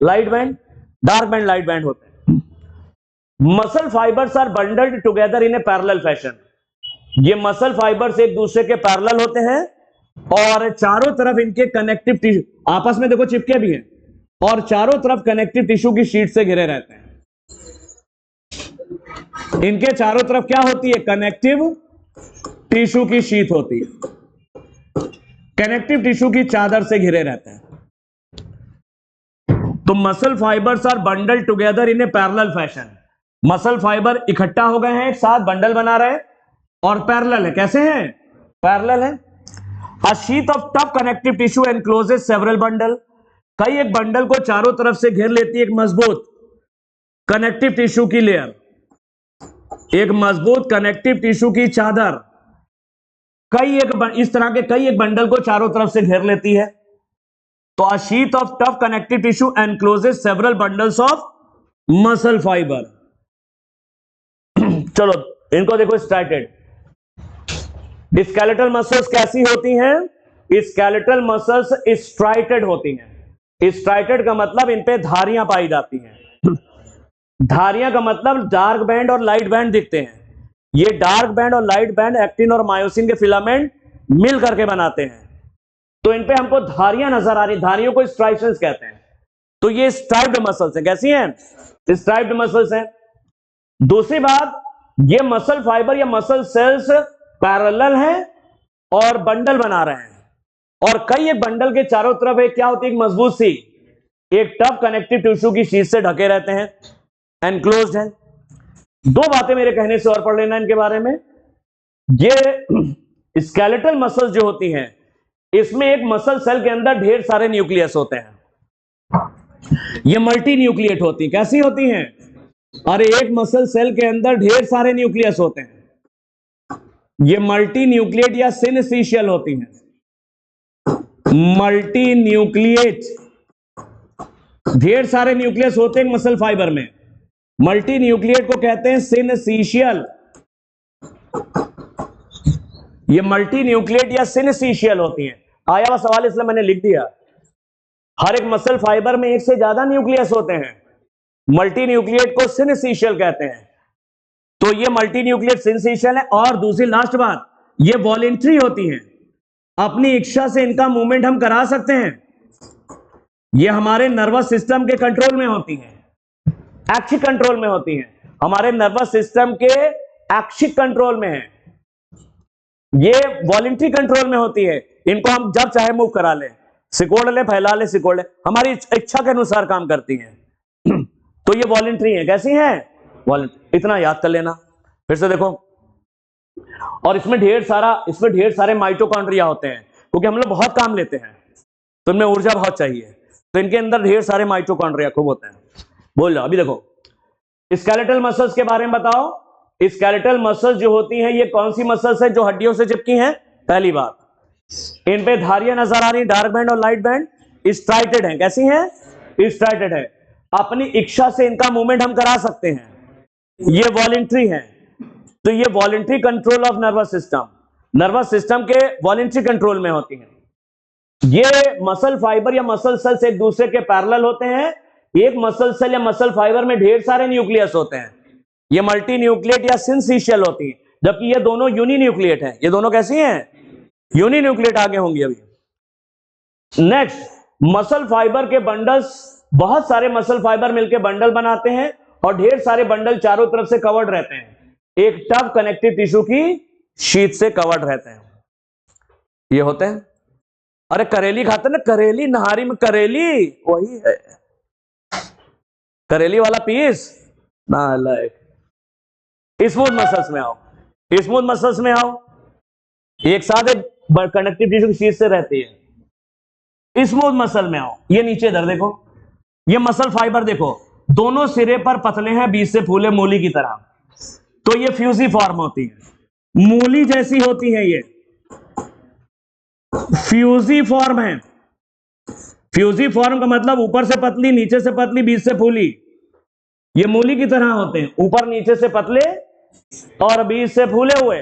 A: light band, dark band, light band होते हैं। Muscle fibres are bundled together in a parallel fashion. ये मसल फाइबर्स एक दूसरे के पैरेलल होते हैं, और चारों तरफ इनके कनेक्टिव टिश्यू आपस में देखो चिपके भी हैं, और चारों तरफ कनेक्टिव टिश्यू की शीट से घिरे रहते हैं। इनके चारों तरफ क्या होती है? कनेक्टिव टिश्यू की शीट होती है, कनेक्टिव टिश्यू की चादर से घिरे रहते हैं। तो muscle fibres are bundle together in a parallel fashion. Muscle fibre इकट्ठा हो गए हैं, एक साथ बंडल बना रहे हैं, और पैरेलल है। कैसे हैं? पैरेलल है। A sheath of tough connective tissue encloses several bundle। कई एक बंडल को चारों तरफ से घेर लेती है एक मजबूत कनेक्टिव टिश्यू की लेयर, एक मजबूत कनेक्टिव टिश्यू की चादर। इस तरह के कई एक बंडल को चारों तरफ से घेर लेती है। तो a sheath of tough connective tissue encloses several bundles of muscle fiber। चलो इनको देखो, स्ट्राइटेड। स्केलेटल मसल्स कैसी होती हैं? स्केलेटल मसल्स स्ट्राइटेड होती हैं। स्ट्राइटेड का मतलब इन पे धारियां पाई जाती हैं। धारियां का मतलब डार्क बैंड और लाइट बैंड दिखते हैं। ये डार्क बैंड और लाइट बैंड एक्टिन और मायोसिन के फिलामेंट मिल करके बनाते हैं, तो इन पे हमको धारियां नजर आ रही, धारियों को स्ट्राइशंस कहते हैं। तो ये स्ट्राइप्ड मसल्स हैं। कैसी हैं? स्ट्राइप्ड मसल्स हैं। दूसरी बात, ये मसल फाइबर या मसल सेल्स पैरेलल हैं और बंडल बना रहे हैं, और कई एक बंडल के चारों तरफ एक क्या होती है? एक मजबूत सी, एक टफ कनेक्टिव टिश्यू की शीट से ढके रहते हैं, एनक्लोज्ड है। दो बातें मेरे कहने से और पढ़ लेना इनके बारे में। ये स्केलेटल मसल्स जो होती हैं, इसमें एक मसल सेल के अंदर ढेर सारे न्यूक्लियस होते हैं। ये मल्टी न्यूक्लिएट होती है। कैसी होती हैं? अरे एक मसल सेल के अंदर ढेर सारे न्यूक्लियस होते हैं। ये मल्टी न्यूक्लिएट या सिनसीशियल होती हैं। मल्टी न्यूक्लिएट, ढेर सारे न्यूक्लियस होते हैं मसल फाइबर में। मल्टी न्यूक्लिएट को कहते हैं सिनसीशियल। ये मल्टी न्यूक्लिएट या सिनसीशियल होती हैं। आया हुआ सवाल इसलिए मैंने लिख दिया। हर एक मसल फाइबर में एक से ज्यादा न्यूक्लियस होते हैं। मल्टी न्यूक्लिएट को सिनसीशियल कहते हैं। तो ये मल्टी न्यूक्लिएट सिनसीशियल है। और दूसरी लास्ट बात, ये वॉलेंट्री होती हैं। अपनी इच्छा से इनका मूवमेंट हम करा सकते हैं। ये हमारे नर्वस सिस्टम के कंट्रोल में होती हैं, ऐच्छिक कंट्रोल में होती हैं। हमारे नर्वस सिस्टम के ऐच्छिक कंट्रोल में है, ये वॉलेंट्री कंट्रोल में होती है। इनको हम जब चाहे मूव करा ले, सिकोड़ ले, फैला ले, सिकोड़ ले, हमारी इच्छा के अनुसार काम करती हैं। तो ये वॉलेंट्री है। कैसी हैं? वॉलेंट्री। इतना याद कर लेना। फिर से देखो, और इसमें ढेर सारे माइटोकॉन्ड्रिया होते हैं, क्योंकि हम लोग बहुत काम लेते हैं, तो इनमें ऊर्जा बहुत चाहिए, तो इनके अंदर ढेर सारे माइटोकॉन्ड्रिया खूब होते हैं। बोल लो। अभी देखो, स्केलेटल मसल्स के बारे में बताओ। स्केलेटल मसल्स जो होती हैं, ये कौन सी मसल्स है जो हड्डियों से चिपकी हैं? पहली बात, इन पे धारियां नजर आ रही, डार्क बैंड और लाइट बैंड, स्ट्राइटेड है। कैसी हैं? स्ट्राइटेड है। अपनी इच्छा से इनका मूवमेंट हम करा सकते हैं। ये वॉलेंट्री है। तो ये voluntary control of nervous system, nervous system के वॉलेंट्री कंट्रोल में होती हैं। ये मसल फाइबर या मसल सेल्स एक दूसरे के पैरेलल होते हैं। एक मसल सेल या मसल फाइबर में ढेर सारे न्यूक्लियस होते हैं। ये मल्टी न्यूक्लिएट या सिनसीशियल होती है, जबकि ये दोनों यूनी न्यूक्लिएट हैं। ये दोनों कैसी हैं? यूनिन्यूक्लिएट आगे होंगी अभी। नेक्स्ट, मसल फाइबर के बंडल्स, बहुत सारे मसल फाइबर मिलकर बंडल बनाते हैं और ढेर सारे बंडल चारों तरफ से कवर्ड रहते हैं, एक टफ कनेक्टिव टिश्यू की शीट से कवर्ड रहते हैं। ये होते हैं, अरे करेली खाते ना, करेली नहारी में करेली, वही है करेली वाला पीस ना। स्मूथ मसल्स में आओ, स्मूथ मसल्स में आओ, एक साथ एक कनेक्टिव टिश्यू की शीट से रहती है। स्मूथ मसल में आओ, ये नीचे इधर देखो, ये मसल फाइबर देखो, दोनों सिरे पर पतले हैं, बीच से फूले मूली की तरह, तो ये फ्यूजी फॉर्म होती है, मूली जैसी होती है, ये फ्यूजी फॉर्म है। फ्यूजी फॉर्म का मतलब ऊपर से पतली, नीचे से पतली, बीच से फूली, ये मूली की तरह होते हैं, ऊपर नीचे से पतले और बीच से फूले हुए।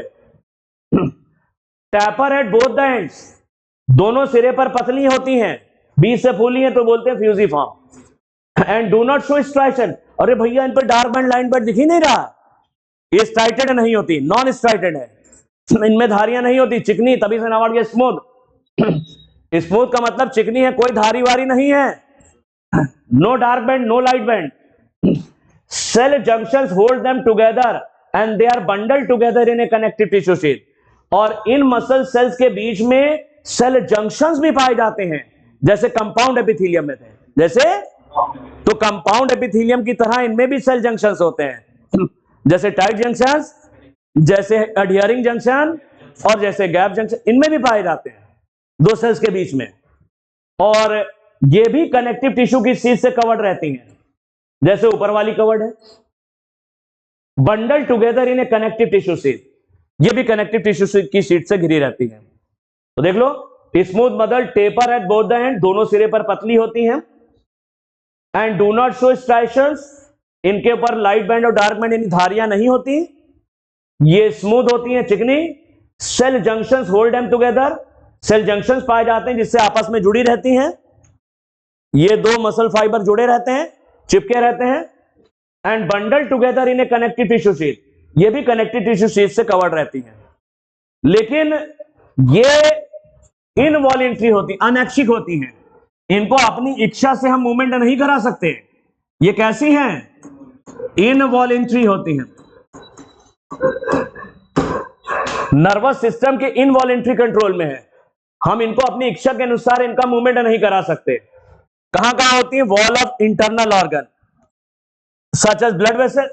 A: Tapper eight both the ends, दोनों सिरे पर पतली होती हैं, बीच से फूली हैं, तो बोलते हैं fusiform. And do not show striation, अरे भैया इन पर डार्क बैंड लाइन पर दिख ही नहीं रहा, ये स्ट्राइटेड नहीं होती, नॉन स्ट्राइटेड है, इनमें धारियां नहीं होती, चिकनी, तभी से नाम आ गया स्मूथ। स्मूथ का मतलब चिकनी है, कोई धारी वारी नहीं है, no dark band, no light band. Cell junctions hold them together and they are bundled together in a connective tissue sheet. और इन मसल सेल्स के बीच में सेल जंक्शंस भी पाए जाते हैं, जैसे कंपाउंड एपिथेलियम में थे, जैसे तो कंपाउंड एपिथेलियम की तरह इनमें भी सेल जंक्शंस होते हैं, जैसे टाइट जंक्शंस, जैसे एडहियरिंग जंक्शन और जैसे गैप जंक्शन, इनमें भी पाए जाते हैं दो सेल्स के बीच में। और ये भी कनेक्टिव टिश्यू की शीट से कवर्ड रहती हैं, जैसे ऊपर वाली कवर्ड है, bundle together in a connective tissue sheet, ये भी कनेक्टिव टिश्यू की शीट से घिरी रहती है। तो देख लो, smooth muscle taper at both the end, दोनों सिरे पर पतली होती हैं, and do not show striations, इनके ऊपर लाइट बैंड और डार्क बैंड यानी धारियां नहीं होती, ये स्मूथ होती हैं, चिकनी। Cell junctions hold them together, cell junctions पाए जाते हैं जिससे आपस में जुड़ी रहती हैं, ये दो मसल फाइबर जुड़े रहते हैं, चिपके रहते हैं, and bundle together in a connective tissue sheet, ये भी कनेक्टिव टिश्यू शीट से कवर्ड रहती हैं। लेकिन ये इनवॉलेंट्री होती, अनैच्छिक होती हैं, इनको अपनी इच्छा से हम मूवमेंट नहीं करा सकते। ये कैसी हैं? इनवॉलेंट्री होती हैं। नर्वस सिस्टम के इनवॉलेंट्री कंट्रोल में है, हम इनको अपनी इच्छा के अनुसार इनका मूवमेंट नहीं करा सकते। कहां कहां होती है? Wall of internal organ such as blood vessel,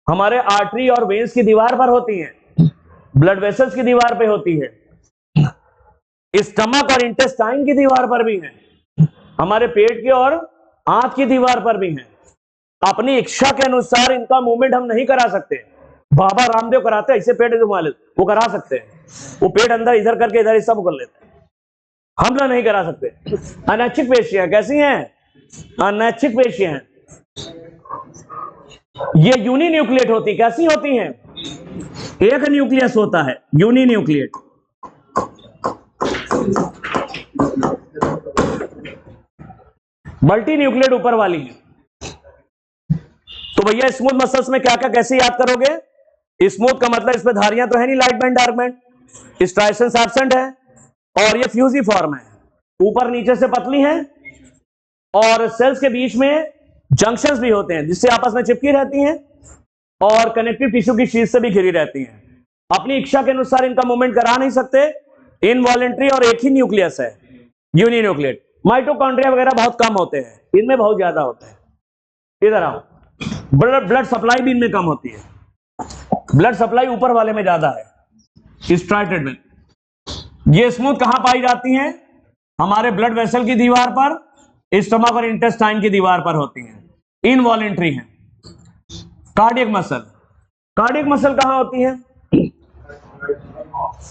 A: हमारे आर्टरी और वेन्स की दीवार पर होती हैं, ब्लड वेसल्स की दीवार पे होती है, स्टमक और इंटेस्टाइन की दीवार पर भी है, हमारे पेट की और आंत की दीवार पर भी है। अपनी इच्छा के अनुसार इनका मूवमेंट हम नहीं करा सकते। बाबा रामदेव कराते हैं, ऐसे पेट घुमा लेते, वो करा सकते हैं, वो पेट अंदर इधर करके इधर हिस्सा कर लेते हैं, हम लोग नहीं करा सकते। अनैच्छिक पेशियां कैसी हैं? अनैच्छिक पेशियां हैं, ये यूनिन्यूक्लिएट होती, कैसी होती हैं? एक न्यूक्लियस होता है, यूनिन्यूक्लिएट। मल्टी न्यूक्लिएट ऊपर वाली है। तो भैया स्मूथ मसल्स में क्या क्या कैसे याद करोगे? स्मूथ का मतलब इसमें धारियां तो है नहीं, light band dark band, striations absent है, और ये फ्यूजी फॉर्म है, ऊपर नीचे से पतली है, और सेल्स के बीच में जंक्शंस भी होते हैं जिससे आपस में चिपकी रहती हैं, और कनेक्टिव टिश्यू की शीट से भी घिरी रहती हैं। अपनी इच्छा के अनुसार इनका मूवमेंट करा नहीं सकते, इनवॉलेंट्री, और एक ही न्यूक्लियस है, यूनिन्यूक्लिएट। माइटोकॉन्ड्रिया वगैरह बहुत कम होते हैं, इनमें बहुत ज्यादा होते हैं। इधर आओ, ब्लड सप्लाई भी इनमें कम होती है, ब्लड सप्लाई ऊपर वाले में ज्यादा है, स्ट्राइटेड में। ये स्मूथ कहां पाई जाती हैं? हमारे ब्लड वेसल की दीवार पर, स्टमक और इंटेस्टाइन की दीवार पर होती हैं, इनवॉलेंट्री हैं। कार्डियक मसल, कार्डियक मसल कहां होती है?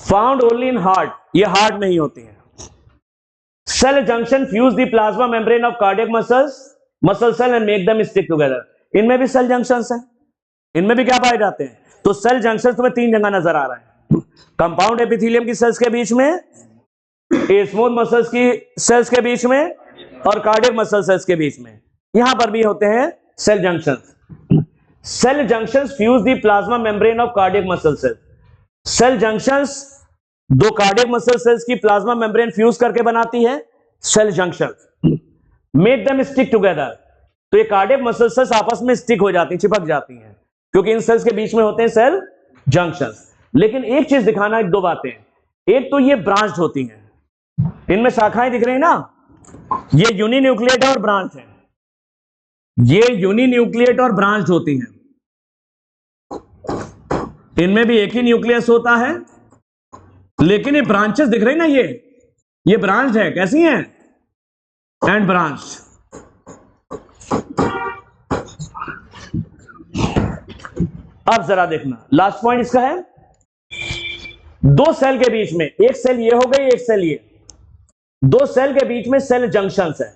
A: फाउंड ओनली इन हार्ट, ये हार्ट में ही होती है। Cell junction fuse the plasma membrane of cardiac muscle cell and make them stick together, इनमें भी सेल जंक्शंस हैं, इनमें भी क्या पाए जाते हैं? तो सेल जंक्शन तुम्हें तीन जगह नजर आ रहा है, कंपाउंड एपिथेलियम की सेल्स के बीच में, स्मूथ मसल्स की सेल्स के बीच में, और कार्डियक मसल सेल्स के बीच में, यहां पर भी होते हैं cell junctions. Cell junctions fuse the plasma membrane of cardiac muscle cell, cell junctions दो कार्डियक मसल सेल्स की प्लाज्मा मेम्ब्रेन फ्यूज करके बनाती है cell junction, make them stick together. तो ये कार्डियक मसल सेल्स आपस में स्टिक हो जाती हैं, चिपक जाती हैं, क्योंकि इन सेल्स के बीच में होते हैं सेल जंक्शन। लेकिन एक चीज दिखाना, एक दो बातें, एक तो ये ब्रांच्ड होती हैं, इनमें शाखाएं दिख रही है ना, ये यूनिन्यूक्लिएट और ब्रांच है, ये यूनिन्यूक्लिएट और ब्रांच होती हैं। इनमें भी एक ही न्यूक्लियस होता है, लेकिन ये ब्रांचेस दिख रही ना, ये ब्रांच है, कैसी हैं, एंड ब्रांच। अब जरा देखना, लास्ट पॉइंट इसका है, दो सेल के बीच में, एक सेल ये हो गई, एक सेल ये, दो सेल के बीच में सेल जंक्शंस है।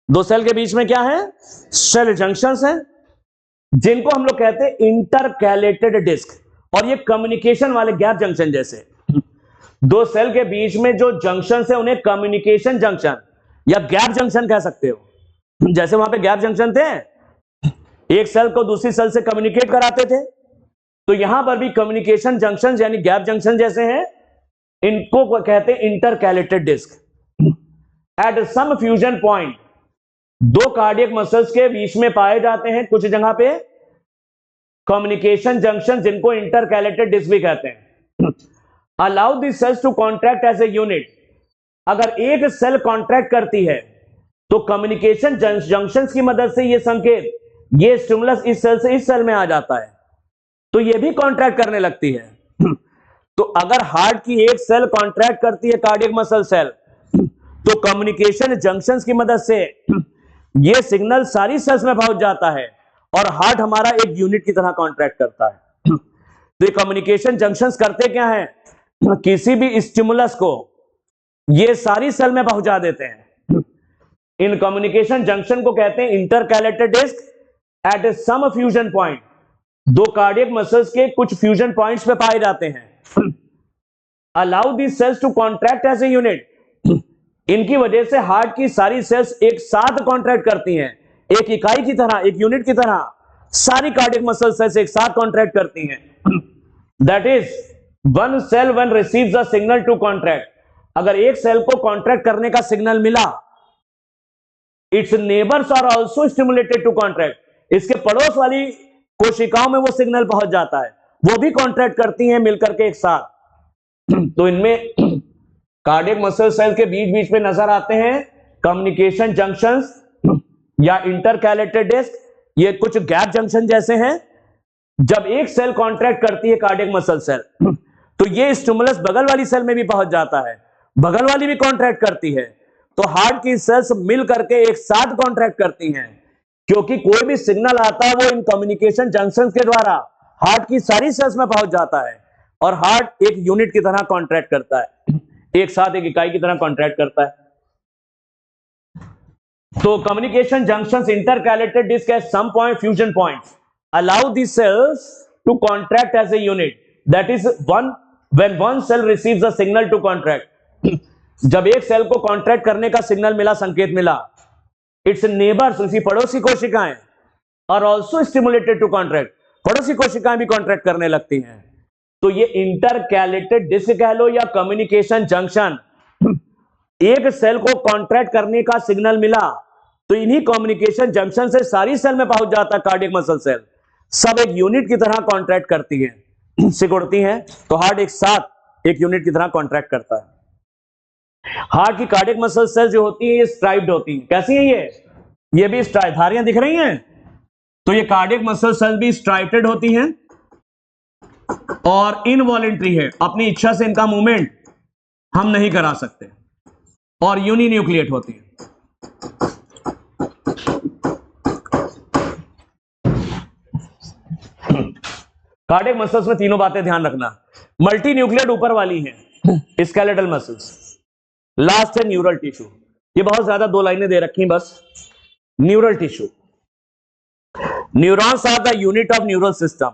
A: दो सेल के बीच में क्या है, सेल जंक्शंस है, जिनको हम लोग कहते हैं इंटरकैलेटेड डिस्क, और ये कम्युनिकेशन वाले गैप जंक्शन जैसे। दो सेल के बीच में जो जंक्शन है उन्हें कम्युनिकेशन जंक्शन या गैप जंक्शन कह सकते हो। जैसे वहां पे गैप जंक्शन थे, एक सेल को दूसरी सेल से कम्युनिकेट कराते थे, तो यहां पर भी कम्युनिकेशन जंक्शन यानी गैप जंक्शन जैसे हैं, इनको कहते हैं intercalated disc. At some fusion point, दो कार्डियक मसल्स के बीच में पाए जाते हैं कुछ जगह पे कम्युनिकेशन जंक्शन, जिनको इंटरकैलेटेड डिस्क भी कहते हैं। Allow this cells to contract as a unit, अगर एक सेल कॉन्ट्रैक्ट करती है तो कम्युनिकेशन जंक्शंस की मदद से ये संकेत, ये स्टिमुलस इस सेल से इस सेल में आ जाता है, तो ये भी कॉन्ट्रैक्ट करने लगती है। तो अगर हार्ट की एक सेल कॉन्ट्रैक्ट करती है कार्डियक मसल सेल, तो कम्युनिकेशन जंक्शंस की मदद से ये सिग्नल सारी सेल्स में पहुंच जाता है और हार्ट हमारा एक यूनिट की तरह कॉन्ट्रैक्ट करता है। तो ये कम्युनिकेशन जंक्शंस करते क्या है, किसी भी स्टिमुलस को ये सारी सेल में पहुंचा देते हैं। इन कम्युनिकेशन जंक्शन को कहते हैं intercalated disc. At some fusion point, दो कार्डियक मसल्स के कुछ फ्यूजन पॉइंट्स पे पाए जाते हैं। Allow this cells to contract as a unit, इनकी वजह से हार्ट की सारी सेल्स एक साथ कॉन्ट्रैक्ट करती हैं, एक इकाई की तरह, एक यूनिट की तरह सारी कार्डियक मसल सेल्स एक साथ कॉन्ट्रैक्ट करती हैं। That is one cell when receives a signal to contract, अगर एक सेल को कॉन्ट्रैक्ट करने का सिग्नल मिला, its neighbours are also stimulated to contract, इसके पड़ोस वाली कोशिकाओं में वो सिग्नल पहुंच जाता है, वो भी कॉन्ट्रैक्ट करती हैं मिलकर के एक साथ। तो इनमें कार्डियक मसल सेल के बीच बीच में नजर आते हैं कम्युनिकेशन जंक्शंस या इंटरकैलेटेड डिस्क, ये कुछ गैप जंक्शन जैसे हैं। जब एक सेल कॉन्ट्रैक्ट करती है कार्डियक मसल सेल, तो ये स्टिमुलस बगल वाली सेल में भी पहुंच जाता है, बगल वाली भी कॉन्ट्रैक्ट करती है, तो हार्ट की सेल्स मिल करके एक साथ कॉन्ट्रैक्ट करती हैं, क्योंकि कोई भी सिग्नल आता है वो इन कम्युनिकेशन जंक्शंस के द्वारा हार्ट की सारी सेल्स में पहुंच जाता है और हार्ट एक यूनिट की तरह कॉन्ट्रैक्ट करता है, एक साथ एक इकाई की तरह कॉन्ट्रैक्ट करता है। तो communication junctions intercalated disc at some point fusion points allow the cells to contract as a unit, that is one when one cell receives a signal to contract, जब एक सेल को कॉन्ट्रैक्ट करने का सिग्नल मिला, संकेत मिला, इट्स नेबर्स, उसकी पड़ोसी कोशिकाएं, और ऑल्सो स्टिमुलेटेड टू कॉन्ट्रैक्ट, पड़ोसी कोशिकाएं भी कॉन्ट्रैक्ट करने लगती हैं। तो ये इंटरकैलेटेड डिस्क कह लो या कम्युनिकेशन जंक्शन, एक सेल को कॉन्ट्रैक्ट करने का सिग्नल मिला तो इन्हीं कम्युनिकेशन जंक्शन से सारी सेल में पहुंच जाता है कार्डियक मसल सेल, सब एक यूनिट की तरह कॉन्ट्रैक्ट करती हैं, सिकुड़ती हैं, तो हार्ट एक साथ एक यूनिट की तरह कॉन्ट्रैक्ट करता है। हार्ट की कार्डियक मसल सेल जो होती है ये स्ट्राइप्ड होती हैं, कैसी है ये भी धारियां दिख रही हैं, तो ये कार्डियक मसल सेल भी स्ट्राइप्टेड होती हैं और इनवॉलेंट्री है, अपनी इच्छा से इनका मूवमेंट हम नहीं करा सकते, और यूनिन्यूक्लिएट होती है। कार्डियक मसल्स में तीनों बातें ध्यान रखना, मल्टी न्यूक्लिएट ऊपर वाली हैं स्केलेटल मसल्स, लास्ट है न्यूरल टिश्यू, ये बहुत ज्यादा दो लाइनें दे रखी बस। Neural tissue, neurons are the unit of neural system,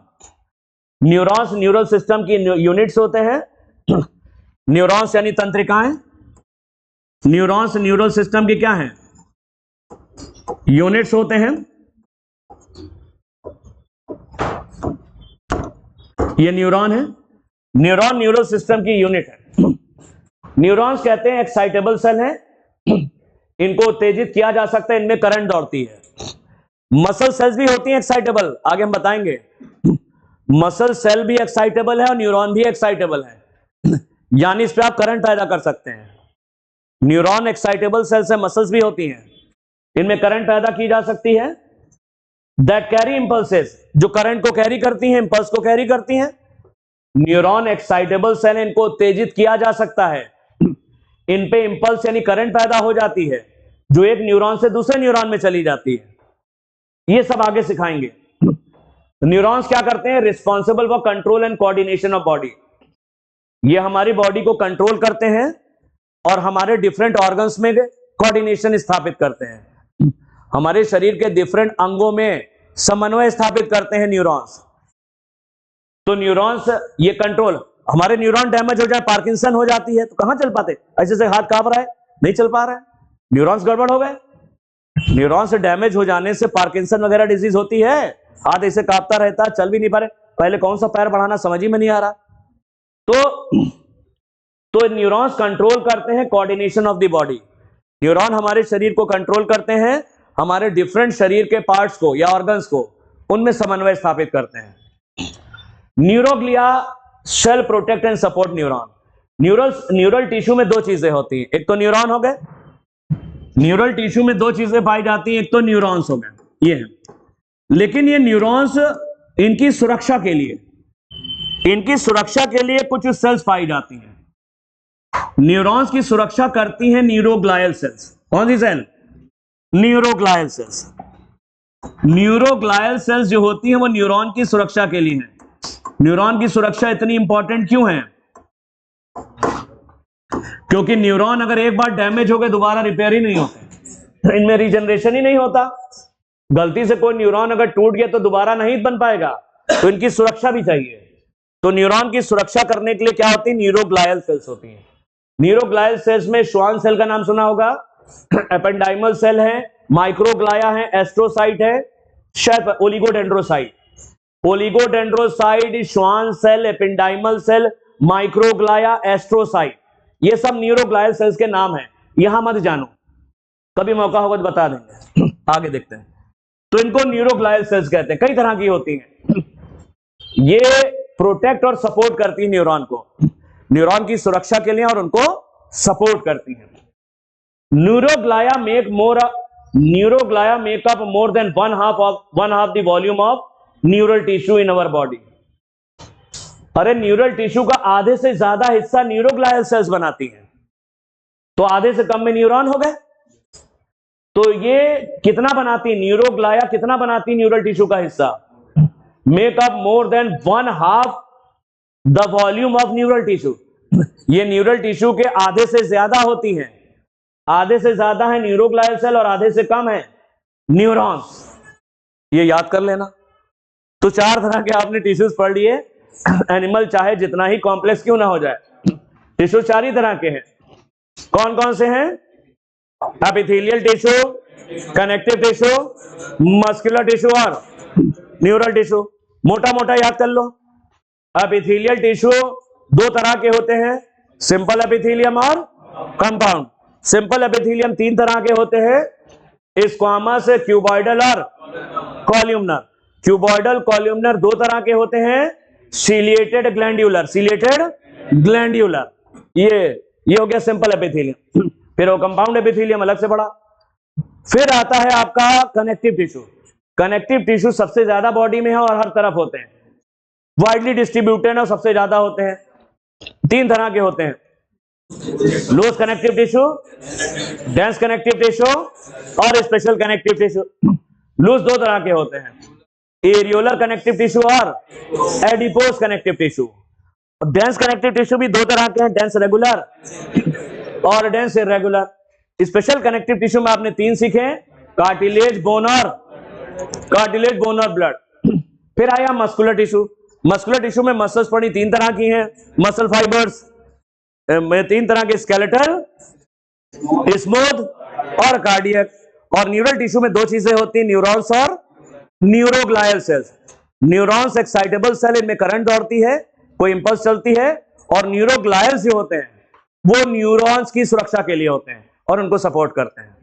A: neurons neural system की यूनिट्स होते हैं। न्यूरॉन्स यानी तंत्रिकाएं, न्यूरॉन्स न्यूरल सिस्टम की क्या है, यूनिट्स होते हैं। ये न्यूरॉन है, न्यूरॉन न्यूरल सिस्टम की यूनिट है। न्यूरॉन्स कहते हैं एक्साइटेबल सेल हैं, इनको उत्तेजित किया जा सकता है, इनमें करंट दौड़ती है। मसल सेल्स भी होती हैं एक्साइटेबल, आगे हम बताएंगे। मसल सेल भी एक्साइटेबल है और न्यूरॉन भी एक्साइटेबल है, यानी इस पे आप करंट पैदा कर सकते हैं। न्यूरॉन एक्साइटेबल सेल्स है, मसल्स भी होती हैं, इनमें करंट पैदा की जा सकती है। दैट कैरी इंपल्सेस, जो करंट को कैरी करती हैं, इंपल्स को कैरी करती हैं। न्यूरॉन एक्साइटेबल सेल, इनको उत्तेजित किया जा सकता है, इन पे इंपल्स यानी करंट पैदा हो जाती है, जो एक न्यूरॉन से दूसरे न्यूरॉन में चली जाती है। ये सब आगे सिखाएंगे। न्यूरॉन्स क्या करते हैं? Responsible for control and coordination of body. ये हमारी बॉडी को कंट्रोल करते हैं और हमारे डिफरेंट ऑर्गन्स में कोऑर्डिनेशन स्थापित करते हैं। हमारे शरीर के डिफरेंट अंगों में समन्वय स्थापित करते हैं न्यूरॉन्स। तो न्यूरॉन्स ये कंट्रोल, हमारे न्यूरॉन डैमेज हो जाए, पार्किंसन हो जाती है, तो कहां चल पाते? ऐसे से हाथ कांप रहा है, नहीं चल पा रहा है, न्यूरॉन्स गड़बड़ हो गए। न्यूरॉन्स डैमेज हो जाने से पार्किंसन वगैरह डिजीज होती है, हाथ ऐसे कांपता रहता है, चल भी नहीं पा रहे, पहले कौन सा पैर बढ़ाना समझ ही में नहीं आ रहा। तो न्यूरॉन्स कंट्रोल करते हैं coordination of the body. Neuron हमारे शरीर को कंट्रोल करते हैं, हमारे डिफरेंट शरीर के पार्ट्स को या ऑर्गन्स को, उनमें समन्वय स्थापित करते हैं। Neuroglia cell protect and support neuron. Neural tissue में दो चीजें होती हैं, एक तो न्यूरॉन हो गए, न्यूरल टिश्यू में दो चीजें पाई जाती हैं, एक तो न्यूरॉन्स हो गए, ये है। लेकिन ये न्यूरॉन्स, इनकी सुरक्षा के लिए कुछ सेल्स पाई जाती हैं। न्यूरॉन्स की सुरक्षा करती हैं न्यूरोग्लायल सेल्स। कौन सी cell? Neuroglial cells. Neuroglial cells जो होती हैं वो न्यूरॉन की सुरक्षा के लिए हैं। न्यूरॉन की सुरक्षा इतनी इंपॉर्टेंट क्यों है? क्योंकि न्यूरॉन अगर एक बार डैमेज हो गए दोबारा रिपेयर ही नहीं होते, इनमें रीजनरेशन ही नहीं होता। गलती से कोई न्यूरॉन अगर टूट गया तो दोबारा नहीं बन पाएगा, तो इनकी सुरक्षा भी चाहिए। तो न्यूरॉन की सुरक्षा करने के लिए क्या होती है? न्यूरोग्लायल सेल्स होती हैं। न्यूरोग्लायल सेल्स में श्वान सेल का नाम सुना होगा, एपेंडाइमल सेल है, माइक्रोग्लाया है, एस्ट्रोसाइट है, शायद oligodendrocyte. Oligodendrocyte, Schwann cell, ependymal cell, microglia, astrocyte, ये सब न्यूरोग्लायल सेल्स के नाम हैं। यहां मत जानो, कभी मौका होगा तो बता देंगे। आगे देखते हैं। तो इनको न्यूरोग्लायल सेल्स कहते हैं, कई तरह की होती हैं। ये प्रोटेक्ट और सपोर्ट करती है न्यूरॉन को, न्यूरॉन की सुरक्षा के लिए, और उनको सपोर्ट करती है। Neuroglia make up more than one half the volume of neural tissue in our body. अरे न्यूरल टिश्यू का आधे से ज्यादा हिस्सा न्यूरोग्लायल सेल्स बनाती हैं, तो आधे से कम में न्यूरॉन हो गए। तो ये कितना बनाती? न्यूरोग्लाया कितना बनाती? न्यूरल टिश्यू का हिस्सा make up more than one half the volume of neural tissue. ये न्यूरल टिश्यू के आधे से ज्यादा होती हैं, आधे से ज्यादा है न्यूरोग्लायल सेल और आधे से कम है न्यूरॉन्स। ये याद कर लेना। तो चार तरह के आपने टिश्यूज पढ़ लिए। एनिमल चाहे जितना ही कॉम्प्लेक्स क्यों ना हो जाए, टिश्यू चार ही तरह के हैं। कौन कौन से हैं? Epithelial tissue, connective tissue, muscular tissue और न्यूरल टिश्यू। मोटा मोटा याद कर लो। एपिथेलियल टिश्यू दो तरह के होते हैं, सिंपल एपिथेलियम और कंपाउंड। सिंपल एपिथेलियम तीन तरह के होते हैं, स्क्वामस, क्यूबॉइडल और कॉल्यूमनर। क्यूबॉइडल, कॉल्यूमनर दो तरह के होते हैं। सीलिएटेड ग्लैंड्यूलर, ये हो गया सिंपल एपिथेलियम। फिर वो कंपाउंड एपिथेलियम अलग से पड़ा। फिर आता है आपका कनेक्टिव टिश्यू। कनेक्टिव टिश्यू सबसे ज्यादा बॉडी में है और हर तरफ होते हैं, वाइडली डिस्ट्रीब्यूटेड और सबसे ज्यादा होते हैं। तीन तरह के होते हैं, loose connective tissue, dense connective tissue और स्पेशल कनेक्टिव टिश्यू। लूज दो तरह के होते हैं, एरियोलर कनेक्टिव टिश्यू और adipose connective tissue. Dense connective tissue भी दो तरह के हैं, डेंस रेगुलर और dense irregular. Special connective tissue में आपने तीन सीखे, कार्टिलेज, बोन और ब्लड। फिर आया मस्कुलर टिश्यू। मस्कुलर टिश्यू में मसल्स पड़ी तीन तरह की हैं, मसल फाइबर्स में तीन तरह के, स्केलेटल, स्मूथ और कार्डियक। और न्यूरल टिश्यू में दो चीजें होती हैं, न्यूरॉन्स और neuroglial cells. Neurons excitable cell, इनमें करंट दौड़ती है, कोई इंपल्स चलती है, और न्यूरोग्लायल्स जो होते हैं वो न्यूरॉन्स की सुरक्षा के लिए होते हैं और उनको सपोर्ट करते हैं।